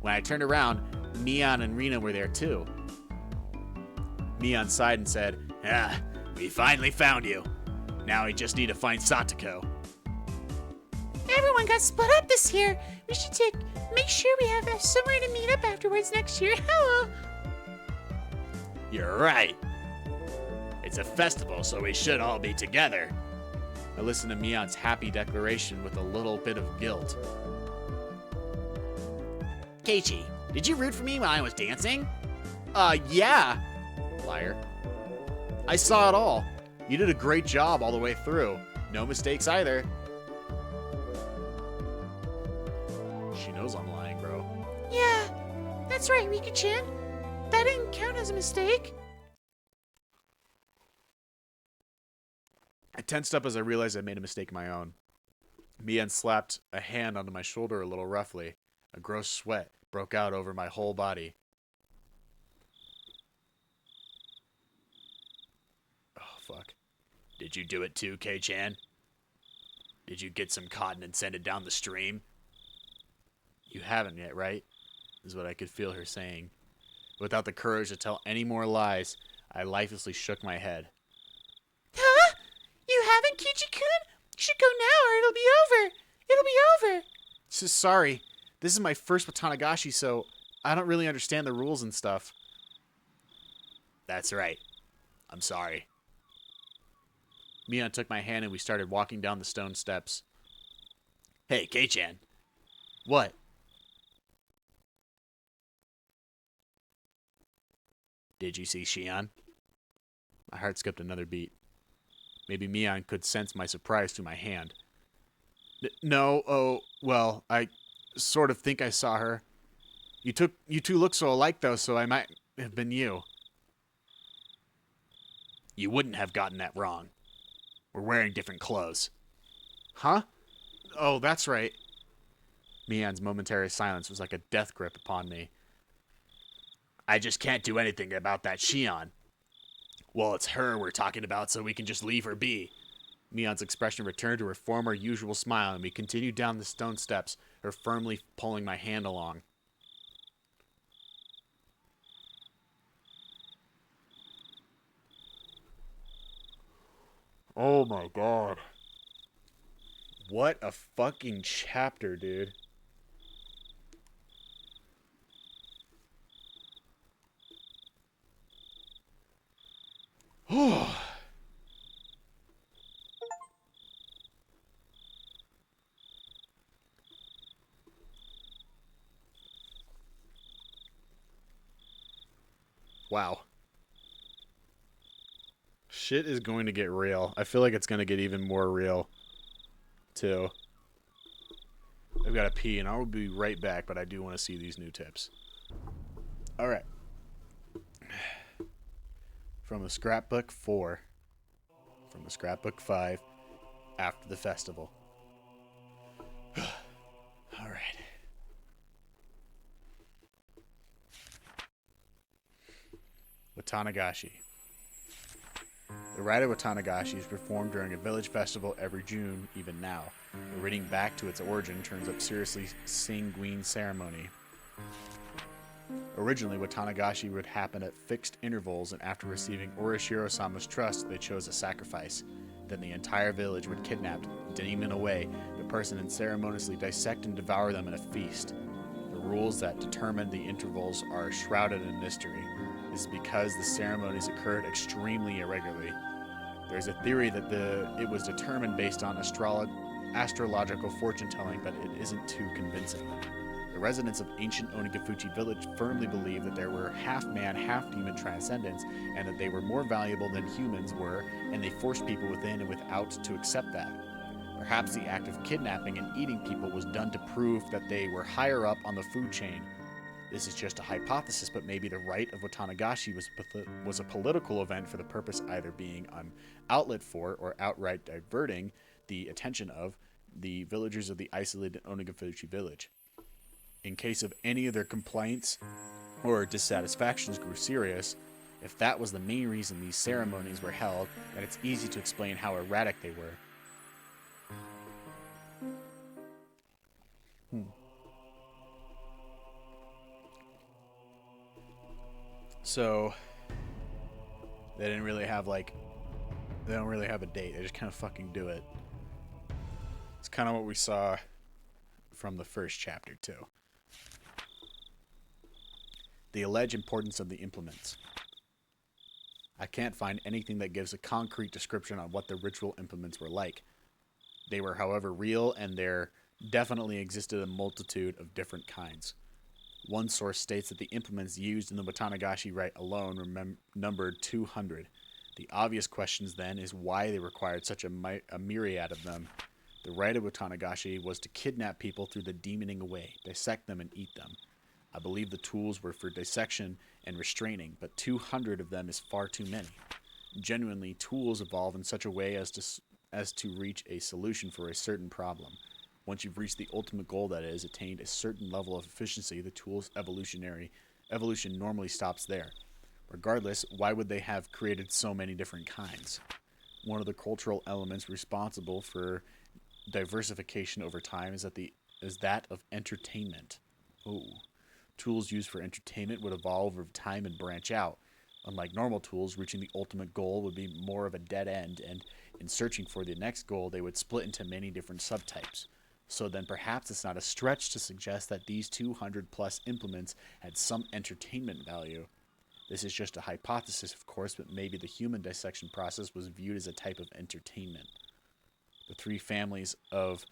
Speaker 1: When I turned around, Mion and Rina were there too. Mion sighed and said,
Speaker 3: We finally found you. Now we just need to find Satoko.
Speaker 2: Everyone got split up this year. We should make sure we have somewhere to meet up afterwards next year. Hello.
Speaker 3: You're right. It's a festival, so we should all be together.
Speaker 1: I listened to Mion's happy declaration with a little bit of guilt.
Speaker 5: Keiichi, did you root for me while I was dancing?
Speaker 1: Yeah. Liar. I saw it all. You did a great job all the way through. No mistakes either. She knows I'm lying, bro.
Speaker 2: Yeah, that's right, Rika-chan. That didn't count as a mistake.
Speaker 1: I tensed up as I realized I made a mistake of my own. Mian slapped a hand onto my shoulder a little roughly. A gross sweat broke out over my whole body. Oh, fuck.
Speaker 3: Did you do it too, Kei-chan? Did you get some cotton and send it down the stream?
Speaker 1: You haven't yet, right? Is what I could feel her saying. Without the courage to tell any more lies, I lifelessly shook my head.
Speaker 2: Huh? You haven't, Kichi-kun? You should go now or it'll be over. It'll be over.
Speaker 1: Sorry. This is my first Watanagashi, so I don't really understand the rules and stuff.
Speaker 3: That's right. I'm sorry.
Speaker 1: Mian took my hand and we started walking down the stone steps.
Speaker 3: Hey, Kei-chan.
Speaker 1: What?
Speaker 3: Did you see Shion?
Speaker 1: My heart skipped another beat. Maybe Mian could sense my surprise through my hand. No, oh, well, I sort of think I saw her. You two look so alike, though, so I might have been you.
Speaker 3: You wouldn't have gotten that wrong. We're wearing different clothes.
Speaker 1: Huh? Oh, that's right. Mian's momentary silence was like a death grip upon me.
Speaker 3: I just can't do anything about that Shion. Well, it's her we're talking about, so we can just leave her be.
Speaker 1: Mian's expression returned to her former usual smile, and we continued down the stone steps, her firmly pulling my hand along. Oh my god. What a fucking chapter, dude. Wow. Shit is going to get real. I feel like it's going to get even more real, too. I've got to pee, and I will be right back, but I do want to see these new tips. All right. From the scrapbook 4. From the scrapbook 5. After the festival. All right. Watanagashi. The rite of Watanagashi is performed during a village festival every June, even now. The reading back to its origin turns up seriously sanguine ceremony. Originally, Watanagashi would happen at fixed intervals, and after receiving Orishiro-sama's trust, they chose a sacrifice. Then the entire village would kidnap, demon away the person and ceremoniously dissect and devour them in a feast. The rules that determine the intervals are shrouded in mystery. This is because the ceremonies occurred extremely irregularly. There's a theory that it was determined based on astrological fortune-telling, but it isn't too convincing. The residents of ancient Onikafuchi village firmly believed that there were half-man, half-demon transcendents, and that they were more valuable than humans were, and they forced people within and without to accept that. Perhaps the act of kidnapping and eating people was done to prove that they were higher up on the food chain. This is just a hypothesis, but maybe the rite of Watanagashi was a political event for the purpose either being an outlet for or outright diverting the attention of the villagers of the isolated Onikafuchi village. In case of any of their complaints or dissatisfactions grew serious, if that was the main reason these ceremonies were held, then it's easy to explain how erratic they were. So, they don't really have a date. They just kind of fucking do it. It's kind of what we saw from the first chapter, too. The alleged importance of the implements. I can't find anything that gives a concrete description on what the ritual implements were like. They were, however, real, and there definitely existed a multitude of different kinds. One source states that the implements used in the Watanagashi rite alone numbered 200. The obvious question then is why they required such a myriad of them. The rite of Watanagashi was to kidnap people through the demoning away, dissect them, and eat them. I believe the tools were for dissection and restraining, but 200 of them is far too many. Genuinely, tools evolve in such a way as to reach a solution for a certain problem. Once you've reached the ultimate goal, that is, attained a certain level of efficiency, the tool's evolution normally stops there. Regardless, why would they have created so many different kinds? One of the cultural elements responsible for diversification over time is that of entertainment. Ooh. Tools used for entertainment would evolve over time and branch out. Unlike normal tools, reaching the ultimate goal would be more of a dead end, and in searching for the next goal, they would split into many different subtypes. So then perhaps it's not a stretch to suggest that these 200 plus implements had some entertainment value. This is just a hypothesis, of course, but maybe the human dissection process was viewed as a type of entertainment. The three families of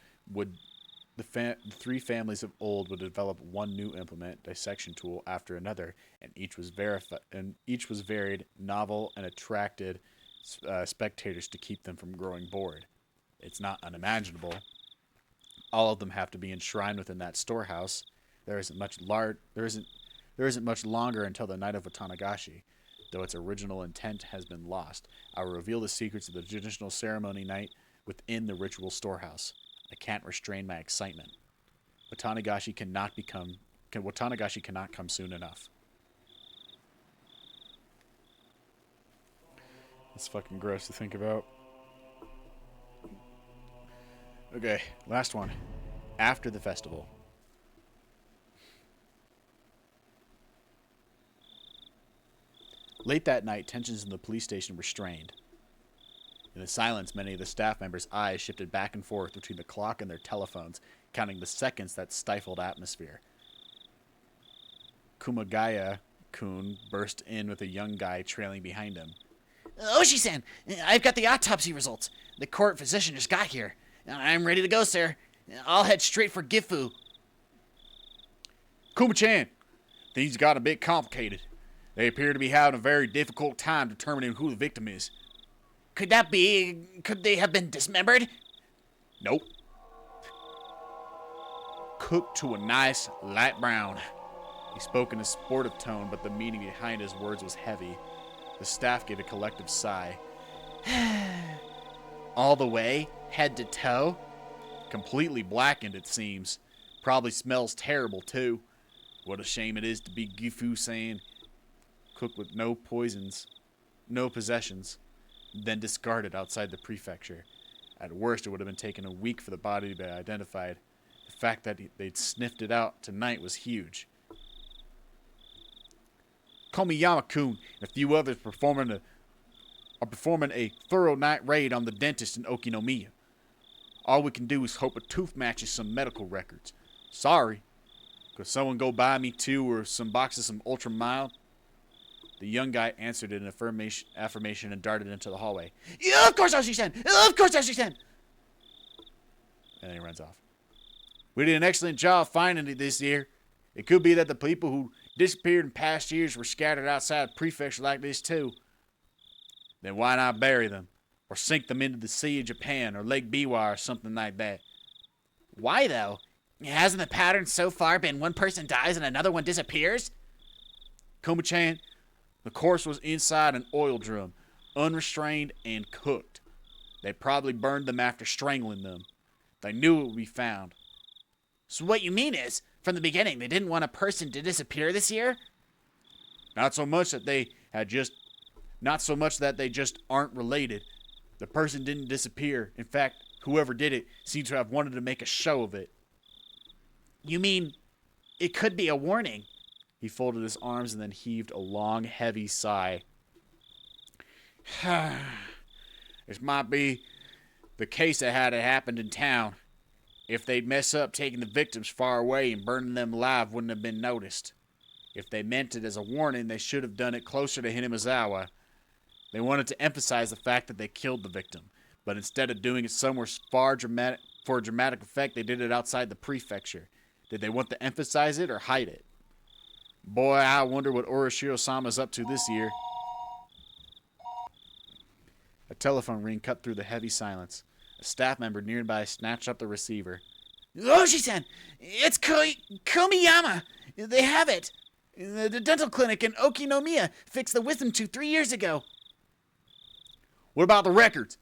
Speaker 1: old would develop one new implement, dissection tool, after another, and each was varied, novel, and attracted spectators to keep them from growing bored. It's not unimaginable. All of them have to be enshrined within that storehouse. There isn't much longer until the night of Watanagashi, though its original intent has been lost. I will reveal the secrets of the traditional ceremony night within the ritual storehouse. I can't restrain my excitement. Watanagashi cannot come soon enough. It's fucking gross to think about. Okay, last one. After the festival. Late that night, tensions in the police station were strained. In the silence, many of the staff members' eyes shifted back and forth between the clock and their telephones, counting the seconds that stifled atmosphere. Kumagaya-kun burst in with a young guy trailing behind him.
Speaker 5: Oshi-san, I've got the autopsy results. The court physician just got here. I'm ready to go, sir. I'll head straight for Gifu.
Speaker 1: Kuma-chan, things got a bit complicated. They appear to be having a very difficult time determining who the victim is.
Speaker 5: Could they have been dismembered?
Speaker 1: Nope. Cooked to a nice light brown. He spoke in a sportive tone, but the meaning behind his words was heavy. The staff gave a collective sigh.
Speaker 5: All the way? Head to toe?
Speaker 1: Completely blackened, it seems. Probably smells terrible, too. What a shame it is to be Gifu-san. Cooked with no poisons, no possessions, then discarded outside the prefecture. At worst, it would have been taken a week for the body to be identified. The fact that they'd sniffed it out tonight was huge. Komiyama-kun and a few others are performing a thorough night raid on the dentist in Okinomiya. All we can do is hope a tooth matches some medical records. Sorry. Could someone go buy me 2 or some boxes of Ultra Mild? The young guy answered in affirmation and darted into the hallway.
Speaker 5: Yeah, of course, Oshi-san! Of course, Oshi-san!
Speaker 1: And then he runs off. We did an excellent job finding it this year. It could be that the people who disappeared in past years were scattered outside the prefecture like this too. Then why not bury them? Or sink them into the Sea of Japan or Lake Biwa or something like that.
Speaker 5: Why, though? Hasn't the pattern so far been one person dies and another one disappears?
Speaker 1: Kuma-chan, the corpse was inside an oil drum, unrestrained and cooked. They probably burned them after strangling them. They knew it would be found.
Speaker 5: So what you mean is, from the beginning, they didn't want a person to disappear this year?
Speaker 1: Not so much that they just aren't related. The person didn't disappear. In fact, whoever did it seems to have wanted to make a show of it.
Speaker 5: You mean it could be a warning?
Speaker 1: He folded his arms and then heaved a long, heavy sigh. This might be the case that had it happened in town. If they'd mess up taking the victims far away and burning them alive, wouldn't have been noticed. If they meant it as a warning, they should have done it closer to Hinamizawa. They wanted to emphasize the fact that they killed the victim, but instead of doing it somewhere for dramatic effect, they did it outside the prefecture. Did they want to emphasize it or hide it? Boy, I wonder what Orishiro-sama's up to this year. A telephone ring cut through the heavy silence. A staff member nearby snatched up the receiver.
Speaker 4: Oshi-san, it's Komiyama. They have it. The dental clinic in Okinomiya fixed the wisdom tooth 3 years ago.
Speaker 1: What about the records?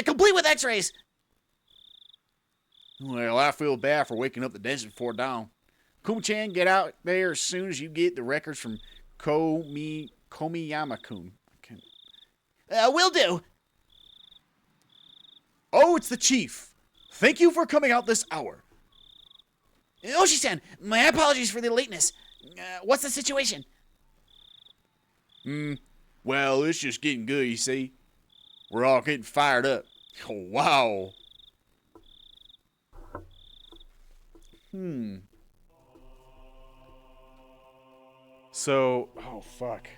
Speaker 4: Complete with x-rays.
Speaker 1: Well, I feel bad for waking up the dentist before dawn. Kuma-chan, get out there as soon as you get the records from Komiyama-kun.
Speaker 4: Will do.
Speaker 1: Oh, it's the chief. Thank you for coming out this hour.
Speaker 4: Oshi-san, my apologies for the lateness. What's the situation?
Speaker 1: Well, it's just getting good, you see. We're all getting fired up. Oh, wow. So, oh, fuck.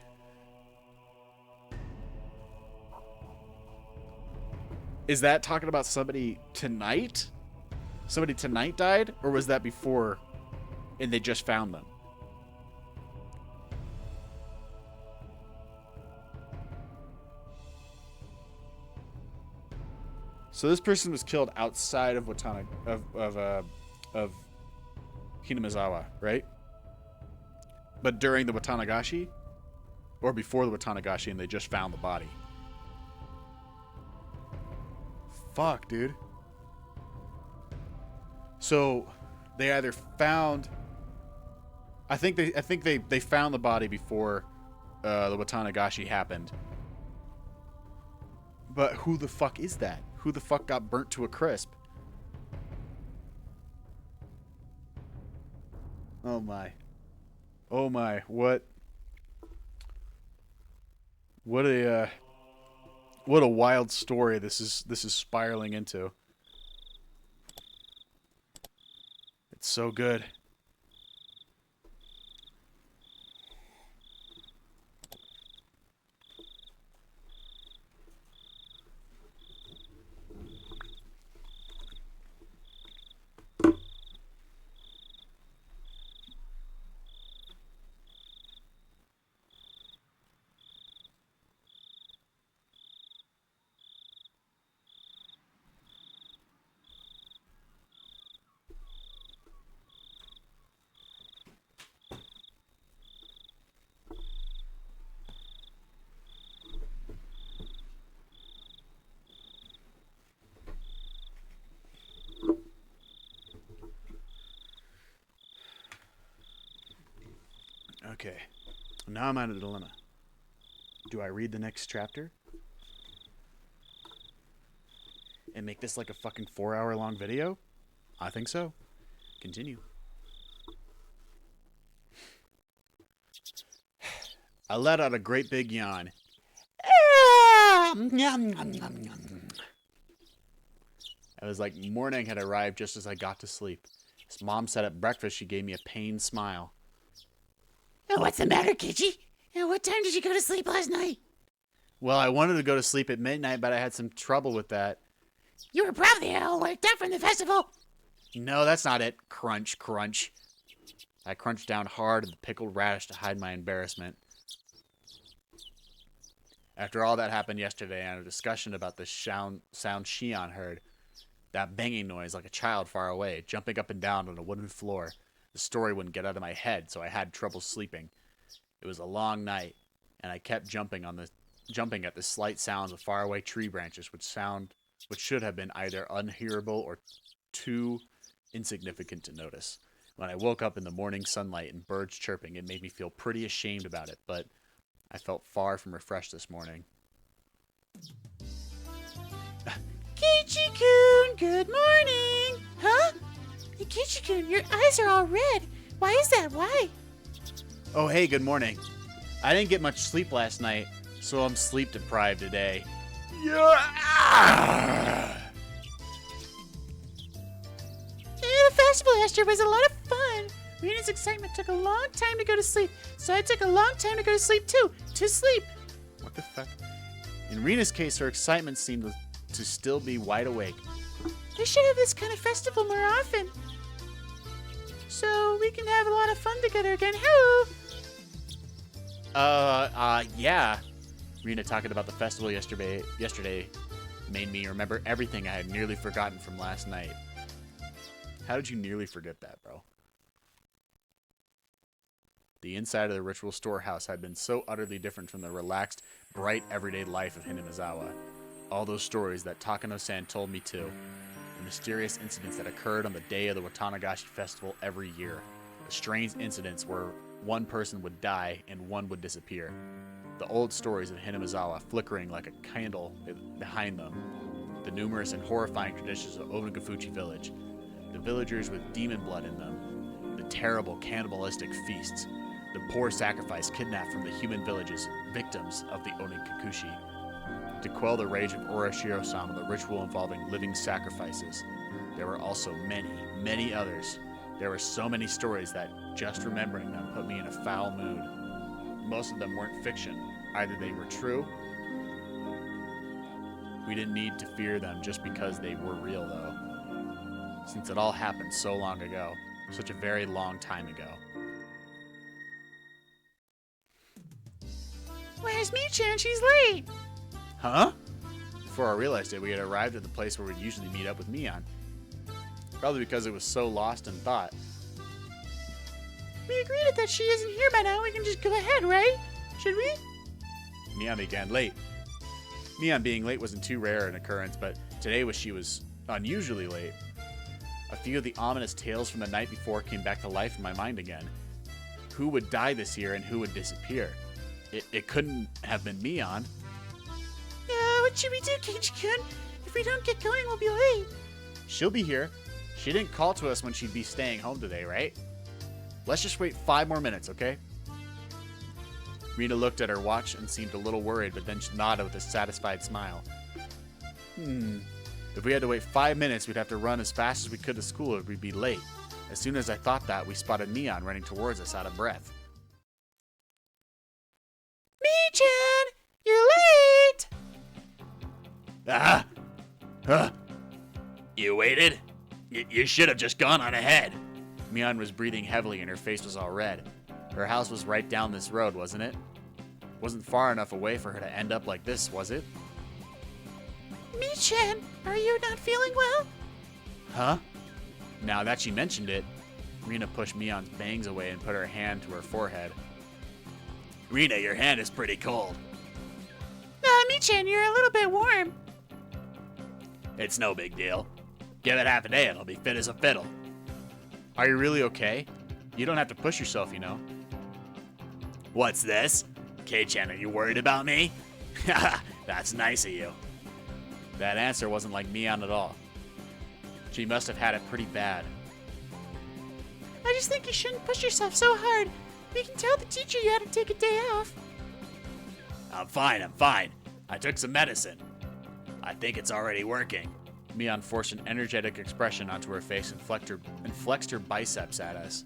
Speaker 1: Is that talking about somebody tonight? Somebody tonight died? Or was that before and they just found them? So this person was killed outside of of Hinamizawa, right? But during the Watanagashi? Or before the Watanagashi and they just found the body? Fuck, dude. So they either found I think they found the body before the Watanagashi happened. But who the fuck is that? Who the fuck got burnt to a crisp? Oh my. Oh my. What a wild story this is spiraling into. It's so good. Okay, now I'm at a dilemma. Do I read the next chapter? And make this like a fucking 4-hour-long video? I think so. Continue. I let out a great big yawn. I was like morning had arrived just as I got to sleep. As Mom said at breakfast, she gave me a pained smile.
Speaker 2: What's the matter, Kichi? What time did you go to sleep last night?
Speaker 1: Well, I wanted to go to sleep at midnight, but I had some trouble with that.
Speaker 2: You were probably all worked up from the festival.
Speaker 1: No, that's not it. Crunch, crunch. I crunched down hard at the pickled radish to hide my embarrassment. After all that happened yesterday and a discussion about the sound Shion heard, that banging noise like a child far away, jumping up and down on a wooden floor, the story wouldn't get out of my head, so I had trouble sleeping. It was a long night, and I kept jumping at the slight sounds of faraway tree branches, which should have been either unhearable or too insignificant to notice. When I woke up in the morning sunlight and birds chirping, it made me feel pretty ashamed about it, but I felt far from refreshed this morning.
Speaker 2: Kichi-kun, good morning. Huh? Kichi-kun, your eyes are all red. Why is that? Why?
Speaker 1: Oh, hey, good morning. I didn't get much sleep last night, so I'm sleep deprived today.
Speaker 2: The festival last year was a lot of fun. Rena's excitement took a long time to go to sleep, so I took a long time to go to sleep too. To sleep.
Speaker 1: What the fuck? In Rena's case, her excitement seemed to still be wide awake.
Speaker 2: They should have this kind of festival more often. so we can have a lot of fun together again. Hello!
Speaker 1: Yeah. Rena talking about the festival yesterday made me remember everything I had nearly forgotten from last night. How did you nearly forget that, bro? The inside of the ritual storehouse had been so utterly different from the relaxed, bright, everyday life of Hinamizawa. All those stories that Takano-san told me too. The mysterious incidents that occurred on the day of the Watanagashi festival every year. The strange incidents where one person would die and one would disappear. The old stories of Hinamizawa flickering like a candle behind them. The numerous and horrifying traditions of Onagafuchi village. The villagers with demon blood in them. The terrible cannibalistic feasts. The poor sacrifice kidnapped from the human villages, victims of the Onagafuchi. To quell the rage of Orashiro-sama, the ritual involving living sacrifices. There were also many, many others. There were so many stories that just remembering them put me in a foul mood. Most of them weren't fiction. Either they were true. We didn't need to fear them just because they were real, though. Since it all happened so long ago. Such a very long time ago.
Speaker 2: Where's Mi-chan? She's late.
Speaker 1: Huh? Before I realized it, we had arrived at the place where we'd usually meet up with Mion. Probably because it was so lost in thought.
Speaker 2: We agreed that she isn't here by now. We can just go ahead, right? Should we?
Speaker 1: Mion began late. Mion being late wasn't too rare an occurrence, but today she was unusually late. A few of the ominous tales from the night before came back to life in my mind again. Who would die this year and who would disappear? It couldn't have been Mion.
Speaker 2: What should we do, Keiji-kun? If we don't get going, we'll be late.
Speaker 1: She'll be here. She didn't call to us when she'd be staying home today, right? Let's just wait 5 more minutes, okay? Rita looked at her watch and seemed a little worried, but then she nodded with a satisfied smile. If we had to wait 5 minutes, we'd have to run as fast as we could to school or we'd be late. As soon as I thought that, we spotted Mion running towards us out of breath.
Speaker 2: Mi-chan! You're late!
Speaker 3: You waited? You should have just gone on ahead.
Speaker 1: Mion was breathing heavily and her face was all red. Her house was right down this road, wasn't it? Wasn't far enough away for her to end up like this, was it?
Speaker 2: Mi-chan, are you not feeling well?
Speaker 1: Huh? Now that she mentioned it, Rena pushed Mion's bangs away and put her hand to her forehead.
Speaker 3: Rena, your hand is pretty cold.
Speaker 2: Mi-chan, you're a little bit warm.
Speaker 3: It's no big deal. Give it half a day and I'll be fit as a fiddle.
Speaker 1: Are you really okay? You don't have to push yourself, you know.
Speaker 3: What's this? K-chan, are you worried about me? That's nice of you.
Speaker 1: That answer wasn't like Mion at all. She must have had it pretty bad.
Speaker 2: I just think you shouldn't push yourself so hard. We can tell the teacher you had to take a day off.
Speaker 3: I'm fine. I took some medicine. I think it's already working.
Speaker 1: Mion forced an energetic expression onto her face and flexed her biceps at us.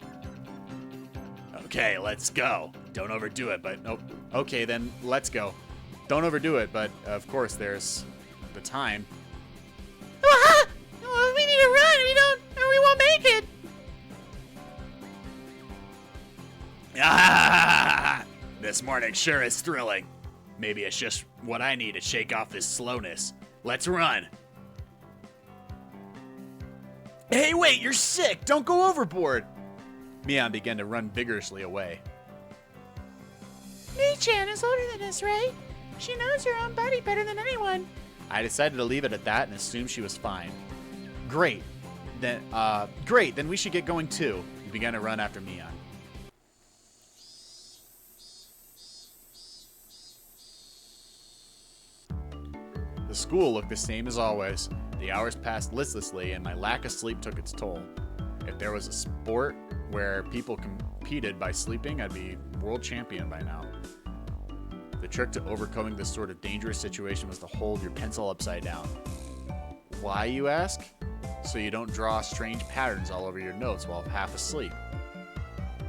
Speaker 3: Okay, let's go. Don't overdo it, but
Speaker 1: Nope. Okay, then let's go. Don't overdo it, but of course there's the time.
Speaker 2: Oh, we need to run. We won't make it.
Speaker 3: This morning sure is thrilling. Maybe it's just what I need to shake off this slowness. Let's run.
Speaker 1: Hey, wait, you're sick! Don't go overboard! Mion began to run vigorously away.
Speaker 2: Mi-chan is older than us, right? She knows her own body better than anyone.
Speaker 1: I decided to leave it at that and assume she was fine. Great. Then we should get going too. We began to run after Mion. The school looked the same as always. The hours passed listlessly, and my lack of sleep took its toll. If there was a sport where people competed by sleeping, I'd be world champion by now. The trick to overcoming this sort of dangerous situation was to hold your pencil upside down. Why, you ask? So you don't draw strange patterns all over your notes while half asleep.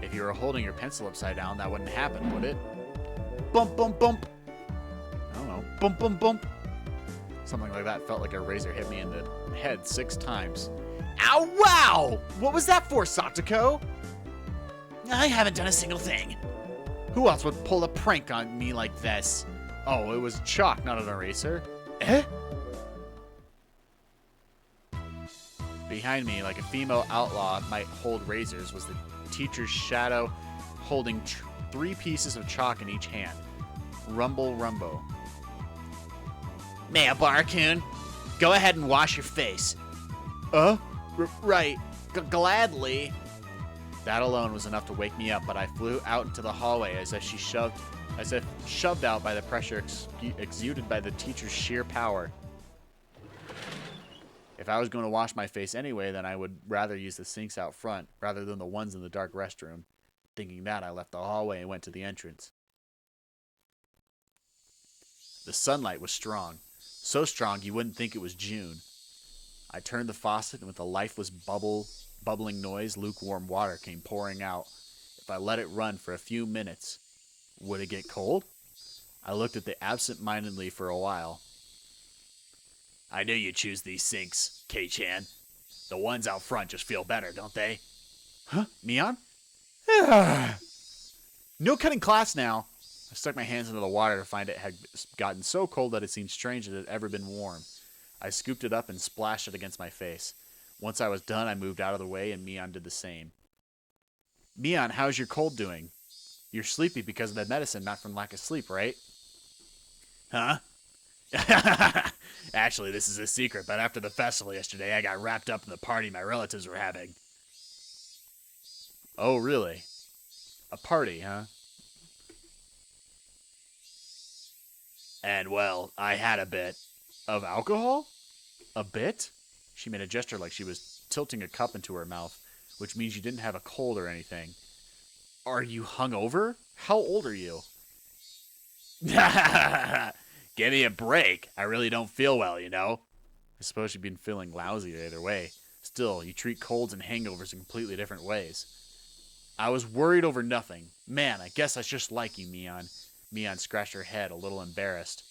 Speaker 1: If you were holding your pencil upside down, that wouldn't happen, would it? Bump, bump, bump! I don't know. Bump, bump, bump! Something like that felt like a razor hit me in the head 6 times. Ow, wow! What was that for, Satoko?
Speaker 4: I haven't done a single thing.
Speaker 1: Who else would pull a prank on me like this? Oh, it was chalk, not an eraser.
Speaker 4: Eh?
Speaker 1: Behind me, like a female outlaw might hold razors, was the teacher's shadow holding 3 pieces of chalk in each hand. Rumble, rumbo.
Speaker 5: Mea Barcoon, go ahead and wash your face.
Speaker 1: Right. Gladly. That alone was enough to wake me up, but I flew out into the hallway as if shoved out by the pressure exuded by the teacher's sheer power. If I was going to wash my face anyway, then I would rather use the sinks out front rather than the ones in the dark restroom. Thinking that, I left the hallway and went to the entrance. The sunlight was strong. So strong you wouldn't think it was June. I turned the faucet, and with a lifeless bubbling noise, lukewarm water came pouring out. If I let it run for a few minutes, would it get cold? I looked at it absent-mindedly for a while.
Speaker 3: I knew you'd choose these sinks, K-chan. The ones out front just feel better, don't they?
Speaker 1: Huh? Mion? No cutting class now. I stuck my hands into the water to find it had gotten so cold that it seemed strange that it had ever been warm. I scooped it up and splashed it against my face. Once I was done, I moved out of the way, and Mion did the same. Mion, how's your cold doing? You're sleepy because of the medicine, not from lack of sleep, right?
Speaker 3: Huh? Actually, this is a secret, but after the festival yesterday, I got wrapped up in the party my relatives were having.
Speaker 1: Oh, really? A party, huh?
Speaker 3: And, well, I had a bit.
Speaker 1: Of alcohol? A bit? She made a gesture like she was tilting a cup into her mouth, which means you didn't have a cold or anything. Are you hungover? How old are you?
Speaker 3: Give me a break. I really don't feel well, you know.
Speaker 1: I suppose you've been feeling lousy either way. Still, you treat colds and hangovers in completely different ways. I was worried over nothing. Man, I guess that's just like you, Mion. Mion scratched her head, a little embarrassed.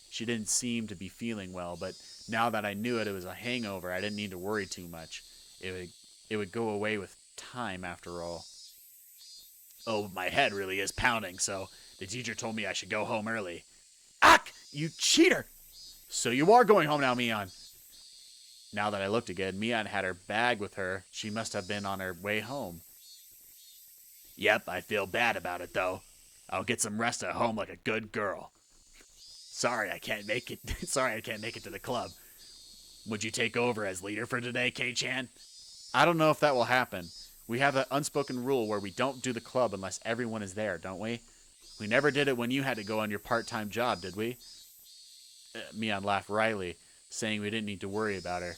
Speaker 1: She didn't seem to be feeling well, but now that I knew it was a hangover, I didn't need to worry too much. It would go away with time, after all.
Speaker 3: Oh, my head really is pounding, so the teacher told me I should go home early.
Speaker 1: Ack! You cheater! So you are going home now, Mion. Now that I looked again, Mion had her bag with her. She must have been on her way home.
Speaker 3: Yep, I feel bad about it, though. I'll get some rest at home like a good girl. Sorry I can't make it to the club. Would you take over as leader for today, K-chan?
Speaker 1: I don't know if that will happen. We have an unspoken rule where we don't do the club unless everyone is there, don't we? We never did it when you had to go on your part-time job, did we? Mion laughed wryly, saying we didn't need to worry about her.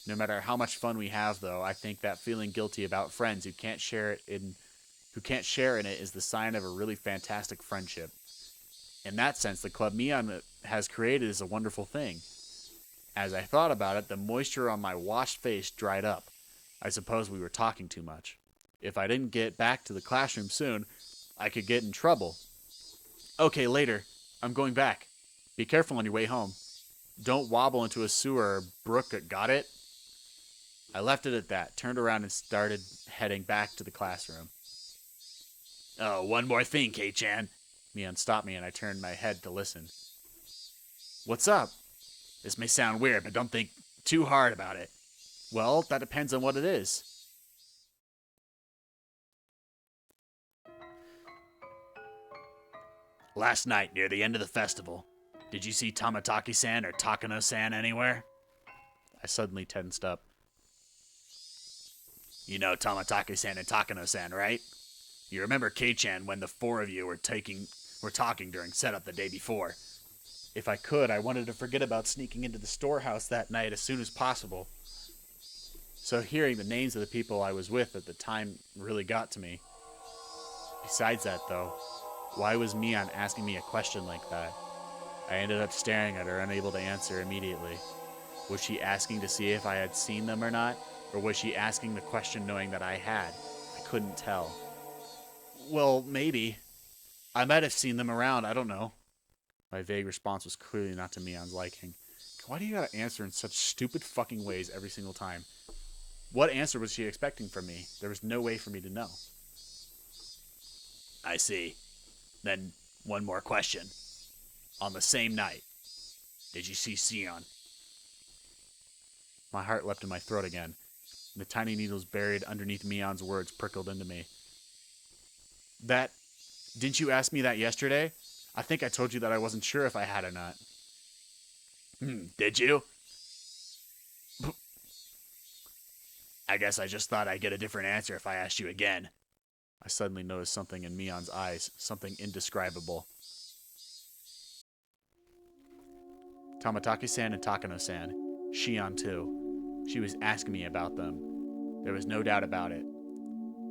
Speaker 1: No matter how much fun we have, though, I think that feeling guilty about friends who can't share in it is the sign of a really fantastic friendship. In that sense, the club Mion has created is a wonderful thing. As I thought about it, the moisture on my washed face dried up. I suppose we were talking too much. If I didn't get back to the classroom soon, I could get in trouble. Okay, later. I'm going back. Be careful on your way home. Don't wobble into a sewer or brook, got it? I left it at that, turned around and started heading back to the classroom.
Speaker 3: Oh, one more thing, K-chan.
Speaker 1: Mion stopped me and I turned my head to listen. What's up?
Speaker 3: This may sound weird, but don't think too hard about it.
Speaker 1: Well, that depends on what it is.
Speaker 3: Last night, near the end of the festival, did you see Tamataki-san or Takano-san anywhere?
Speaker 1: I suddenly tensed up.
Speaker 3: You know Tamataki-san and Takano-san, right? You remember K-chan when the 4 of you were talking during setup the day before?
Speaker 1: If I could, I wanted to forget about sneaking into the storehouse that night as soon as possible. So hearing the names of the people I was with at the time really got to me. Besides that, though, why was Mion asking me a question like that? I ended up staring at her, unable to answer immediately. Was she asking to see if I had seen them or not? Or was she asking the question knowing that I had? I couldn't tell. Well, maybe. I might have seen them around, I don't know. My vague response was clearly not to Mion's liking. Why do you gotta answer in such stupid fucking ways every single time? What answer was she expecting from me? There was no way for me to know.
Speaker 3: I see. Then, one more question. On the same night, did you see Sion?
Speaker 1: My heart leapt in my throat again. The tiny needles buried underneath Mion's words prickled into me. Didn't you ask me that yesterday? I think I told you that I wasn't sure if I had or not.
Speaker 3: Did you? I guess I just thought I'd get a different answer if I asked you again.
Speaker 1: I suddenly noticed something in Mion's eyes, something indescribable. Tamataki-san and Takano-san, Shion too. She was asking me about them. There was no doubt about it.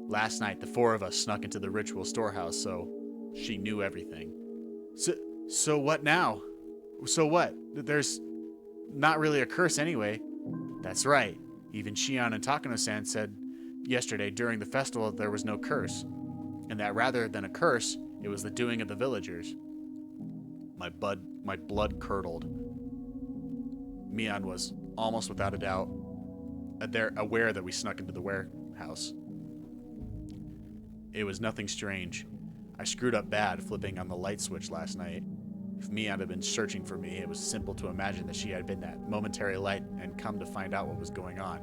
Speaker 1: Last night, the four of us snuck into the ritual storehouse, so she knew everything. So what now? So what? There's not really a curse anyway. That's right. Even Shion and Takano-san said yesterday during the festival there was no curse, and that rather than a curse, it was the doing of the villagers. My blood curdled. Mion was, almost without a doubt, aware that we snuck into the warehouse. It was nothing strange. I screwed up bad flipping on the light switch last night. If Mion had been searching for me, it was simple to imagine that she had been that momentary light and come to find out what was going on.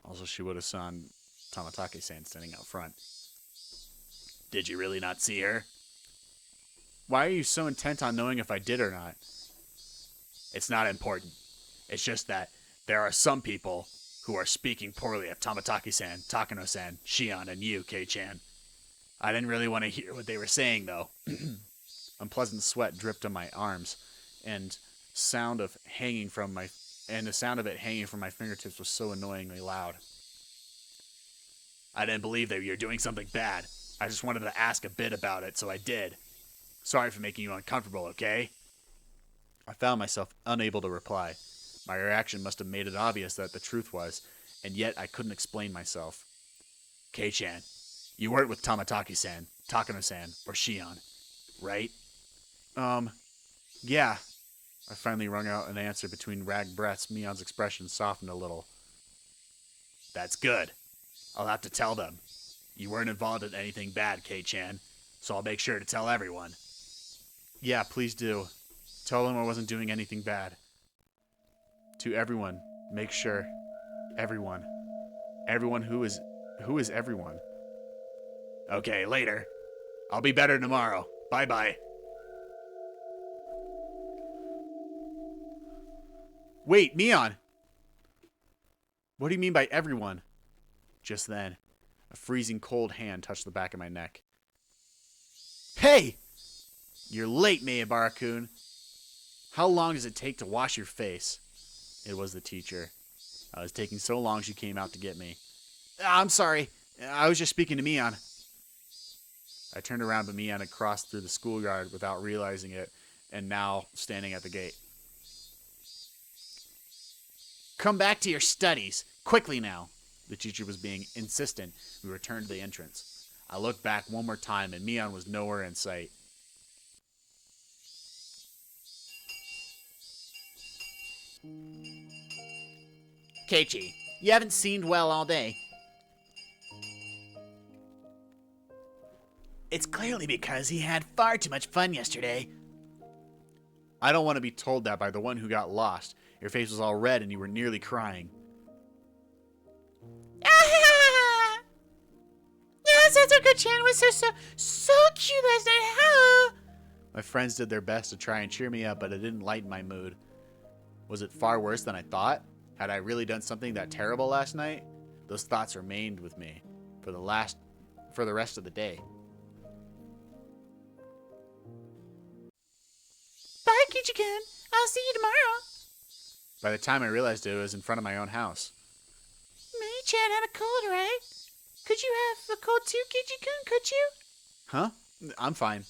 Speaker 1: Also, she would have saw Tamataki-san standing out front.
Speaker 3: Did you really not see her?
Speaker 1: Why are you so intent on knowing if I did or not?
Speaker 3: It's not important. It's just that there are some people who are speaking poorly of Tamataki-san, Takano-san, Shion, and you, Kei-chan. I didn't really want to hear what they were saying, though.
Speaker 1: Unpleasant sweat dripped on my arms, and the sound of it hanging from my fingertips was so annoyingly loud.
Speaker 3: I didn't believe that you were doing something bad. I just wanted to ask a bit about it, so I did. Sorry for making you uncomfortable, okay?
Speaker 1: I found myself unable to reply. My reaction must have made it obvious that the truth was, and yet I couldn't explain myself.
Speaker 3: Kei-chan, you weren't with Tamataki-san, Takano-san, or Shion, right?
Speaker 1: Yeah. I finally wrung out an answer between ragged breaths. Mion's expression softened a little.
Speaker 3: That's good. I'll have to tell them. You weren't involved in anything bad, Kei-chan, so I'll make sure to tell everyone.
Speaker 1: Yeah, please do. Tell them I wasn't doing anything bad. To everyone, make sure. Everyone. Everyone who is everyone.
Speaker 3: Okay, later. I'll be better tomorrow. Bye-bye.
Speaker 1: Wait, Mion! What do you mean by everyone? Just then, a freezing cold hand touched the back of my neck. Hey! You're late, Maebara-kun. How long does it take to wash your face? It was the teacher. I was taking so long she came out to get me. I'm sorry. I was just speaking to Mion. I turned around, but Mion had crossed through the schoolyard without realizing it, and now standing at the gate. Come back to your studies. Quickly now. The teacher was being insistent. We returned to the entrance. I looked back one more time, and Mion was nowhere in sight.
Speaker 5: Keiichi, you haven't seemed well all day.
Speaker 4: It's clearly because he had far too much fun yesterday.
Speaker 1: I don't want to be told that by the one who got lost. Your face was all red and you were nearly crying.
Speaker 2: Yes, Satoko-chan was so cute last night. How?
Speaker 1: My friends did their best to try and cheer me up, but it didn't lighten my mood. Was it far worse than I thought? Had I really done something that terrible last night? Those thoughts remained with me for the rest of the day.
Speaker 2: Bye, Kichi-kun. I'll see you tomorrow.
Speaker 1: By the time I realized it was in front of my own house.
Speaker 2: Mei-chan had a cold, right? Could you have a cold too, Kichi-kun? Could you?
Speaker 1: Huh? I'm fine.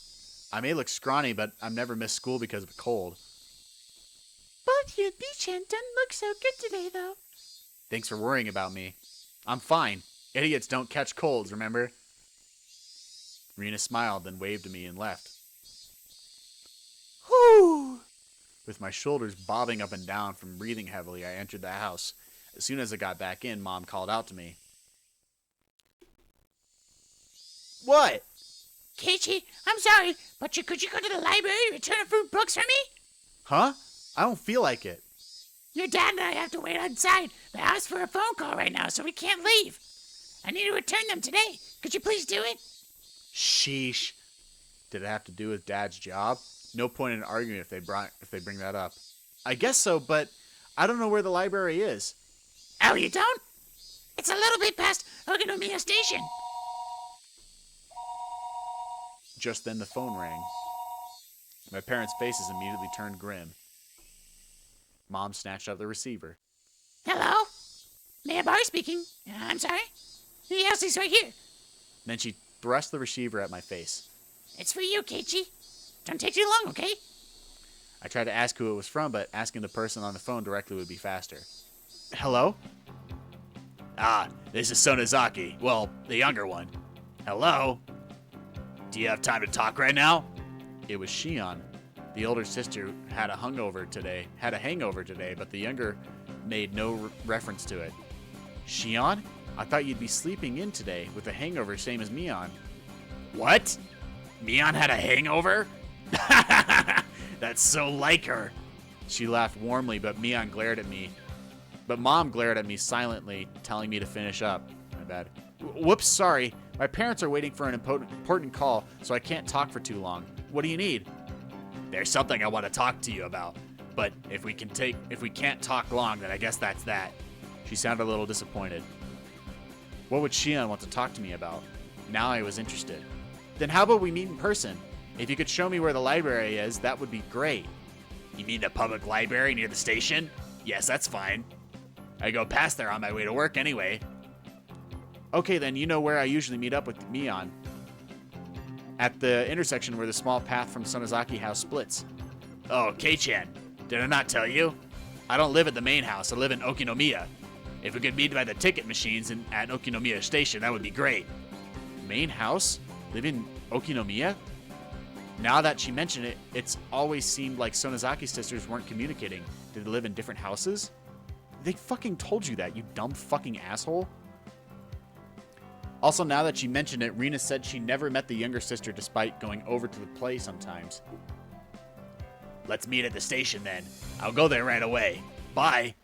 Speaker 1: I may look scrawny, but I've never missed school because of a cold.
Speaker 2: Both you and Mei-chan don't look so good today, though.
Speaker 1: Thanks for worrying about me. I'm fine. Idiots don't catch colds, remember? Rena smiled, then waved to me and left.
Speaker 2: Whew.
Speaker 1: With my shoulders bobbing up and down from breathing heavily, I entered the house. As soon as I got back in, Mom called out to me. What?
Speaker 2: Keiichi, I'm sorry, but could you go to the library and return a few books for me?
Speaker 1: Huh? I don't feel like it.
Speaker 2: Your dad and I have to wait outside the house for a phone call right now, so we can't leave. I need to return them today. Could you please do it?
Speaker 1: Sheesh. Did it have to do with Dad's job? No point in arguing if they bring that up. I guess so, but I don't know where the library is.
Speaker 2: Oh, you don't? It's a little bit past Okinomiya Station.
Speaker 1: Just then the phone rang. My parents' faces immediately turned grim. Mom snatched up the receiver.
Speaker 2: Hello? Mayor Bar speaking. I'm sorry. The house is right here.
Speaker 1: Then she thrust the receiver at my face.
Speaker 2: It's for you, Keiichi. Don't take too long, okay?
Speaker 1: I tried to ask who it was from, but asking the person on the phone directly would be faster. Hello?
Speaker 3: Ah, this is Sonozaki. Well, the younger one. Hello? Do you have time to talk right now?
Speaker 1: It was Shion. The older sister had a hangover today, but the younger made no reference to it. Shion? I thought you'd be sleeping in today with a hangover same as Mion.
Speaker 3: What? Mion had a hangover? That's so like her.
Speaker 1: She laughed warmly, but Mom glared at me silently, telling me to finish up. My bad. Whoops, sorry. My parents are waiting for an important call, so I can't talk for too long. What do you need?
Speaker 3: There's something I want to talk to you about, but if we can't talk long, then I guess that's that.
Speaker 1: She sounded a little disappointed. What would Shion want to talk to me about? Now I was interested. Then how about we meet in person? If you could show me where the library is, that would be great.
Speaker 3: You mean the public library near the station? Yes, that's fine. I go past there on my way to work anyway.
Speaker 1: Okay, then you know where I usually meet up with Mion. At the intersection where the small path from Sonozaki House splits.
Speaker 3: Oh, Kei-chan, did I not tell you? I don't live at the main house, I live in Okinomiya. If we could meet by the ticket machines at Okinomiya Station, that would be great.
Speaker 1: Main house? Live in Okinomiya? Now that she mentioned it, it's always seemed like Sonozaki's sisters weren't communicating. Did they live in different houses? They fucking told you that, you dumb fucking asshole. Also, now that she mentioned it, Rena said she never met the younger sister despite going over to the play sometimes.
Speaker 3: Let's meet at the station then. I'll go there right away. Bye.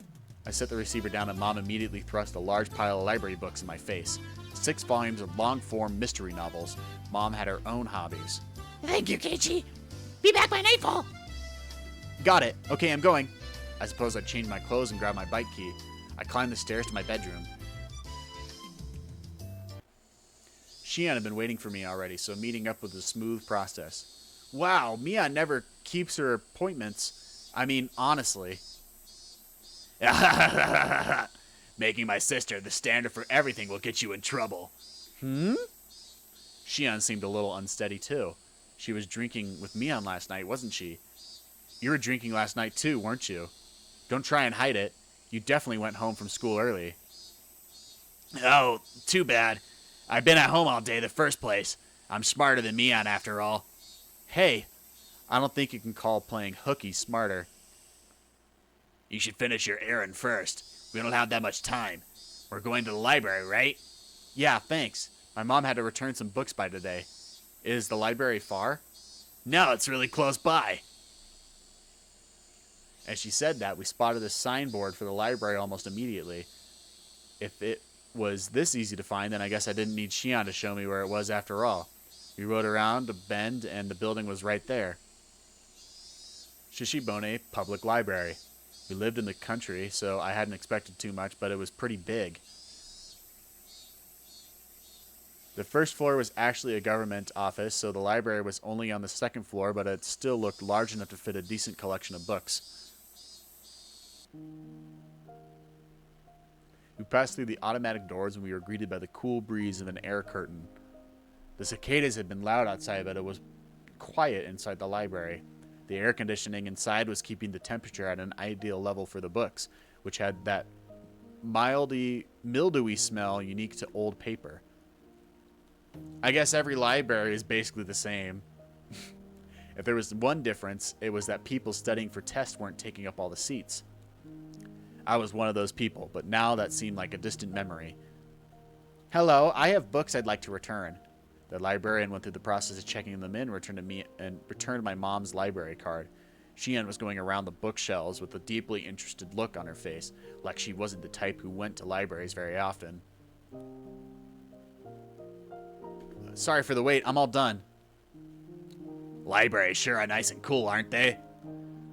Speaker 1: I set the receiver down and Mom immediately thrust a large pile of library books in my face. 6 volumes of long-form mystery novels. Mom had her own hobbies.
Speaker 2: Thank you, Keiichi. Be back by nightfall.
Speaker 1: Got it. Okay, I'm going. I suppose I changed my clothes and grabbed my bike key. I climbed the stairs to my bedroom. Shion had been waiting for me already, so meeting up was a smooth process. Wow, Mia never keeps her appointments. I mean, honestly.
Speaker 3: Making my sister the standard for everything will get you in trouble.
Speaker 1: Shion seemed a little unsteady, too. She was drinking with Mion last night, wasn't she? You were drinking last night, too, weren't you? Don't try and hide it. You definitely went home from school early.
Speaker 3: Oh, too bad. I've been at home all day in the first place. I'm smarter than Mion, after all.
Speaker 1: Hey, I don't think you can call playing hooky smarter.
Speaker 3: You should finish your errand first. We don't have that much time. We're going to the library, right?
Speaker 1: Yeah, thanks. My mom had to return some books by today. Is the library far?
Speaker 3: No, it's really close by.
Speaker 1: As she said that, we spotted a signboard for the library almost immediately. If it was this easy to find, then I guess I didn't need Shion to show me where it was after all. We rode around a bend, and the building was right there. Shishibone Public Library. We lived in the country, so I hadn't expected too much, but it was pretty big. The first floor was actually a government office, so the library was only on the second floor, but it still looked large enough to fit a decent collection of books. We passed through the automatic doors and we were greeted by the cool breeze of an air curtain. The cicadas had been loud outside, but it was quiet inside the library. The air conditioning inside was keeping the temperature at an ideal level for the books, which had that mildewy smell unique to old paper. I guess every library is basically the same. If there was one difference, it was that people studying for tests weren't taking up all the seats. I was one of those people, but now that seemed like a distant memory. Hello, I have books I'd like to return. The librarian went through the process of checking them in, returned my mom's library card. Xian was going around the bookshelves with a deeply interested look on her face, like she wasn't the type who went to libraries very often. Sorry for the wait, I'm all done.
Speaker 3: Libraries sure are nice and cool, aren't they?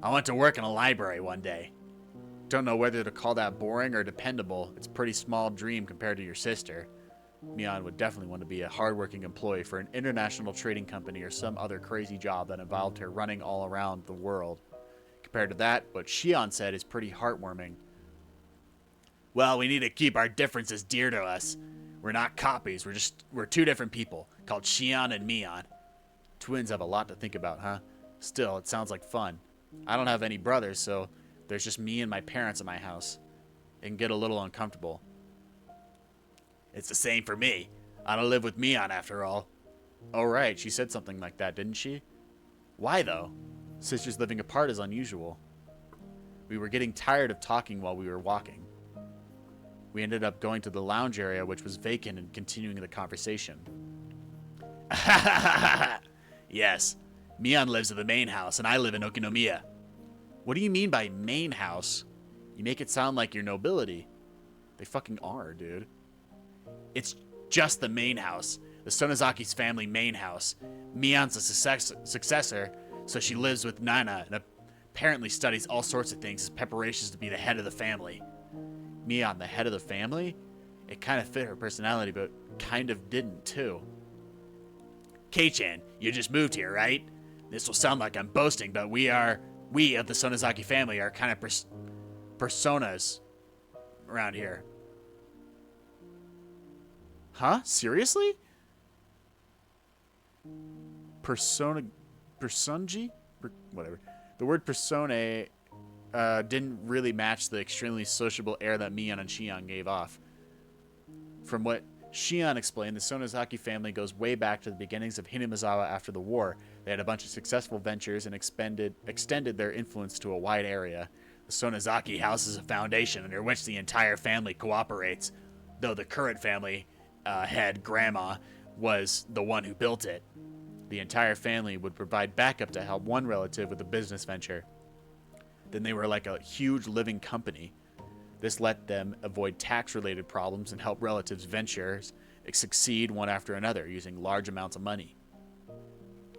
Speaker 3: I went to work in a library one day.
Speaker 1: Don't know whether to call that boring or dependable. It's a pretty small dream compared to your sister. Mian would definitely want to be a hardworking employee for an international trading company or some other crazy job that involved her running all around the world. Compared to that, what Xian said is pretty heartwarming.
Speaker 3: Well, we need to keep our differences dear to us. We're not copies, we're two different people, called Xian and Mian.
Speaker 1: Twins have a lot to think about, huh? Still, it sounds like fun. I don't have any brothers, so there's just me and my parents at my house. It can get a little uncomfortable.
Speaker 3: It's the same for me. I don't live with Mian after all.
Speaker 1: Oh, right, she said something like that, didn't she? Why, though? Sisters living apart is unusual. We were getting tired of talking while we were walking. We ended up going to the lounge area, which was vacant, and continuing the conversation.
Speaker 3: Yes, Mian lives in the main house, and I live in Okinomiya.
Speaker 1: What do you mean by main house? You make it sound like you're nobility. They fucking are, dude.
Speaker 3: It's just the main house, the Sonozaki's family main house. Mian's a successor, so she lives with Nana and apparently studies all sorts of things as preparations to be the head of the family.
Speaker 1: Mian, the head of the family? It kind of fit her personality, but kind of didn't, too.
Speaker 3: Kei-chan, you just moved here, right? This will sound like I'm boasting, but we of the Sonozaki family are kind of personas around here.
Speaker 1: Huh? Seriously? Personaji? Whatever. The word persona didn't really match the extremely sociable air that Mian and Xian gave off. From what Xian explained, the Sonozaki family goes way back to the beginnings of Hinamizawa after the war. They had a bunch of successful ventures and extended their influence to a wide area.
Speaker 3: The Sonozaki house is a foundation under which the entire family cooperates, though the current family head, Grandma, was the one who built it.
Speaker 1: The entire family would provide backup to help one relative with a business venture. Then they were like a huge living company. This let them avoid tax-related problems and help relatives' ventures succeed one after another using large amounts of money.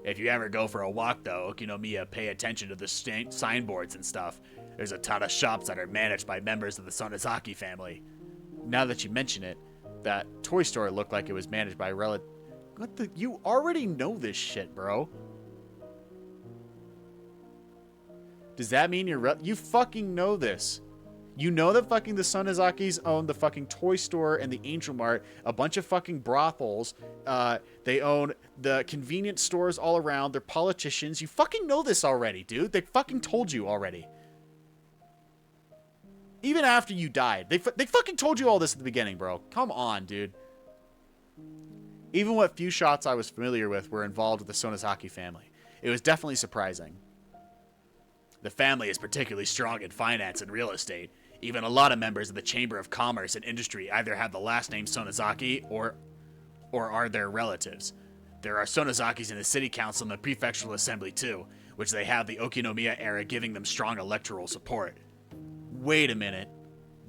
Speaker 3: If you ever go for a walk, though, Okinomiya, pay attention to the signboards and stuff. There's a ton of shops that are managed by members of the Sonozaki family.
Speaker 1: Now that you mention it, that toy store looked like it was managed by What the? You already know this shit, bro. Does that mean you fucking know this? You know that fucking the Sonozakis own the fucking toy store and the Angel Mart, a bunch of fucking brothels. They own the convenience stores all around. They're politicians. You fucking know this already, dude. They fucking told you already. Even after you died. They fucking told you all this at the beginning, bro. Come on, dude. Even what few shots I was familiar with were involved with the Sonozaki family. It was definitely surprising.
Speaker 3: The family is particularly strong in finance and real estate. Even a lot of members of the Chamber of Commerce and Industry either have the last name Sonozaki or are their relatives. There are Sonozakis in the City Council and the Prefectural Assembly too, which they have the Okinomiya era giving them strong electoral support.
Speaker 1: Wait a minute.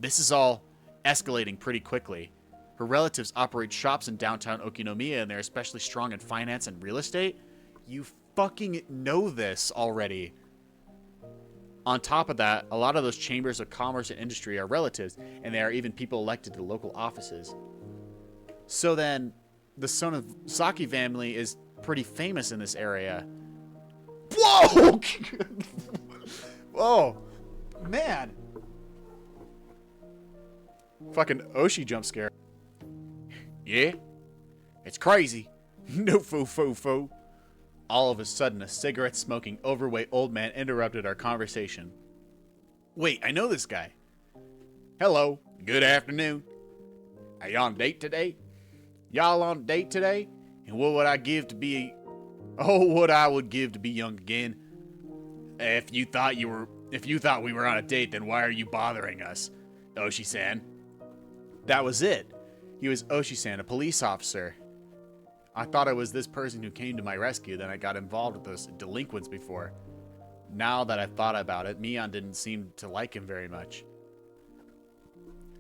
Speaker 1: This is all escalating pretty quickly. Her relatives operate shops in downtown Okinomiya and they're especially strong in finance and real estate? You fucking know this already. On top of that, a lot of those chambers of commerce and industry are relatives, and they are even people elected to local offices. So then, the Sonozaki family is pretty famous in this area. Whoa! Whoa! Man! Fucking Oshi jump scare. Yeah? It's crazy. No foo. All of a sudden, a cigarette-smoking, overweight old man interrupted our conversation. Wait, I know this guy. Hello, good afternoon. Are you on a date today? Y'all on a date today? And what would I give to be... Oh, what I would give to be young again. If you thought you were
Speaker 3: If you thought we were on a date, then why are you bothering us, Oshi-san?
Speaker 1: That was it. He was Oshi-san, a police officer. I thought it was this person who came to my rescue, then I got involved with those delinquents before. Now that I've thought about it, Mion didn't seem to like him very much.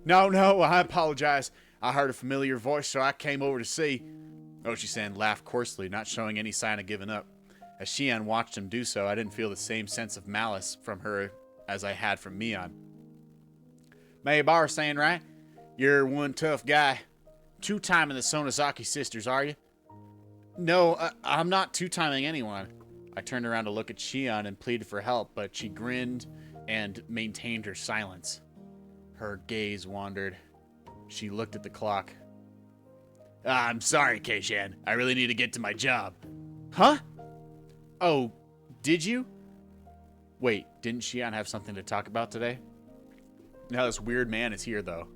Speaker 1: No, I apologize. I heard a familiar voice, so I came over to see. Oshi-san laughed coarsely, not showing any sign of giving up. As Shion watched him do so, I didn't feel the same sense of malice from her as I had from Mion. Maybar saying right? You're one tough guy. Two-timing the Sonozaki sisters, are you? No, I'm not two-timing anyone. I turned around to look at Shion and pleaded for help, but she grinned and maintained her silence. Her gaze wandered. She looked at the clock.
Speaker 3: I'm sorry, Keishan. I really need to get to my job.
Speaker 1: Huh? Oh, did you? Wait, didn't Shion have something to talk about today? Now this weird man is here, though.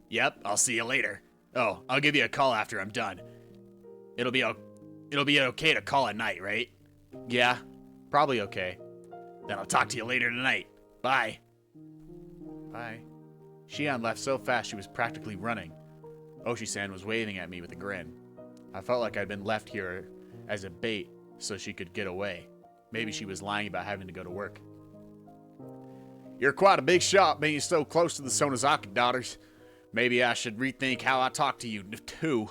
Speaker 3: Yep, I'll see you later. Oh, I'll give you a call after I'm done. It'll be okay to call at night, right?
Speaker 1: Yeah, probably okay.
Speaker 3: Then I'll talk to you later tonight. Bye.
Speaker 1: Bye. Shion left so fast she was practically running. Oshi-san was waving at me with a grin. I felt like I'd been left here as a bait so she could get away. Maybe she was lying about having to go to work. You're quite a big shot being so close to the Sonozaki daughters. Maybe I should rethink how I talk to you, too.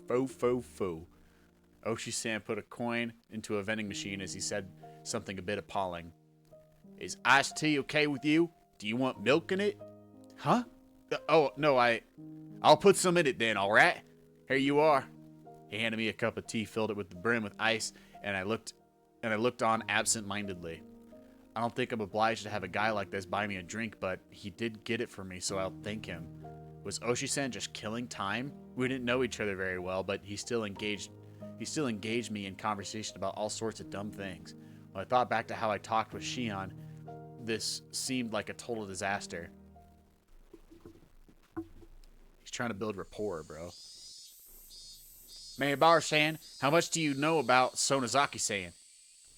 Speaker 1: Fo. Oshi-san put a coin into a vending machine as he said something a bit appalling. Is iced tea okay with you? Do you want milk in it? Huh? Oh, no, I'll put some in it then, alright? Here you are. He handed me a cup of tea, filled it with the brim with ice, and I looked on absent-mindedly. I don't think I'm obliged to have a guy like this buy me a drink, but he did get it for me, so I'll thank him. Was Oshi-san just killing time? We didn't know each other very well, but he still engaged me in conversation about all sorts of dumb things. When I thought back to how I talked with Shion, this seemed like a total disaster. He's trying to build rapport, bro. Maybar-san, how much do you know about Sonozaki-san?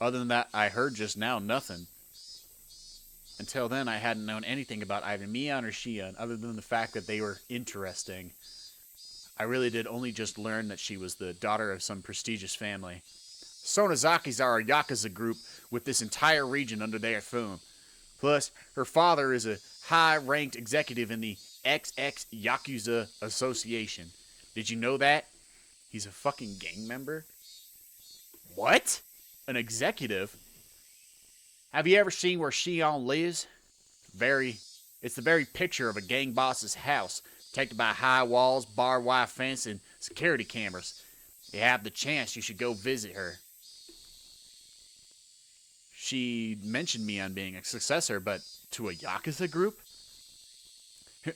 Speaker 1: Other than that, I heard just now nothing. Until then, I hadn't known anything about either Mion or Shion, other than the fact that they were interesting. I really did only just learn that she was the daughter of some prestigious family. Sonozakis are a Yakuza group with this entire region under their thumb. Plus, her father is a high-ranked executive in the XX Yakuza Association. Did you know that? He's a fucking gang member? What? An executive? Have you ever seen where Shion lives? It's the very picture of a gang boss's house, protected by high walls, barbed wire fence, and security cameras. If you have the chance, you should go visit her. She mentioned me on being a successor, but to a Yakuza group?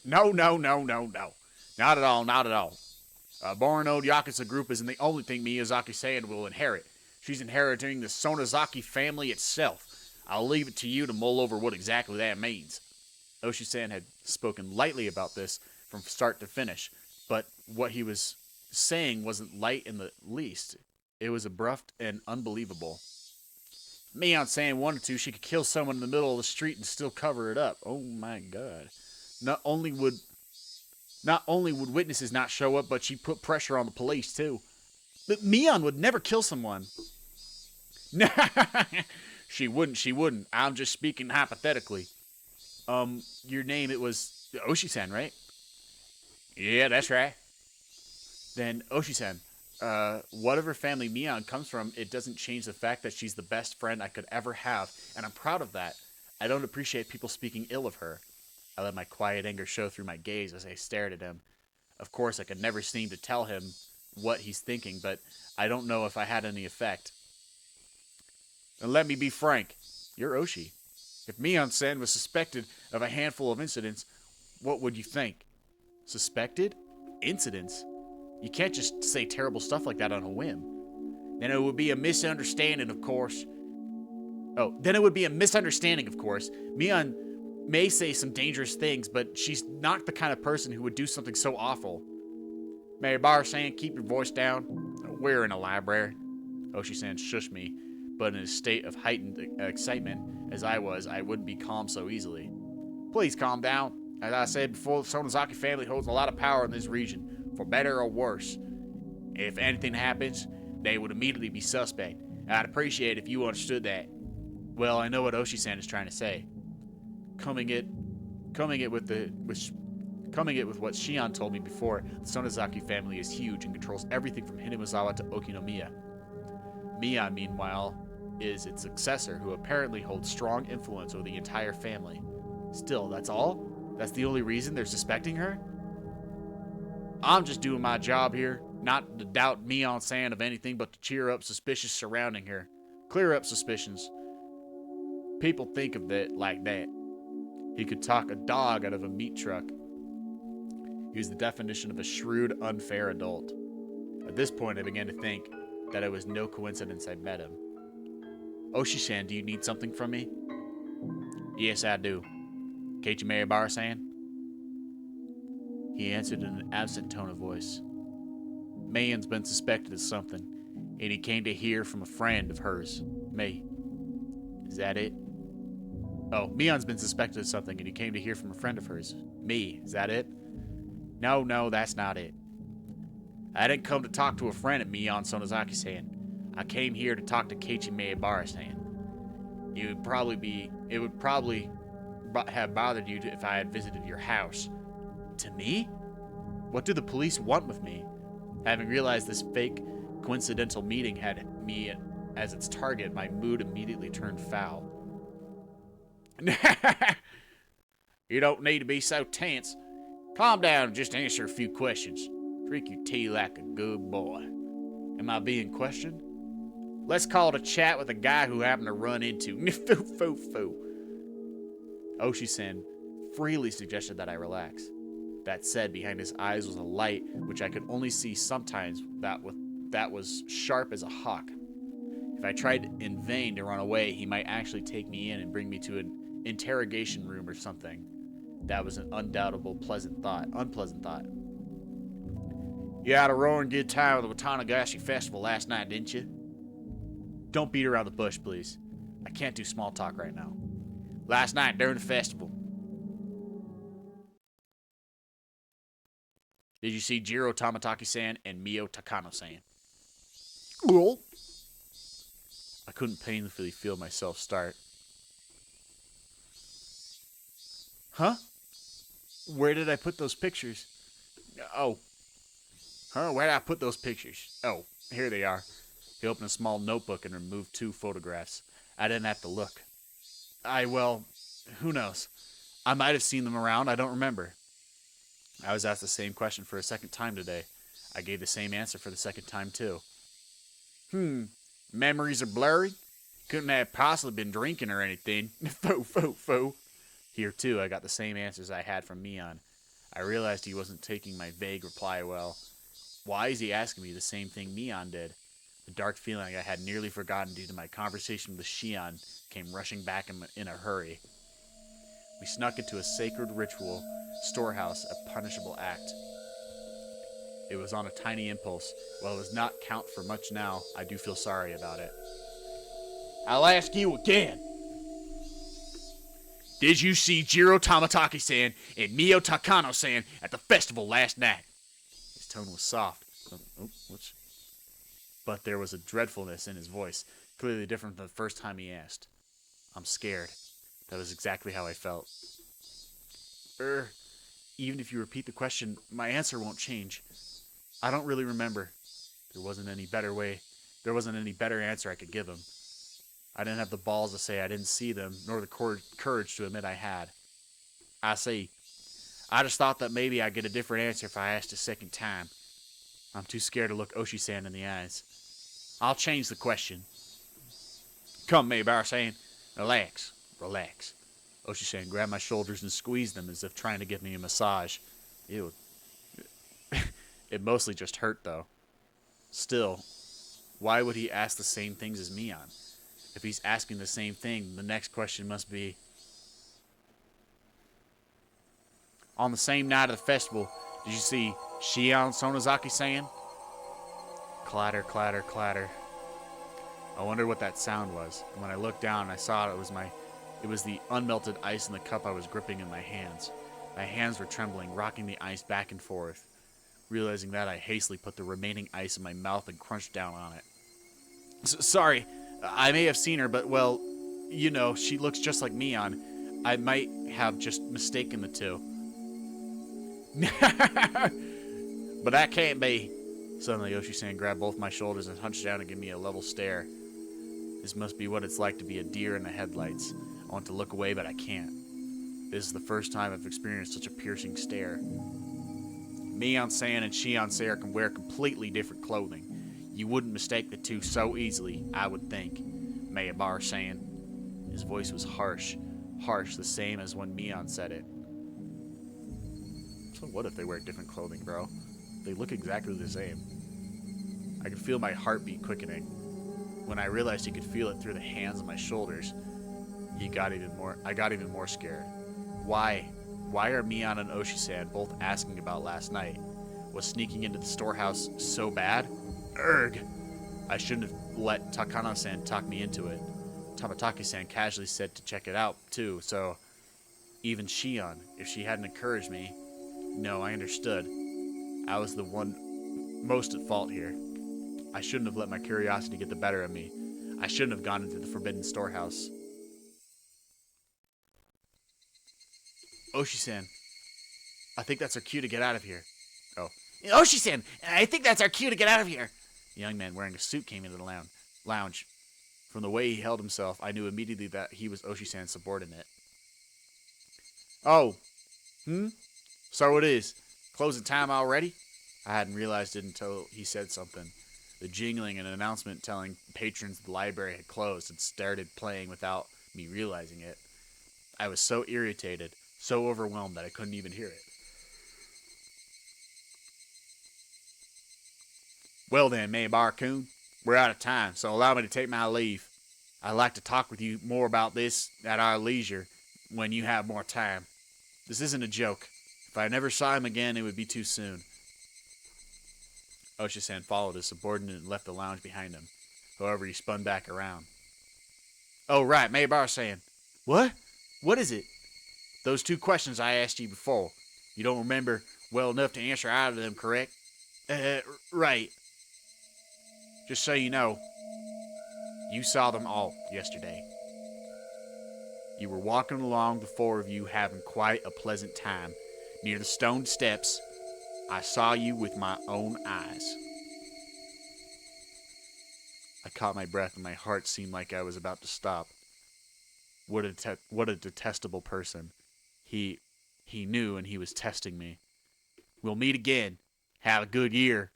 Speaker 1: No. Not at all. A born-old Yakuza group isn't the only thing Miyazaki-san will inherit. She's inheriting the Sonozaki family itself. I'll leave it to you to mull over what exactly that means. Oshi-san had spoken lightly about this from start to finish, but what he was saying wasn't light in the least. It was abrupt and unbelievable. Mion-san wanted to, she could kill someone in the middle of the street and still cover it up. Oh my god. Not only would witnesses not show up, but she put pressure on the police too. But Mion would never kill someone. She wouldn't. I'm just speaking hypothetically. Your name, it was Oshi-san, right? Yeah, that's right. Then, Oshi-san, whatever family Mion comes from, it doesn't change the fact that she's the best friend I could ever have, and I'm proud of that. I don't appreciate people speaking ill of her. I let my quiet anger show through my gaze as I stared at him. Of course, I could never seem to tell him what he's thinking, but I don't know if I had any effect. And let me be frank, you're Oshi. If Mion-san was suspected of a handful of incidents, what would you think? Suspected? Incidents? You can't just say terrible stuff like that on a whim. Then it would be a misunderstanding, of course. Mion may say some dangerous things, but she's not the kind of person who would do something so awful. Maybar-san, keep your voice down. We're in a library. Oshi-san shushed me, but in a state of heightened excitement as I was, I wouldn't be calm so easily. Please calm down. As I said before, the Sonozaki family holds a lot of power in this region, for better or worse. If anything happens, they would immediately be suspect. I'd appreciate if you understood that. Well, I know what Oshi-san is trying to say. Coming it with what Shion told me before, the Sonozaki family is huge and controls everything from Hinamizawa to Okinomiya. Miya, meanwhile, is its successor, who apparently holds strong influence over the entire family. Still, that's all? That's the only reason they're suspecting her? I'm just doing my job here, not to doubt Mion-san of anything but to cheer up suspicions surrounding her. Clear up suspicions. People think of it like that. He could talk a dog out of a meat truck. He was the definition of a shrewd, unfair adult. At this point, I began to think that it was no coincidence I met him. Oshi-san, do you need something from me? Yes, I do. Keiichi He answered in an absent tone of voice. Mayon's been suspected of something, and he came to hear from a friend of hers, May. Is that it? Oh, Mion's been suspected of something, and he came to hear from a friend of hers, me. Is that it? No, that's not it. I didn't come to talk to a friend of Mion Sonozaki-san. I came here to talk to Keiichi Maebara-san. It would probably have bothered you if I had visited your house. To me? What do the police want with me? Having realized this fake, coincidental meeting had me as its target, my mood immediately turned foul. You don't need to be so tense. Calm down and just answer a few questions. Drink your tea like a good boy. Am I being questioned? Let's call it a chat with a guy who happened to run into. Foo. Oshi-san freely suggested that I relax. That said, behind his eyes was a light which I could only see sometimes that was sharp as a hawk. If I tried in vain to run away, he might actually take me in and bring me to an interrogation room or something. That was an unpleasant thought. You had a roaring good time at the Watanagashi festival last night, didn't you? Don't beat around the bush, please. I can't do small talk right now. Last night during the festival. Did you see Jiro Tamataki-san and Mio Takano-san? Well, I couldn't painfully feel myself start. Huh? Where did I put those pictures? Oh. Huh? Where did I put those pictures? Oh, here they are. He opened a small notebook and removed 2 photographs. I didn't have to look. Who knows? I might have seen them around. I don't remember. I was asked the same question for a second time today. I gave the same answer for the second time, too. Memories are blurry? Couldn't have possibly been drinking or anything. Foo. Here, too, I got the same answers I had from Mion. I realized he wasn't taking my vague reply well. Why is he asking me the same thing Mion did? The dark feeling I had nearly forgotten due to my conversation with Shion came rushing back in a hurry. We snuck into a sacred ritual storehouse, a punishable act. It was on a tiny impulse. While it does not count for much now, I do feel sorry about it. I'll ask you again. Did you see Jiro Tamataki-san and Mio Takano-san at the festival last night? His tone was soft. But there was a dreadfulness in his voice, clearly different from the first time he asked. I'm scared. That was exactly how I felt. Even if you repeat the question, my answer won't change. I don't really remember. There wasn't any better answer I could give him. I didn't have the balls to say I didn't see them, nor the courage to admit I had. I see. I just thought that maybe I'd get a different answer if I asked a second time. I'm too scared to look Oshi-san in the eyes. I'll change the question. Come, Maebara-san. Relax. Oshi-san grabbed my shoulders and squeezed them as if trying to give me a massage. Ew. It mostly just hurt, though. Still, why would he ask the same things as Mion? If he's asking the same thing, the next question must be... On the same night of the festival, did you see Shion Sonozaki-san? Clatter, clatter, clatter. I wondered what that sound was, and when I looked down, I saw it was the unmelted ice in the cup I was gripping in my hands. My hands were trembling, rocking the ice back and forth. Realizing that, I hastily put the remaining ice in my mouth and crunched down on it. Sorry, I may have seen her, but, well, you know, she looks just like Mion. I might have just mistaken the two. But that can't be. Suddenly, Oshi-san grabbed both my shoulders and hunched down and gave me a level stare. This must be what it's like to be a deer in the headlights. I want to look away, but I can't. This is the first time I've experienced such a piercing stare. Mion-san and Shion-san can wear completely different clothing. You wouldn't mistake the two so easily, I would think. Mayabar-san. His voice was harsh, the same as when Mion said it. So what if they wear different clothing, bro? They look exactly the same. I could feel my heartbeat quickening. When I realized he could feel it through the hands on my shoulders, I got even more scared. Why are Mion and Oshi-san both asking about last night? Was sneaking into the storehouse so bad? Urgh! I shouldn't have let Takano-san talk me into it. Tamataki-san casually said to check it out, too, so... Even Shion, if she hadn't encouraged me... No, I understood. I was the one most at fault here. I shouldn't have let my curiosity get the better of me. I shouldn't have gone into the forbidden storehouse. Oshi-san, I think that's our cue to get out of here. Oh.
Speaker 5: Oshi-san, I think that's our cue to get out of here.
Speaker 1: A young man wearing a suit came into the lounge. From the way he held himself, I knew immediately that he was Oshi-san's subordinate. Oh. So it is. Closing time already? I hadn't realized it until he said something. The jingling and announcement telling patrons the library had closed had started playing without me realizing it. I was so irritated, so overwhelmed that I couldn't even hear it. Well then, Mayabar-kun, we're out of time, so allow me to take my leave. I'd like to talk with you more about this at our leisure when you have more time. This isn't a joke. If I never saw him again, it would be too soon. Oshi-san followed his subordinate and left the lounge behind him. However, he spun back around. Oh, right, Mayabar-san. What? What is it? Those two questions I asked you before. You don't remember well enough to answer either of them, correct? Right. Just so you know, you saw them all yesterday. You were walking along, the four of you, having quite a pleasant time. Near the stone steps, I saw you with my own eyes. I caught my breath and my heart seemed like I was about to stop. What a detestable person. He knew and he was testing me. We'll meet again. Have a good year.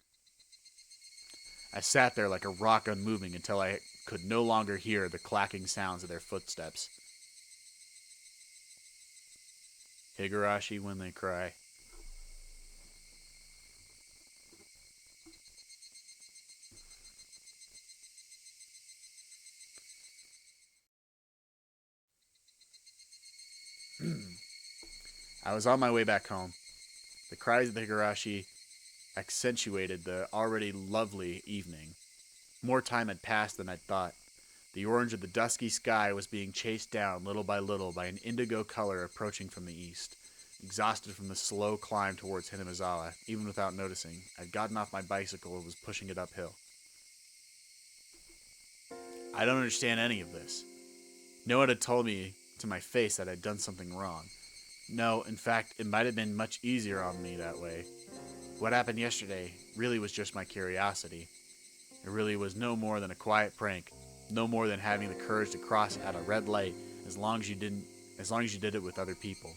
Speaker 1: I sat there like a rock unmoving until I could no longer hear the clacking sounds of their footsteps. Higurashi when they cry. I was on my way back home. The cries of the Higurashi accentuated the already lovely evening. More time had passed than I'd thought. The orange of the dusky sky was being chased down little by an indigo color approaching from the east. Exhausted from the slow climb towards Hinamizawa, even without noticing, I'd gotten off my bicycle and was pushing it uphill. I don't understand any of this. No one had told me to my face that I'd done something wrong. No, in fact, it might have been much easier on me that way. What happened yesterday really was just my curiosity. It really was no more than a quiet prank, no more than having the courage to cross at a red light as long as you did it with other people.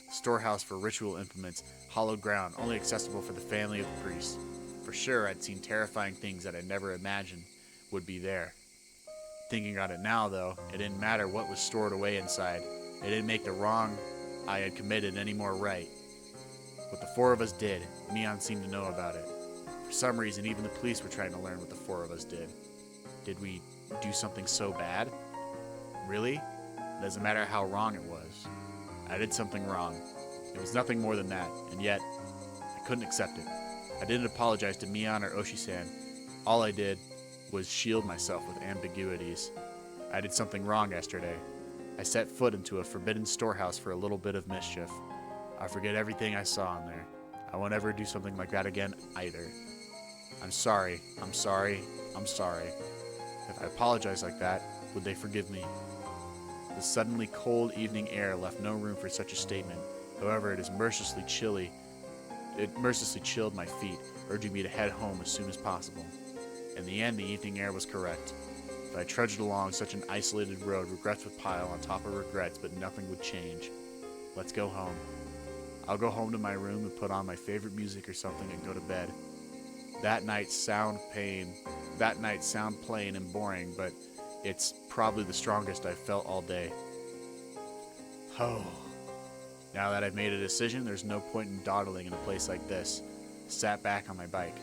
Speaker 1: A storehouse for ritual implements, hollowed ground, only accessible for the family of the priest. For sure, I'd seen terrifying things that I never imagined would be there. Thinking on it now, though, it didn't matter what was stored away inside. It didn't make the wrong I had committed any more right. What the four of us did, Mion seemed to know about it. For some reason, even the police were trying to learn what the four of us did. Did we do something so bad? Really? It doesn't matter how wrong it was. I did something wrong. It was nothing more than that, and yet, I couldn't accept it. I didn't apologize to Mion or Oshi-san. All I did was shield myself with ambiguities. I did something wrong yesterday. I set foot into a forbidden storehouse for a little bit of mischief. I forget everything I saw in there. I won't ever do something like that again either. I'm sorry. I'm sorry. I'm sorry. If I apologize like that, would they forgive me? The suddenly cold evening air left no room for such a statement. However, it mercilessly chilled my feet, urging me to head home as soon as possible. In the end, the evening air was correct. If I trudged along such an isolated road, regrets would pile on top of regrets, but nothing would change. Let's go home. I'll go home to my room and put on my favorite music or something and go to bed. That night sound plain and boring, but it's probably the strongest I've felt all day. Oh. Now that I've made a decision, there's no point in dawdling in a place like this. I sat back on my bike.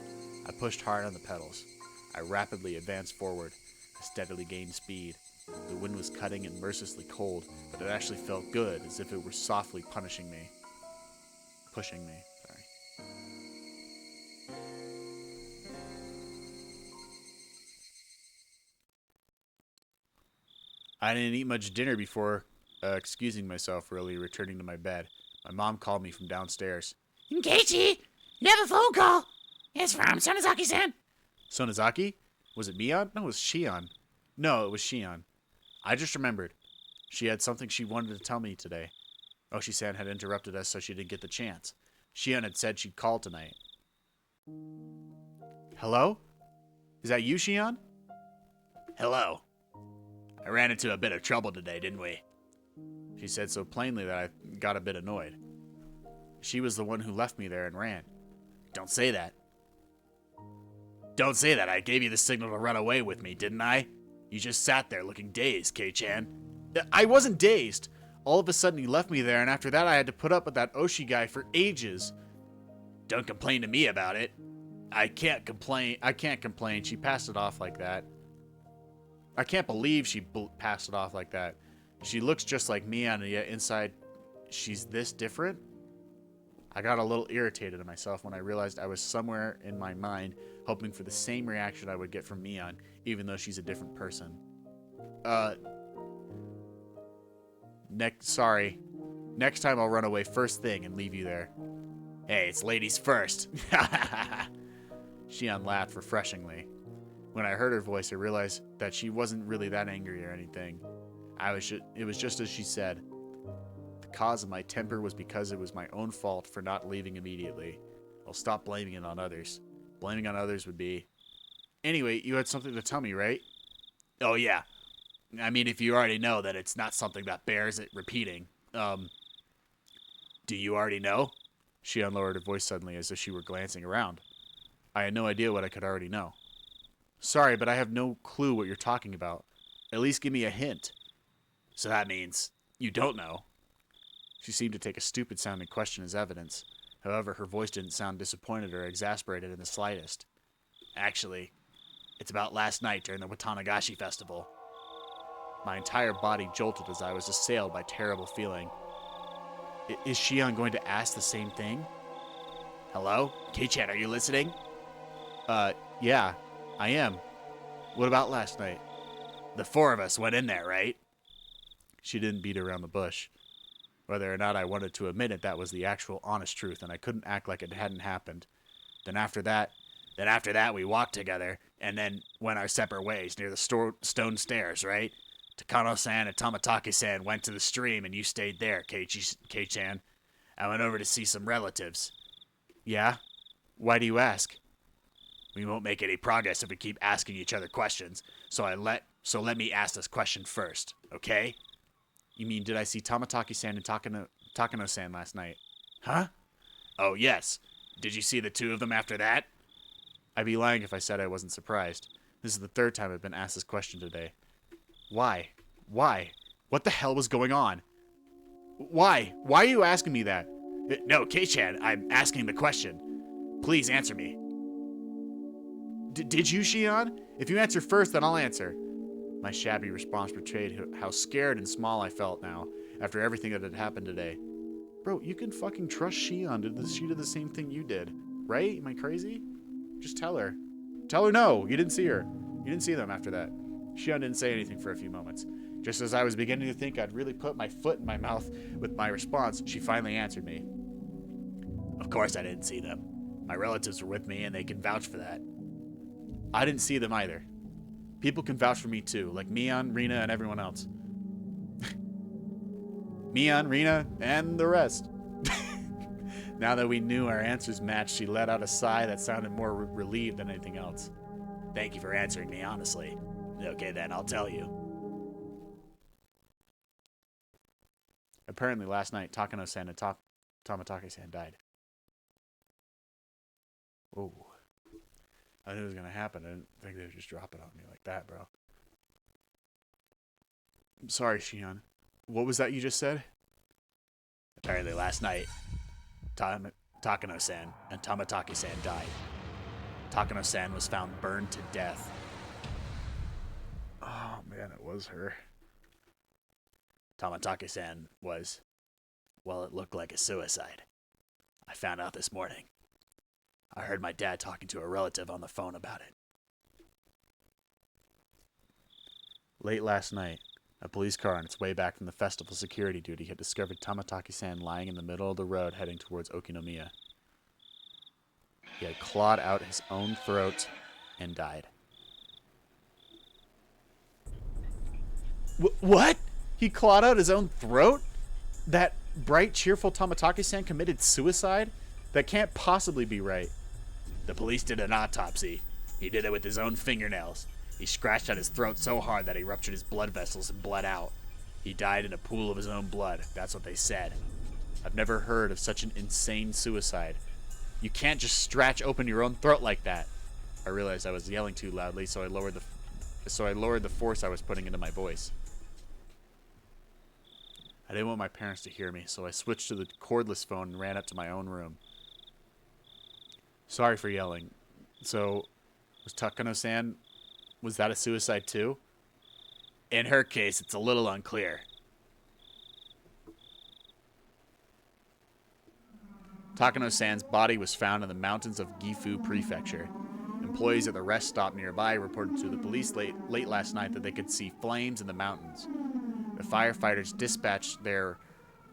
Speaker 1: I pushed hard on the pedals. I rapidly advanced forward. I steadily gained speed. The wind was cutting and mercilessly cold, but it actually felt good, as if it were softly pushing me. I didn't eat much dinner before excusing myself early, returning to my bed. My mom called me from downstairs.
Speaker 2: Keiichi, you have a phone call. It's from Sonozaki-san.
Speaker 1: Sonozaki? Was it Mion? No, it was Shion. No, it was Shion. I just remembered. She had something she wanted to tell me today. Oshi-san had interrupted us so she didn't get the chance. Shion had said she'd call tonight. Hello? Is that you, Shion?
Speaker 3: Hello. I ran into a bit of trouble today, didn't we?
Speaker 1: She said so plainly that I got a bit annoyed. She was the one who left me there and ran.
Speaker 3: Don't say that. Don't say that. I gave you the signal to run away with me, didn't I? You just sat there looking dazed, Kei-chan.
Speaker 1: I wasn't dazed. All of a sudden he left me there, and after that I had to put up with that Oshi guy for ages.
Speaker 3: Don't complain to me about it.
Speaker 1: I can't complain. She passed it off like that. I can't believe she passed it off like that. She looks just like me, and yet inside she's this different. I got a little irritated at myself when I realized I was somewhere in my mind hoping for the same reaction I would get from Mion, even though she's a different person. Next time I'll run away first thing and leave you there.
Speaker 3: Hey, it's ladies first.
Speaker 1: Shion laughed refreshingly. When I heard her voice, I realized that she wasn't really that angry or anything. It was just as she said. The cause of my temper was because it was my own fault for not leaving immediately. I'll stop blaming it on others. Blaming on others would be... Anyway, you had something to tell me, right?
Speaker 3: Oh, yeah. I mean, if you already know that it's not something that bears it repeating. Do you already know?
Speaker 1: She unlowered her voice suddenly as if she were glancing around. I had no idea what I could already know. Sorry, but I have no clue what you're talking about. At least give me a hint.
Speaker 3: So that means you don't know.
Speaker 1: She seemed to take a stupid-sounding question as evidence. However, her voice didn't sound disappointed or exasperated in the slightest.
Speaker 3: Actually, it's about last night during the Watanagashi festival.
Speaker 1: My entire body jolted as I was assailed by terrible feeling. Is Shion going to ask the same thing?
Speaker 3: Hello? Kei-chan, are you listening?
Speaker 1: Yeah, I am. What about last night?
Speaker 3: The four of us went in there, right?
Speaker 1: She didn't beat around the bush. Whether or not I wanted to admit it, that was the actual honest truth, and I couldn't act like it hadn't happened. Then after that, we walked together, and then went our separate ways near the stone stairs, right? Takano-san and Tamataki-san went to the stream, and you stayed there, Kei-chan. I went over to see some relatives. Yeah? Why do you ask?
Speaker 3: We won't make any progress if we keep asking each other questions, so let me ask this question first, okay?
Speaker 1: You mean, did I see Tamataki-san and Takano-san last night?
Speaker 3: Huh? Oh, yes. Did you see the two of them after that?
Speaker 1: I'd be lying if I said I wasn't surprised. This is the third time I've been asked this question today. Why? Why? What the hell was going on? Why? Why are you asking me that?
Speaker 3: No, Kei-chan, I'm asking the question. Please answer me.
Speaker 1: Did you, Shion? If you answer first, then I'll answer. My shabby response betrayed how scared and small I felt now, after everything that had happened today. Bro, you can fucking trust Shion. She did the same thing you did. Right? Am I crazy? Just tell her. Tell her no, you didn't see her. You didn't see them after that. Shion didn't say anything for a few moments. Just as I was beginning to think I'd really put my foot in my mouth with my response, she finally answered me.
Speaker 3: Of course I didn't see them. My relatives were with me and they can vouch for that.
Speaker 1: I didn't see them either. People can vouch for me too, like Mion, Rina, and everyone else. Mion, Rina, and the rest. Now that we knew our answers matched, she let out a sigh that sounded more relieved than anything else.
Speaker 3: Thank you for answering me honestly. Okay then, I'll tell you.
Speaker 1: Apparently last night, Takano-san and Tamatake-san died. Oh. I knew it was going to happen. I didn't think they would just drop it on me like that, bro. I'm sorry, Shion. What was that you just said?
Speaker 3: Apparently last night, Takano-san and Tamatake-san died. Takano-san was found burned to death.
Speaker 1: Oh, man, it was her.
Speaker 3: Tamatake-san was, well, it looked like a suicide. I found out this morning. I heard my dad talking to a relative on the phone about it.
Speaker 1: Late last night, a police car on its way back from the festival security duty had discovered Tamatake-san lying in the middle of the road heading towards Okinomiya. He had clawed out his own throat and died. What? He clawed out his own throat? That bright, cheerful Tamatake-san committed suicide? That can't possibly be right.
Speaker 3: The police did an autopsy. He did it with his own fingernails. He scratched at his throat so hard that he ruptured his blood vessels and bled out. He died in a pool of his own blood. That's what they said.
Speaker 1: I've never heard of such an insane suicide. You can't just scratch open your own throat like that. I realized I was yelling too loudly, so I lowered the force I was putting into my voice. I didn't want my parents to hear me, so I switched to the cordless phone and ran up to my own room. Sorry for yelling. So, was Takano-san, was that a suicide too?
Speaker 3: In her case, it's a little unclear.
Speaker 1: Takano-san's body was found in the mountains of Gifu Prefecture. Employees at the rest stop nearby reported to the police late last night that they could see flames in the mountains. The firefighters dispatched there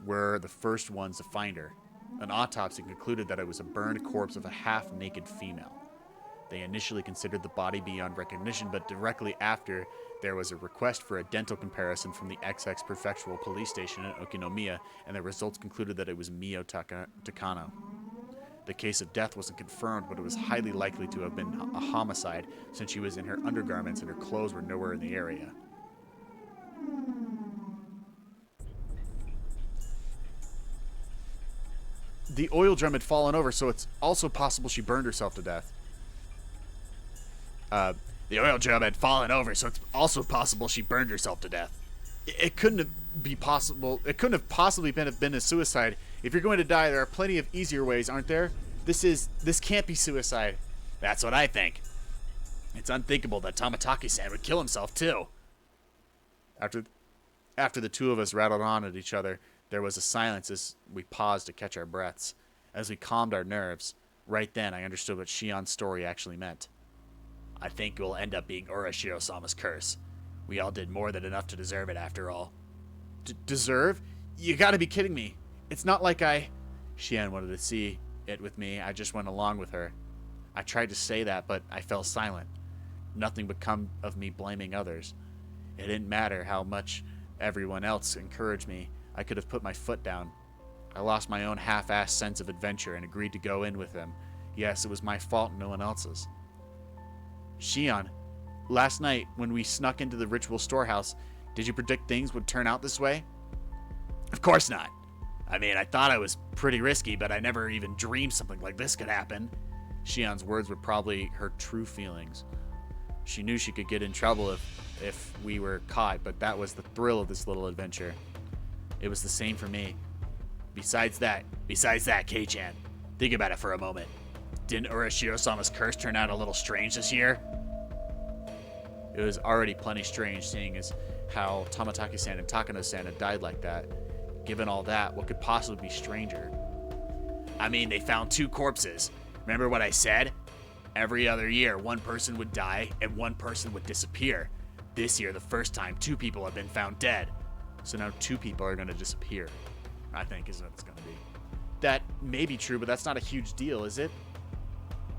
Speaker 1: were the first ones to find her. An autopsy concluded that it was a burned corpse of a half-naked female. They initially considered the body beyond recognition, but directly after, there was a request for a dental comparison from the XX Prefectural Police Station in Okinomiya, and the results concluded that it was Mio Takano. The case of death wasn't confirmed, but it was highly likely to have been a homicide, since she was in her undergarments and her clothes were nowhere in the area. The oil drum had fallen over, so it's also possible she burned herself to death.
Speaker 3: The oil drum had fallen over, so it's also possible she burned herself to death.
Speaker 1: It couldn't have been possible. It couldn't have possibly been a suicide. If you're going to die, there are plenty of easier ways, aren't there? This can't be suicide.
Speaker 3: That's what I think. It's unthinkable that Tamatake-san would kill himself too.
Speaker 1: After the two of us rattled on at each other, there was a silence as we paused to catch our breaths. As we calmed our nerves, right then I understood what Shion's story actually meant.
Speaker 3: I think it will end up being Urashiro-sama's curse. We all did more than enough to deserve it after all.
Speaker 1: Deserve? You gotta be kidding me. It's not like Shion wanted to see it with me. I just went along with her. I tried to say that, but I fell silent. Nothing would come of me blaming others. It didn't matter how much everyone else encouraged me. I could have put my foot down. I lost my own half-assed sense of adventure and agreed to go in with them. Yes, it was my fault and no one else's. Shion, last night when we snuck into the ritual storehouse, did you predict things would turn out this way?
Speaker 3: Of course not. I mean, I thought I was pretty risky, but I never even dreamed something like this could happen.
Speaker 1: Shion's words were probably her true feelings. She knew she could get in trouble if we were caught, but that was the thrill of this little adventure. It was the same for me.
Speaker 3: Besides that, Kei-chan, think about it for a moment. Didn't Urashiro-sama's curse turn out a little strange this year?
Speaker 1: It was already plenty strange seeing as how Tamatake-san and Takano-san had died like that. Given all that, what could possibly be stranger?
Speaker 3: I mean, they found two corpses. Remember what I said? Every other year, one person would die and one person would disappear. This year, the first time, 2 people have been found dead.
Speaker 1: So now 2 people are going to disappear, I think is what it's going to be. That may be true, but that's not a huge deal, is it?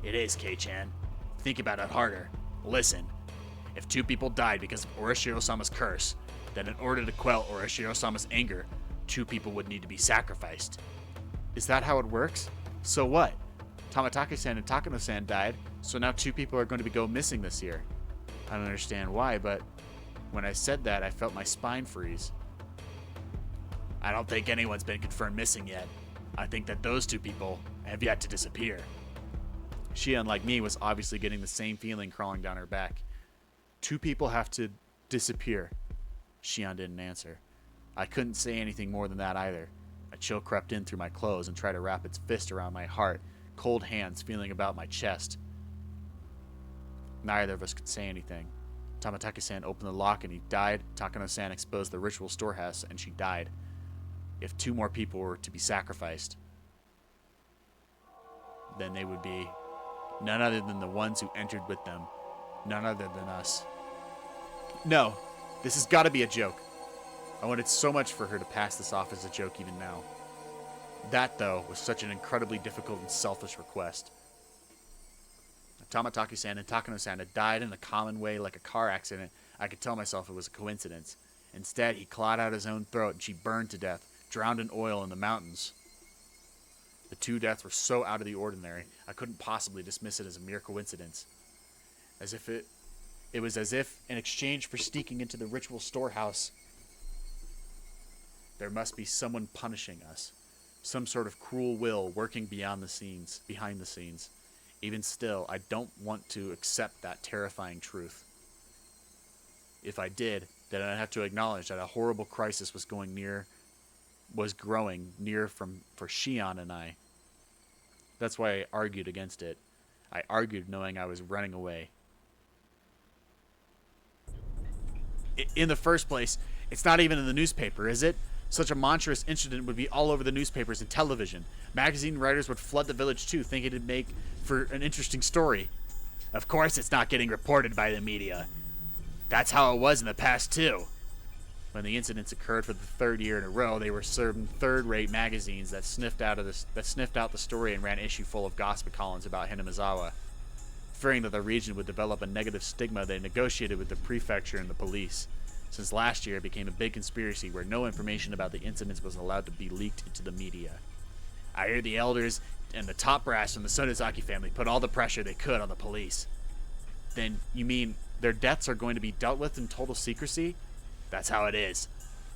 Speaker 3: It is, K-chan. Think about it harder. Listen, if 2 people died because of Orashiro-sama's curse, then in order to quell Orashiro-sama's anger, 2 people would need to be sacrificed.
Speaker 1: Is that how it works? So what? Tamatake-san and Takano-san died, so now 2 people are going to go missing this year. I don't understand why, but when I said that, I felt my spine freeze.
Speaker 3: I don't think anyone's been confirmed missing yet. I think that those 2 people have yet to disappear.
Speaker 1: She, unlike me, was obviously getting the same feeling crawling down her back. 2 people have to disappear. Shion didn't answer. I couldn't say anything more than that either. A chill crept in through my clothes and tried to wrap its fist around my heart, cold hands feeling about my chest. Neither of us could say anything. Tamatake-san opened the lock and he died. Takano-san exposed the ritual storehouse and she died. If 2 more people were to be sacrificed, then they would be none other than the ones who entered with them. None other than us. No, this has got to be a joke. I wanted so much for her to pass this off as a joke even now. That, though, was such an incredibly difficult and selfish request. If Tamatake-san and Takano-san had died in a common way like a car accident, I could tell myself it was a coincidence. Instead, he clawed out his own throat and she burned to death, drowned in oil in the mountains. The 2 deaths were so out of the ordinary, I couldn't possibly dismiss it as a mere coincidence. It was as if, in exchange for sneaking into the ritual storehouse, there must be someone punishing us. Some sort of cruel will working behind the scenes. Even still, I don't want to accept that terrifying truth. If I did, then I'd have to acknowledge that a horrible crisis was growing near for Shion and I. That's why I argued against it. I argued knowing I was running away. In the first place, it's not even in the newspaper, is it? Such a monstrous incident would be all over the newspapers and television. Magazine writers would flood the village too, thinking it'd make for an interesting story.
Speaker 3: Of course it's not getting reported by the media. That's how it was in the past too.
Speaker 1: When the incidents occurred for the 3rd year in a row, they were served in third-rate magazines that sniffed out the story and ran issue full of gossip columns about Hinamizawa. Fearing that the region would develop a negative stigma, they negotiated with the prefecture and the police. Since last year, it became a big conspiracy where no information about the incidents was allowed to be leaked into the media.
Speaker 3: I hear the elders and the top brass from the Sonozaki family put all the pressure they could on the police.
Speaker 1: Then, you mean their deaths are going to be dealt with in total secrecy?
Speaker 3: That's how it is.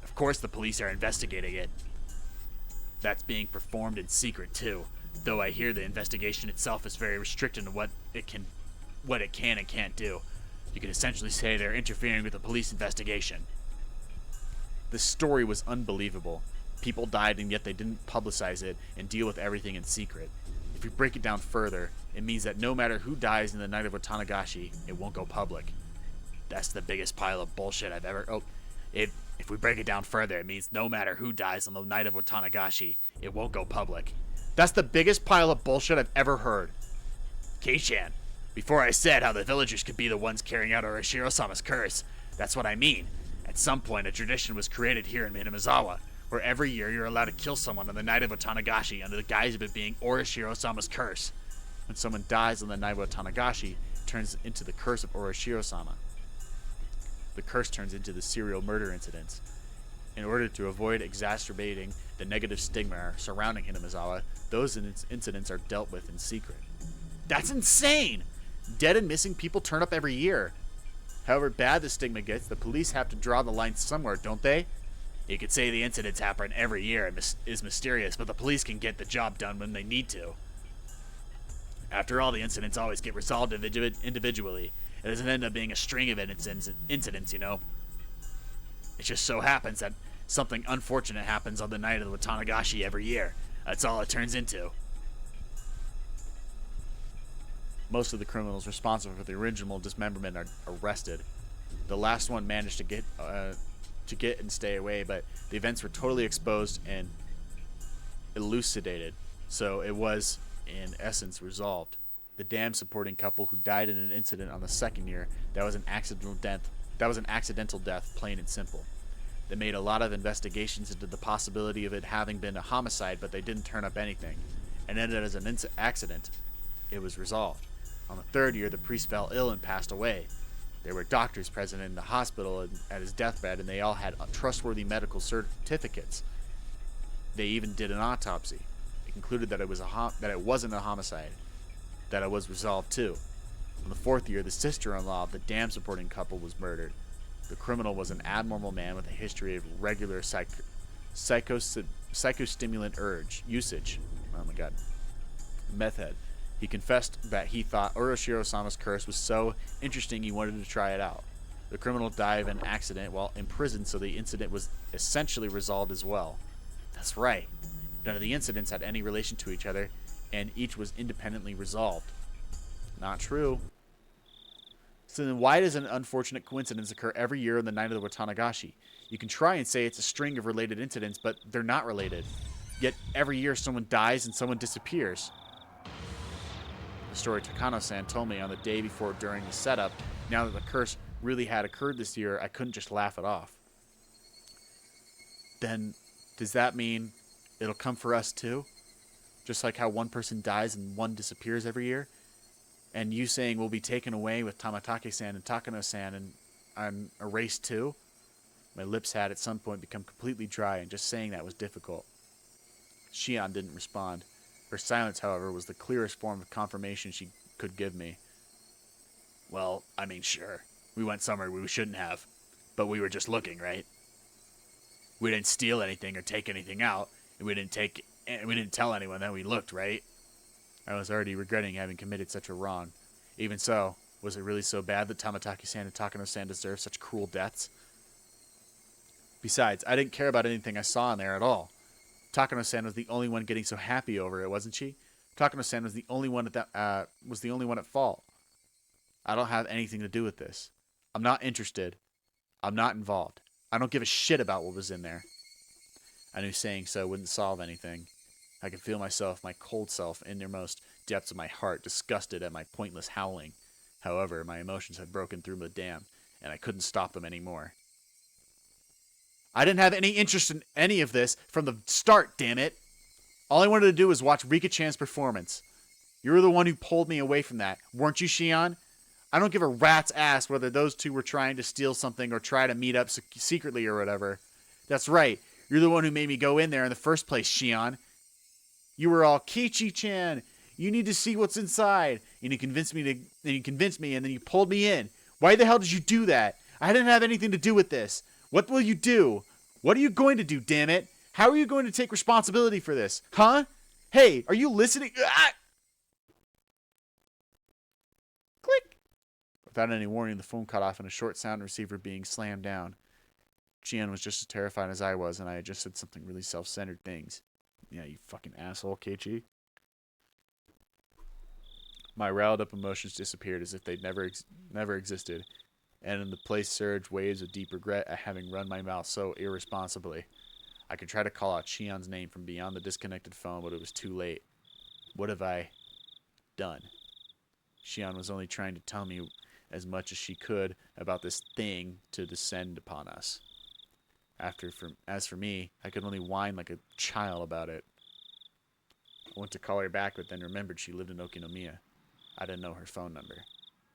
Speaker 3: Of course the police are investigating it. That's being performed in secret too, though I hear the investigation itself is very restricted in what it can and can't do. You could essentially say they're interfering with the police investigation.
Speaker 1: The story was unbelievable. People died and yet they didn't publicize it and deal with everything in secret. If we break it down further, it means that no matter who dies in the night of Watanagashi, it won't go public.
Speaker 3: That's the biggest pile of bullshit I've ever... If we break it down further, it means no matter who dies on the night of Watanagashi, it won't go public.
Speaker 1: That's the biggest pile of bullshit I've ever heard.
Speaker 3: Keishan, before I said how the villagers could be the ones carrying out Orashiro-sama's curse, that's what I mean. At some point, a tradition was created here in Minamizawa, where every year you're allowed to kill someone on the night of Watanagashi under the guise of it being Orashiro-sama's curse.
Speaker 1: When someone dies on the night of Watanagashi, it turns into the curse of Orashiro-sama. The curse turns into the serial murder incidents. In order to avoid exacerbating the negative stigma surrounding Hinamizawa, those incidents are dealt with in secret. That's insane! Dead and missing people turn up every year. However bad the stigma gets, the police have to draw the line somewhere, don't they?
Speaker 3: You could say the incidents happen every year and is mysterious, but the police can get the job done when they need to. After all, the incidents always get resolved individually. It doesn't end up being a string of incidents, you know? It just so happens that something unfortunate happens on the night of the Watanagashi every year. That's all it turns into.
Speaker 1: Most of the criminals responsible for the original dismemberment are arrested. The last one managed to get and stay away, but the events were totally exposed and elucidated, so it was, in essence, resolved. the dam supporting couple who died in an incident on the second year that was an accidental death. That was an accidental death, plain and simple. They made a lot of investigations into the possibility of it having been a homicide, but they didn't turn up anything, and ended as an accident. It was resolved. On the third year, the priest fell ill and passed away. There were doctors present in the hospital at his deathbed, and they all had trustworthy medical certificates. They even did an autopsy. It concluded that it wasn't a homicide, that it was resolved too. On the fourth year, the sister-in-law of the dam-supporting couple was murdered. The criminal was an abnormal man with a history of regular psychostimulant usage. Oh my god. Meth head. He confessed that he thought Oroshiro-sama's curse was so interesting he wanted to try it out. The criminal died of an accident while in prison, so the incident was essentially resolved as well. That's right. None of the incidents had any relation to each other, and each was independently resolved. Not true. So then why does an unfortunate coincidence occur every year on the night of the Watanagashi? You can try and say it's a string of related incidents, but they're not related. Yet every year someone dies and someone disappears. The story Takano-san told me on the day before during the setup, now that the curse really had occurred this year, I couldn't just laugh it off. Then, does that mean it'll come for us too? Just like how one person dies and one disappears every year? And you saying we'll be taken away with Tamatake-san and Takano-san and I'm erased too? My lips had at some point become completely dry, and just saying that was difficult. Shion didn't respond. Her silence, however, was the clearest form of confirmation she could give me.
Speaker 3: Well, I mean, sure. We went somewhere we shouldn't have. But we were just looking, right? We didn't steal anything or take anything out. And we didn't tell anyone that we looked, right?
Speaker 1: I was already regretting having committed such a wrong. Even so, was it really so bad that Tamatake-san and Takano-san deserved such cruel deaths? Besides, I didn't care about anything I saw in there at all. Takano-san was the only one getting so happy over it, wasn't she? Takano-san was the only one at fault. I don't have anything to do with this. I'm not interested. I'm not involved. I don't give a shit about what was in there. I knew saying so wouldn't solve anything. I could feel myself, my cold self, innermost depths of my heart, disgusted at my pointless howling. However, my emotions had broken through the dam, and I couldn't stop them anymore. I didn't have any interest in any of this from the start, damn it. All I wanted to do was watch Rika-chan's performance. You were the one who pulled me away from that, weren't you, Shion? I don't give a rat's ass whether those two were trying to steal something or try to meet up secretly or whatever. That's right. You're the one who made me go in there in the first place, Shion. You were all, Kichi-chan, you need to see what's inside. And you convinced me and then you pulled me in. Why the hell did you do that? I didn't have anything to do with this. What will you do? What are you going to do, damn it? How are you going to take responsibility for this? Huh? Hey, are you listening? Ah! Click. Without any warning, the phone cut off and a short sound receiver being slammed down. Jian was just as terrified as I was, and I had just said something really self-centered things. Yeah, you fucking asshole, Keiichi. My riled up emotions disappeared as if they'd never existed, and in the place surged waves of deep regret at having run my mouth so irresponsibly. I could try to call out Shion's name from beyond the disconnected phone, but it was too late. What have I done? Shion was only trying to tell me as much as she could about this thing to descend upon us. As for me, I could only whine like a child about it. I went to call her back, but then remembered she lived in Okinomiya. I didn't know her phone number.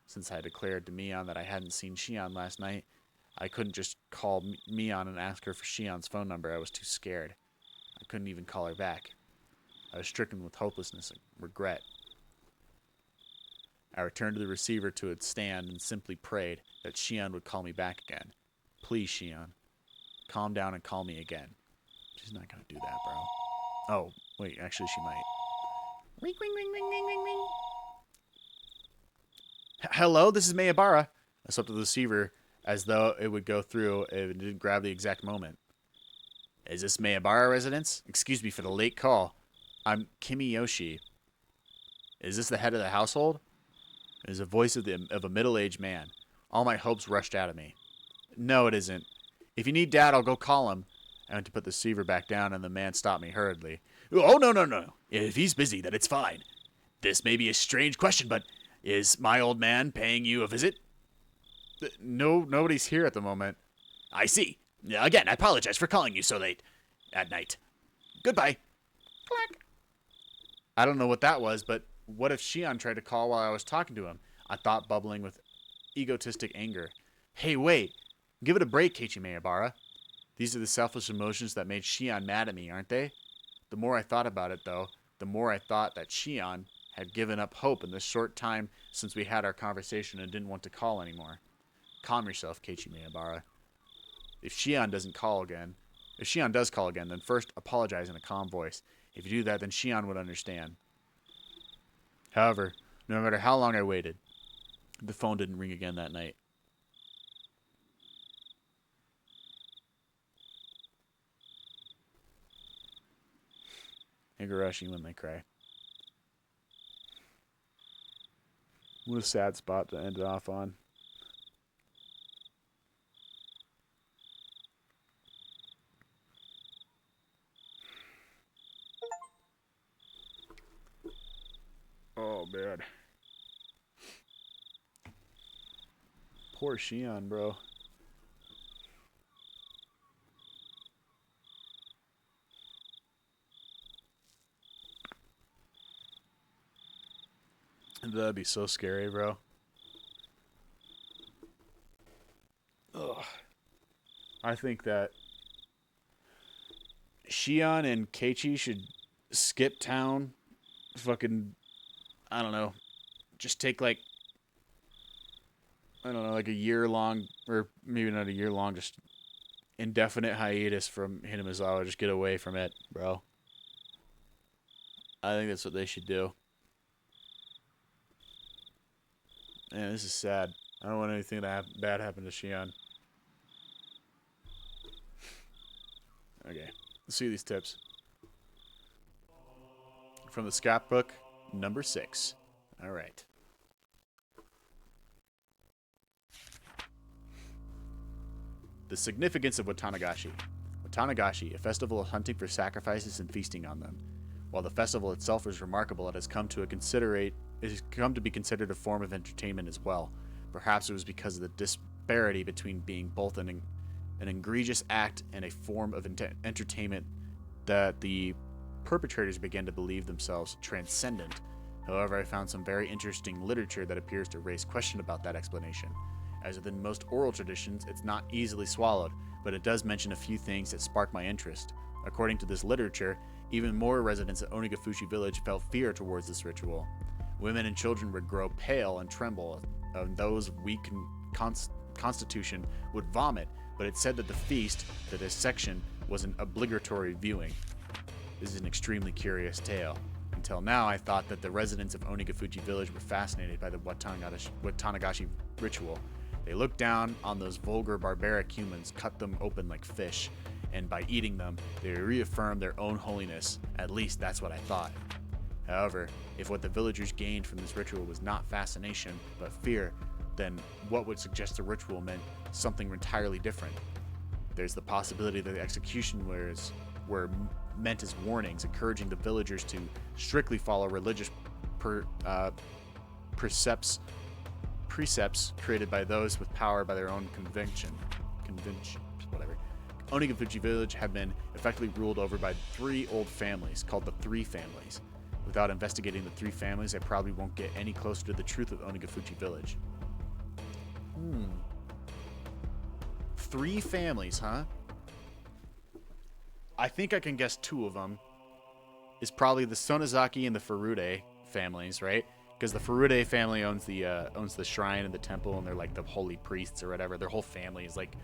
Speaker 1: Since I declared to Mion that I hadn't seen Shion last night, I couldn't just call Mion and ask her for Shion's phone number. I was too scared. I couldn't even call her back. I was stricken with hopelessness and regret. I returned to the receiver to its stand and simply prayed that Shion would call me back again. Please, Shion. Calm down and call me again. She's not gonna do that, bro. Oh, wait, actually she might. Ring, ring, ring, ring, ring, ring, ring. Hello, this is Mayabara. I swept the receiver as though it would go through if it didn't grab the exact moment. Is this Mayabara residence? Excuse me for the late call. I'm Kimiyoshi. Is this the head of the household? It is the voice of a middle-aged man. All my hopes rushed out of me. No, it isn't. If you need Dad, I'll go call him. I went to put the receiver back down, and the man stopped me hurriedly. Oh, no. If he's busy, then it's fine.
Speaker 3: This may be a strange question, but is my old man paying you a visit?
Speaker 1: No, nobody's here at the moment.
Speaker 3: I see. Again, I apologize for calling you so late at night. Goodbye.
Speaker 2: Clack.
Speaker 1: I don't know what that was, but what if Shion tried to call while I was talking to him? I thought, bubbling with egotistic anger. Hey, wait. Give it a break, Keiichi Maebara. These are the selfish emotions that made Shion mad at me, aren't they? The more I thought about it, though, the more I thought that Shion had given up hope in the short time since we had our conversation and didn't want to call anymore. Calm yourself, Keiichi Maebara. If Shion does call again, then first apologize in a calm voice. If you do that, then Shion would understand. However, no matter how long I waited, the phone didn't ring again that night. Higurashi when they cry. What a sad spot to end it off on. Oh, man. Poor Shion, bro. That'd be so scary, bro. Ugh. I think that Shion and Keiichi should skip town. Fucking, I don't know. Just take like, I don't know, like a year long, or maybe not a year long, just indefinite hiatus from Hinamizawa. Just get away from it, bro. I think that's what they should do. Man, this is sad. I don't want anything to bad happen to Shion. Okay, let's see these tips. From the scrapbook, number 6. All right. The significance of Watanagashi. Watanagashi, a festival of hunting for sacrifices and feasting on them. While the festival itself is remarkable, it has come to be considered a form of entertainment as well. Perhaps it was because of the disparity between being both an egregious act and a form of entertainment that the perpetrators began to believe themselves transcendent. However, I found some very interesting literature that appears to raise question about that explanation. As within most oral traditions, it's not easily swallowed, but it does mention a few things that spark my interest. According to this literature, even more residents at Onegafushi village felt fear towards this ritual. Women and children would grow pale and tremble, and those of weak constitution would vomit, but it said that the feast, the dissection, was an obligatory viewing. This is an extremely curious tale. Until now, I thought that the residents of Onegafushi village were fascinated by the Watanagashi ritual. They looked down on those vulgar, barbaric humans, cut them open like fish, and by eating them, they reaffirmed their own holiness. At least that's what I thought. However, if what the villagers gained from this ritual was not fascination, but fear, then what would suggest the ritual meant something entirely different? There's the possibility that the execution were meant as warnings, encouraging the villagers to strictly follow religious precepts created by those with power by their own conventions, whatever. Onegafushi village had been effectively ruled over by 3 old families called the Three Families. Without investigating the 3 families, I probably won't get any closer to the truth of Onegafushi village. 3 families, huh? I think I can guess 2 of them. Is probably the Sonozaki and the Furude families, right? Because the Furude family owns the shrine and the temple, and they're like the holy priests or whatever. Their whole family is like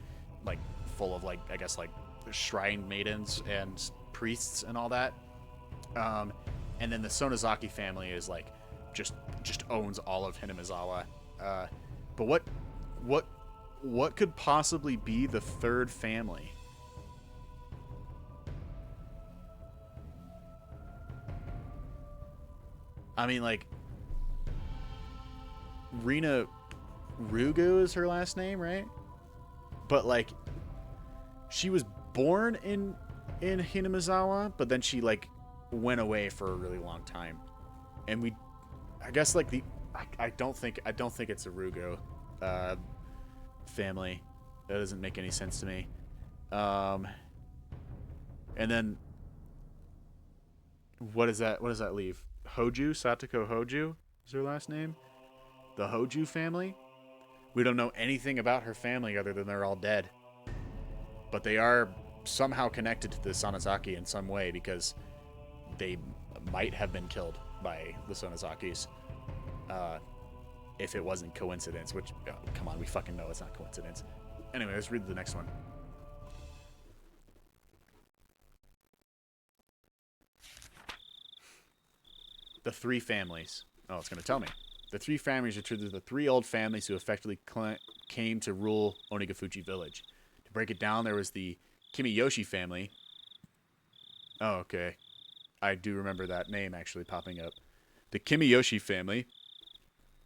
Speaker 1: full of I guess shrine maidens and priests and all that. And then the Sonozaki family is just owns all of Hinamizawa. But what could possibly be the 3rd family? I mean, Rina Rugu is her last name, right? But she was born in Hinamizawa, but then she went away for a really long time, and I guess like I don't think it's a Rugo family. That doesn't make any sense to me. And then what does that leave? Hoju, Satoko Hoju is her last name. The Hoju family. We don't know anything about her family other than they're all dead. But they are somehow connected to the Sonozaki in some way because they might have been killed by the Sonozakis. If it wasn't coincidence, which, come on, we fucking know it's not coincidence. Anyway, let's read the next one. The three families. Oh, it's going to tell me. The three families are truly the three old families who effectively came to rule Onigafuchi village. To break it down, there was the Kimiyoshi family. Oh, okay. I do remember that name actually popping up. The Kimiyoshi family,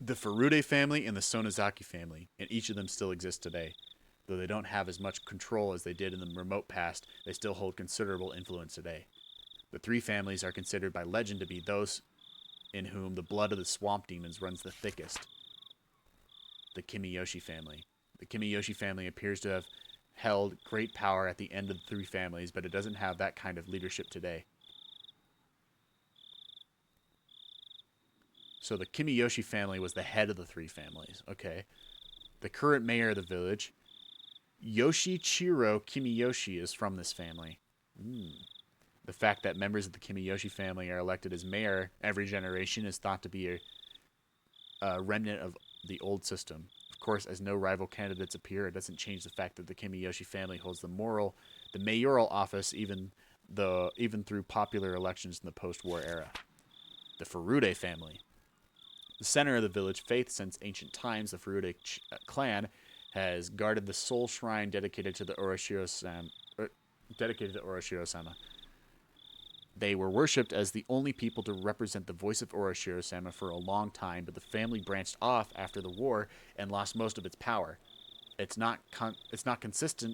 Speaker 1: the Furude family, and the Sonozaki family, and each of them still exist today. Though they don't have as much control as they did in the remote past, they still hold considerable influence today. The three families are considered by legend to be those in whom the blood of the swamp demons runs the thickest. The Kimiyoshi family. The Kimiyoshi family appears to have held great power at the end of the three families, but it doesn't have that kind of leadership today. So the Kimiyoshi family was the head of the three families. Okay. The current mayor of the village, Yoshichiro Kimiyoshi, is from this family. The fact that members of the Kimiyoshi family are elected as mayor every generation is thought to be a remnant of the old system. Of course, as no rival candidates appear, it doesn't change the fact that the Kimiyoshi family holds the mayoral office even through popular elections in the post-war era. The Furude family. The center of the village faith since ancient times, the Furude clan has guarded the sole shrine dedicated to Oroshiro-sama. They were worshipped as the only people to represent the voice of Oroshiro-sama for a long time, but the family branched off after the war and lost most of its power. It now consists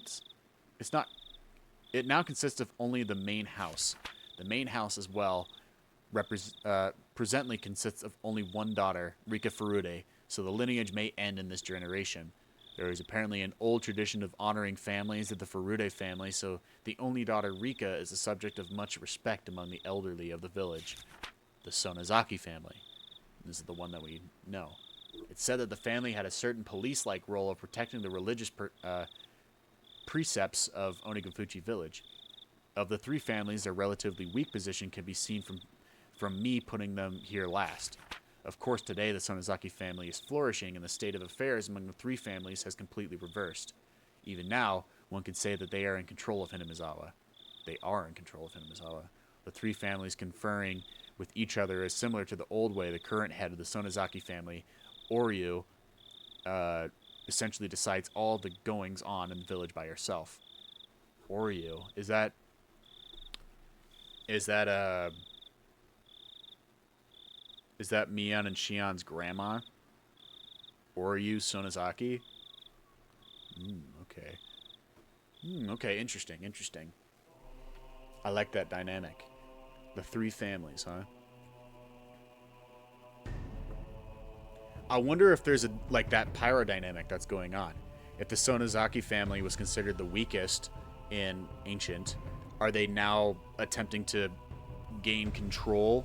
Speaker 1: of only the main house. The main house as well presently consists of only one daughter, Rika Furude, so the lineage may end in this generation. There is apparently an old tradition of honoring families of the Furude family, so the only daughter, Rika, is the subject of much respect among the elderly of the village. The Sonozaki family. This is the one that we know. It's said that the family had a certain police-like role of protecting the religious precepts of Onigafuchi village. Of the three families, their relatively weak position can be seen from me putting them here last. Of course, today the Sonozaki family is flourishing, and the state of affairs among the three families has completely reversed. Even now, one could say that they are in control of Hinamizawa. They are in control of Hinamizawa. The three families conferring with each other is similar to the old way the current head of the Sonozaki family, Oryu, essentially decides all the goings-on in the village by herself. Oryu, is that Mion and Shion's grandma? Oryu Sonozaki? Okay. Okay, interesting. I like that dynamic. The three families, huh? I wonder if there's that pyro dynamic that's going on. If the Sonozaki family was considered the weakest in Ancient, are they now attempting to gain control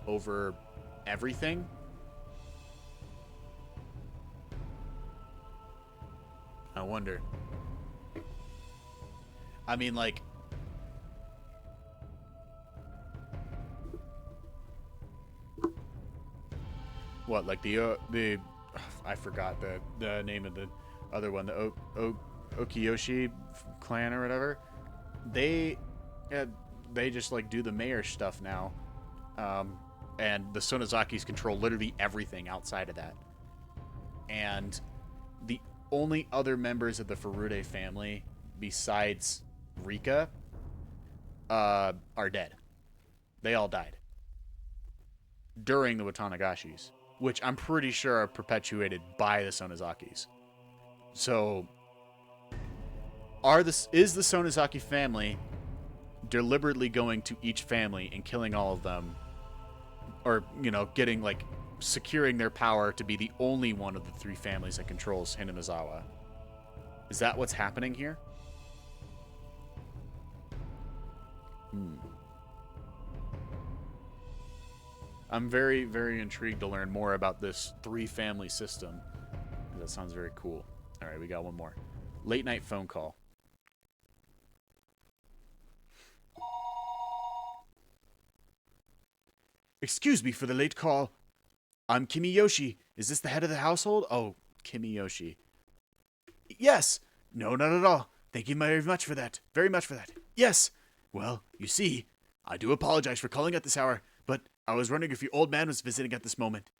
Speaker 1: over everything? I wonder. I mean, like, what, like the I forgot the name of the other one, the Okiyoshi clan or whatever. They just like do the mayor stuff now. And the Sonozakis control literally everything outside of that. And the only other members of the Furude family, besides Rika, are dead. They all died during the Watanagashis, which I'm pretty sure are perpetuated by the Sonozakis. So, is the Sonozaki family deliberately going to each family and killing all of them? Or, getting, like, securing their power to be the only one of the three families that controls Hinamizawa. Is that what's happening here? I'm very, very intrigued to learn more about this three-family system. That sounds very cool. All right, we got one more. Late night phone call. Excuse me for the late call. I'm Kimiyoshi. Is this the head of the household? Oh, Kimiyoshi. Yes. No, not at all. Thank you very much for that. Very much for that. Yes. Well, you see, I do apologize for calling at this hour, but I was wondering if your old man was visiting at this moment.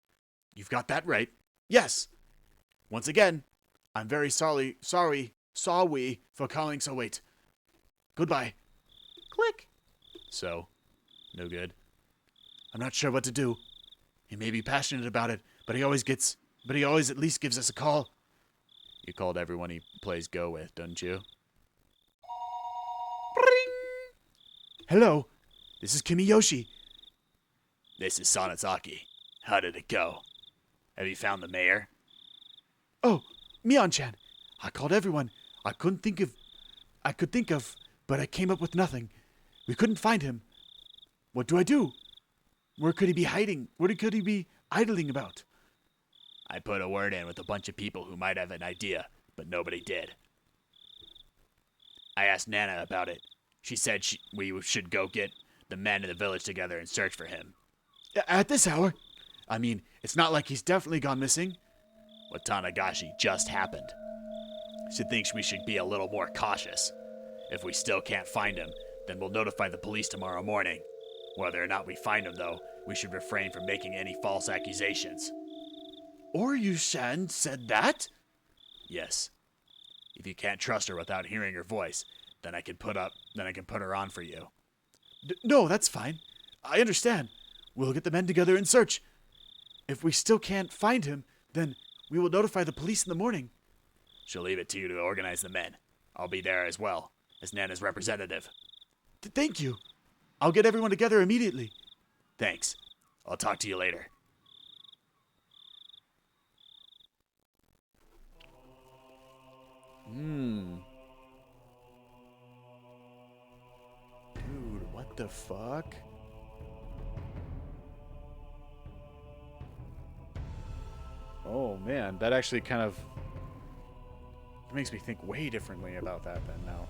Speaker 1: You've got that right. Yes. Once again, I'm very sorry for calling so late. Goodbye. Click. So, no good. I'm not sure what to do. He may be passionate about it, but he always at least gives us a call. You called everyone he plays Go with, don't you? Hello, this is Kimiyoshi.
Speaker 3: This is Sonataki. How did it go? Have you found the mayor?
Speaker 6: Oh, Mion-chan. I called everyone I could think of, but I came up with nothing. We couldn't find him. What do I do? Where could he be hiding? What could he be idling about?
Speaker 3: I put a word in with a bunch of people who might have an idea, but nobody did. I asked Nana about it. She said we should go get the men in the village together and search for him.
Speaker 6: At this hour? I mean, it's not like he's definitely gone missing.
Speaker 3: Watanagashi just happened. She thinks we should be a little more cautious. If we still can't find him, then we'll notify the police tomorrow morning. Whether or not we find him, though, we should refrain from making any false accusations.
Speaker 6: Oryu-san said that?
Speaker 3: Yes. If you can't trust her without hearing her voice, then I can put her on for you.
Speaker 6: No, that's fine. I understand. We'll get the men together and search. If we still can't find him, then we will notify the police in the morning.
Speaker 3: She'll leave it to you to organize the men. I'll be there as well, as Nana's representative.
Speaker 6: Thank you. I'll get everyone together immediately.
Speaker 3: Thanks. I'll talk to you later.
Speaker 1: Dude, what the fuck? Oh man, that actually kind of makes me think way differently about that than now.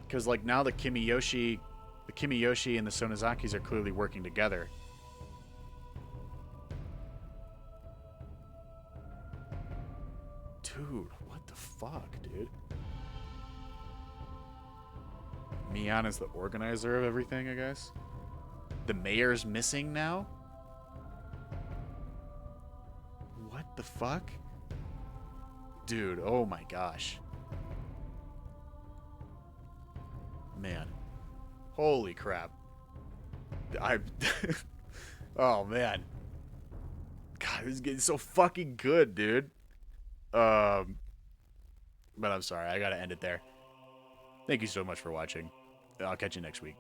Speaker 1: Because like now the Kimiyoshi and the Sonozakis are clearly working together. Dude, what the fuck, dude? Mion is the organizer of everything, I guess. The mayor's missing now? What the fuck? Dude, oh my gosh. Man. Holy crap. Oh man. God, this is getting so fucking good, dude. But I'm sorry, I gotta end it there. Thank you so much for watching. I'll catch you next week.